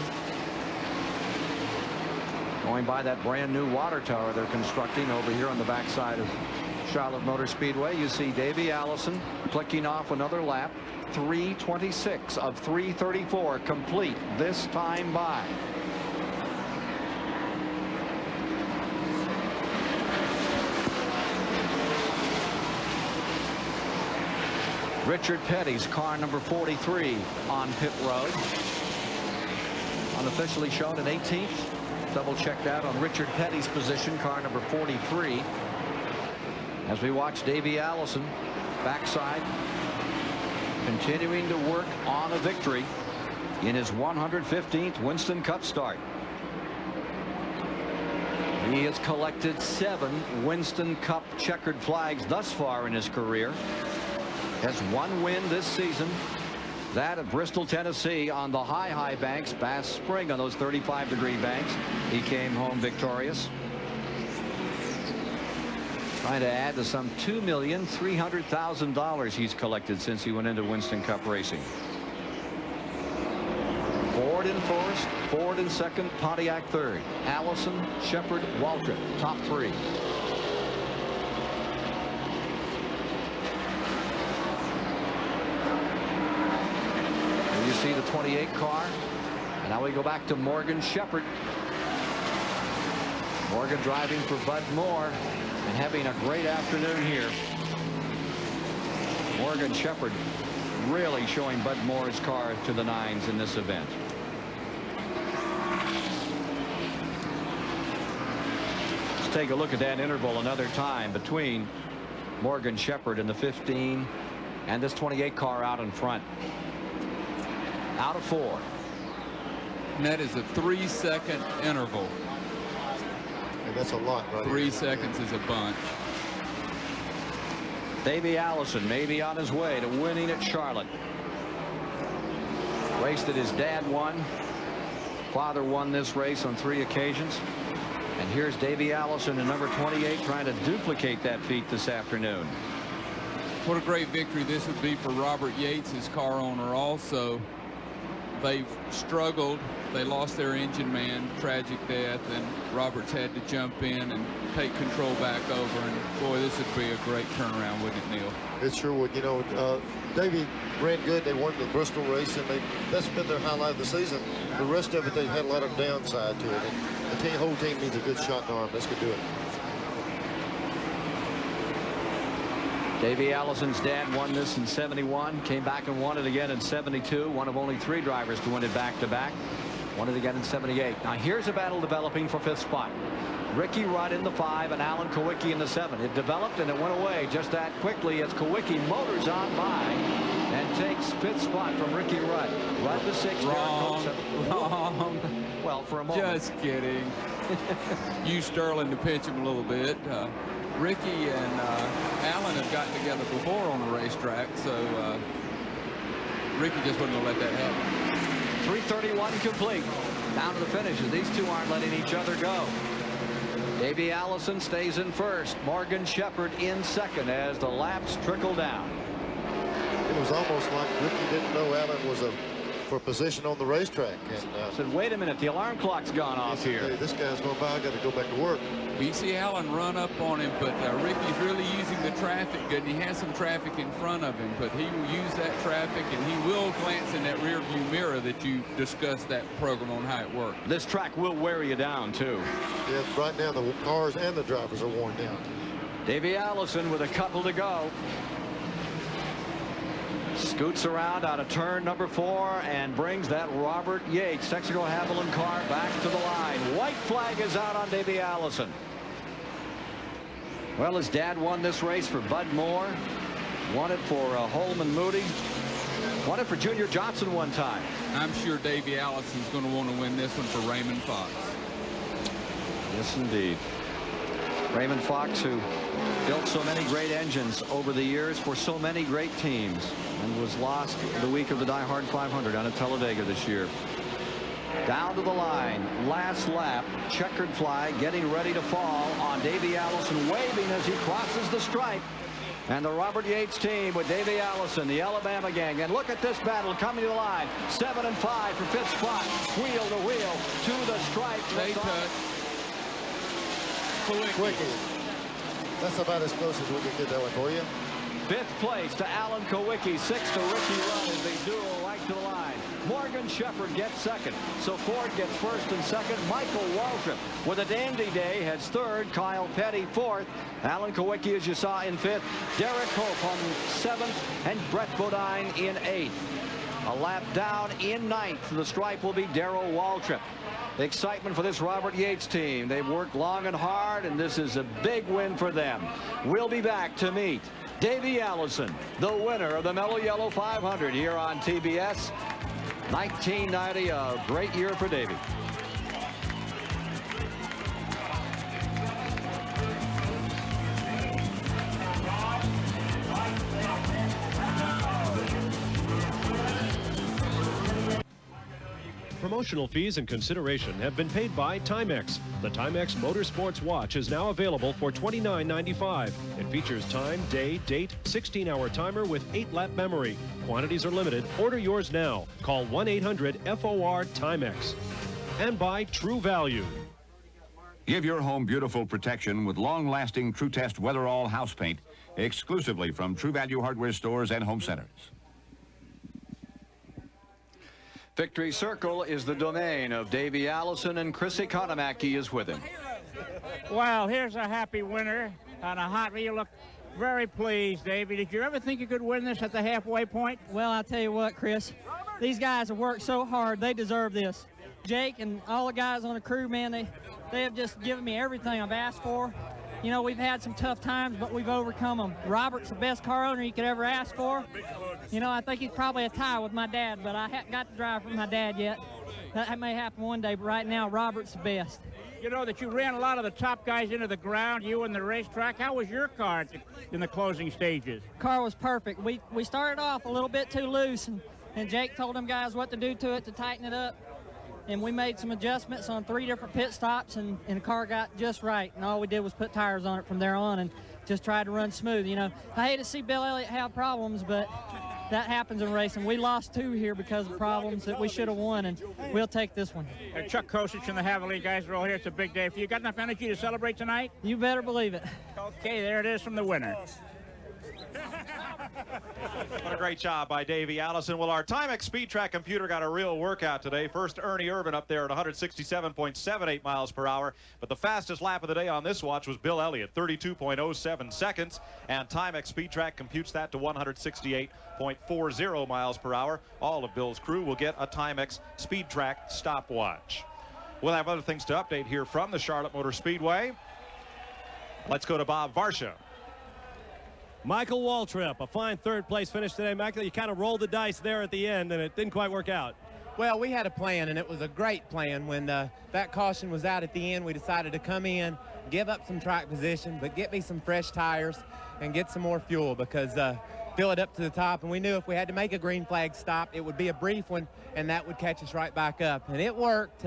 Going by that brand new water tower they're constructing over here on the backside of Charlotte Motor Speedway. You see Davey Allison clicking off another lap. 3:26 of 3:34 complete this time by. Richard Petty's car number 43 on pit road. Unofficially shown in 18th. Double check that on Richard Petty's position, car number 43. As we watch Davey Allison backside continuing to work on a victory in his 115th Winston Cup start. He has collected 7 Winston Cup checkered flags thus far in his career. Has 1 win this season. That at Bristol, Tennessee on the high banks. Bass Spring on those 35-degree banks. He came home victorious. Trying to add to some $2,300,000 he's collected since he went into Winston Cup racing. Ford in first, Ford in second, Pontiac third. Allison, Shepard, Waltrip, top 3. You see the 28 car. And now we go back to Morgan Shepard. Morgan driving for Bud Moore and having a great afternoon here. Morgan Shepard really showing Bud Moore's car to the nines in this event. Let's take a look at that interval another time between Morgan Shepard and the 15 and this 28 car out in front. Out of 4. And that is a 3-second interval. And that's a lot, right? 3 seconds is a bunch. Davey Allison maybe on his way to winning at Charlotte. Race that his dad won. Father won this race on 3 occasions. And here's Davey Allison in number 28 trying to duplicate that feat this afternoon. What a great victory this would be for Robert Yates, his car owner also. They've struggled. They lost their engine man, tragic death, and Roberts had to jump in and take control back over. And boy, this would be a great turnaround, wouldn't it, Neil? It sure would. You know, Davey ran good. They won the Bristol race, and that's been their highlight of the season. The rest of it, they've had a lot of downside to it. And the whole team needs a good shot in arm. This could do it. Davey Allison's dad won this in 71, came back and won it again in 72. One of only 3 drivers to win it back-to-back. Won it again in 78. Now here's a battle developing for 5th spot. Ricky Rudd in the 5 and Alan Kowicki in the 7. It developed and it went away just that quickly as Kowicki motors on by and takes 5th spot from Ricky Rudd. Rudd to 6. Wrong. Well, for a moment. Just kidding. Use Sterling to pinch him a little bit. Ricky and Alan have gotten together before on the racetrack, so Ricky just wasn't going to let that happen. 3:31 complete. Down to the finishes. These two aren't letting each other go. Davey Allison stays in first. Morgan Shepard in second as the laps trickle down. It was almost like Ricky didn't know Alan was for position on the racetrack. And said, wait a minute, the alarm clock's gone off here. Hey, this guy's going by. I got to go back to work. You see Alan run up on him, but Ricky's really using the traffic good. He has some traffic in front of him, but he will use that traffic, and he will glance in that rear view mirror that you discussed that program on how it worked. This track will wear you down, too. Yeah, right now the cars and the drivers are worn down. Davey Allison with a couple to go. Scoots around out of turn number 4 and brings that Robert Yates Texaco Haviland car back to the line. White flag is out on Davey Allison. Well, his dad won this race for Bud Moore. Won it for Holman Moody. Won it for Junior Johnson one time. I'm sure Davey Allison's going to want to win this one for Raymond Fox. Yes, indeed. Raymond Fox, who built so many great engines over the years for so many great teams and was lost the week of the Die Hard 500 down at Talladega this year. Down to the line, last lap, checkered flag getting ready to fall on Davey Allison, waving as he crosses the stripe. And the Robert Yates team with Davey Allison, the Alabama gang. And look at this battle coming to the line. 7 and 5 for fifth spot. Wheel to wheel to the stripe. They touch. Quickie. That's about as close as we could get that one for you. Fifth place to Alan Kowicki. Sixth to Ricky Rudd as they duel right to the line. Morgan Shepherd gets second. So Ford gets first and second. Michael Waltrip with a dandy day heads third. Kyle Petty fourth. Alan Kowicki, as you saw, in fifth. Derek Hope on seventh. And Brett Bodine in eighth. A lap down in ninth. The stripe will be Darrell Waltrip. Excitement for this Robert Yates team. They've worked long and hard, and this is a big win for them. We'll be back to meet Davey Allison, the winner of the Mello Yello 500 here on TBS. 1990, a great year for Davey. Promotional fees and consideration have been paid by Timex. The Timex Motorsports Watch is now available for $29.95. It features time, day, date, 16-hour timer with 8-lap memory. Quantities are limited. Order yours now. Call 1-800-FOR-TIMEX. And by True Value. Give your home beautiful protection with long-lasting True Test Weatherall house paint exclusively from True Value hardware stores and home centers. Victory Circle is the domain of Davey Allison, and Chris Economaki is with him. Well, here's a happy winner on a hot. You look very pleased, Davey. Did you ever think you could win this at the halfway point? Well, I'll tell you what, Chris. These guys have worked so hard. They deserve this. Jake and all the guys on the crew, man, they have just given me everything I've asked for. You know, we've had some tough times, but we've overcome them. Robert's the best car owner you could ever ask for. You know, I think he's probably a tie with my dad, but I haven't got to drive for my dad yet. That may happen one day, but right now, Robert's the best. You know that you ran a lot of the top guys into the ground, you and the racetrack. How was your car in the closing stages? Car was perfect. We started off a little bit too loose, and Jake told them guys what to do to it to tighten it up. And we made some adjustments on 3 different pit stops, and the car got just right. And all we did was put tires on it from there on and just tried to run smooth. You know, I hate to see Bill Elliott have problems, but that happens in racing. We lost 2 here because of problems that we should have won, and we'll take this one. Chuck Kosich and the Haviland guys are all here. It's a big day for you. Got enough energy to celebrate tonight? You better believe it. Okay, there it is from the winner. What a great job by Davey Allison. Well, our Timex Speed Track computer got a real workout today. First, Ernie Irvin up there at 167.78 miles per hour. But the fastest lap of the day on this watch was Bill Elliott, 32.07 seconds. And Timex Speed Track computes that to 168.40 miles per hour. All of Bill's crew will get a Timex Speed Track stopwatch. We'll have other things to update here from the Charlotte Motor Speedway. Let's go to Bob Varsha. Michael Waltrip, a fine third-place finish today. Michael, you kind of rolled the dice there at the end, and it didn't quite work out. Well, we had a plan, and it was a great plan. When that caution was out at the end, we decided to come in, give up some track position, but get me some fresh tires and get some more fuel because fill it up to the top. And we knew if we had to make a green flag stop, it would be a brief one, and that would catch us right back up. And it worked.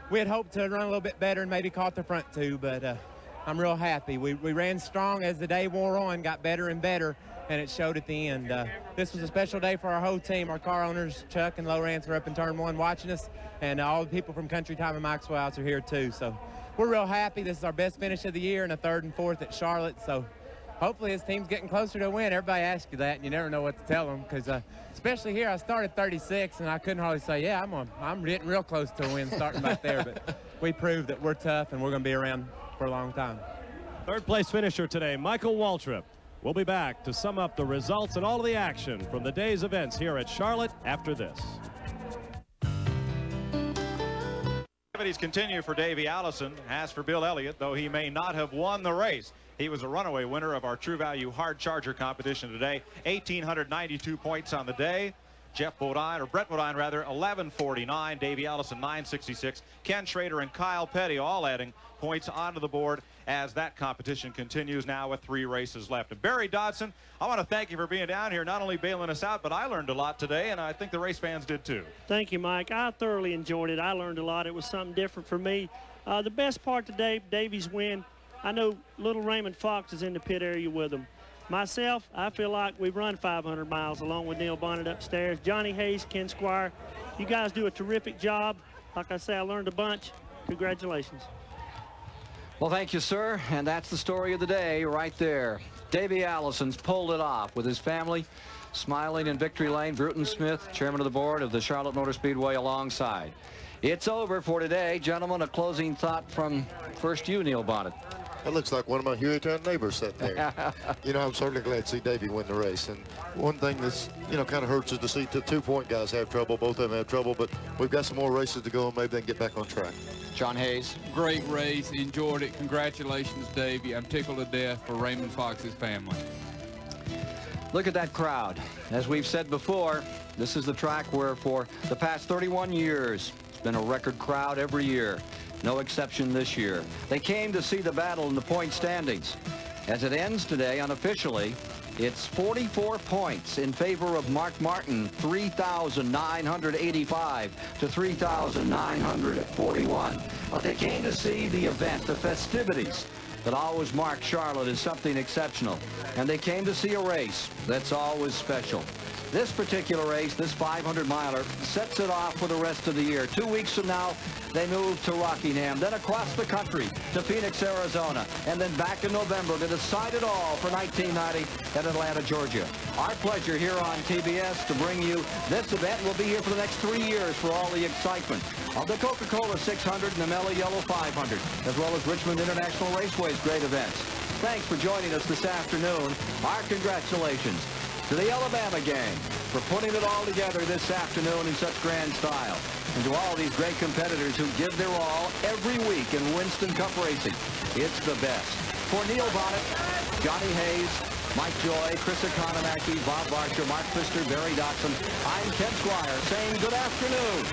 We had hoped to run a little bit better and maybe caught the front 2, but I'm real happy. We ran strong as the day wore on, got better and better, and it showed at the end. This was a special day for our whole team. Our car owners, Chuck and Lowrance, are up in turn 1 watching us, and all the people from Country Time and Maxwell House are here too. So we're real happy. This is our best finish of the year and a 3rd and 4th at Charlotte. So hopefully his team's getting closer to a win. Everybody asks you that, and you never know what to tell them because especially here, I started 36, and I couldn't hardly say, yeah, I'm getting real close to a win starting back there. But we proved that we're tough, and we're going to be around for a long time. Third-place finisher today, Michael Waltrip. We'll be back to sum up the results and all of the action from the day's events here at Charlotte after this. Activities continue for Davey Allison. As for Bill Elliott, though he may not have won the race, he was a runaway winner of our True Value Hard Charger competition today. 1,892 points on the day. Brett Bodine, 1149. Davey Allison, 966. Ken Schrader and Kyle Petty all adding points onto the board as that competition continues now with 3 races left. And Barry Dodson, I want to thank you for being down here, not only bailing us out, but I learned a lot today, and I think the race fans did too. Thank you, Mike. I thoroughly enjoyed it. I learned a lot. It was something different for me. The best part today, Davey's win. I know little Raymond Fox is in the pit area with him. Myself, I feel like we've run 500 miles along with Neil Bonnet upstairs. Johnny Hayes, Ken Squire, you guys do a terrific job. Like I say, I learned a bunch. Congratulations. Well, thank you, sir. And that's the story of the day right there. Davey Allison's pulled it off with his family smiling in victory lane. Bruton Smith, chairman of the board of the Charlotte Motor Speedway, alongside. It's over for today. Gentlemen, a closing thought from first you, Neil Bonnet. That looks like one of my Hueytown neighbors sat there. You know, I'm certainly glad to see Davey win the race. And one thing that's, you know, kind of hurts is to see the 2-point guys have trouble. Both of them have trouble, but we've got some more races to go, and maybe they can get back on track. John Hayes. Great race. Enjoyed it. Congratulations, Davey. I'm tickled to death for Raymond Fox's family. Look at that crowd. As we've said before, this is the track where for the past 31 years, it's been a record crowd every year. No exception this year. They came to see the battle in the point standings. As it ends today, unofficially, it's 44 points in favor of Mark Martin, 3,985 to 3,941. But they came to see the event, the festivities that always mark Charlotte as something exceptional. And they came to see a race that's always special. This particular race, this 500-miler, sets it off for the rest of the year. 2 weeks from now, they move to Rockingham, then across the country to Phoenix, Arizona, and then back in November to decide it all for 1990 at Atlanta, Georgia. Our pleasure here on TBS to bring you this event. We'll be here for the next 3 years for all the excitement of the Coca-Cola 600 and the Mello Yello 500, as well as Richmond International Raceway's great events. Thanks for joining us this afternoon. Our congratulations to the Alabama gang for putting it all together this afternoon in such grand style. And to all these great competitors who give their all every week in Winston Cup racing. It's the best. For Neil Bonnet, Johnny Hayes, Mike Joy, Chris Economaki, Bob Varsha, Mark Pfister, Barry Doxson, I'm Ken Squire saying good afternoon.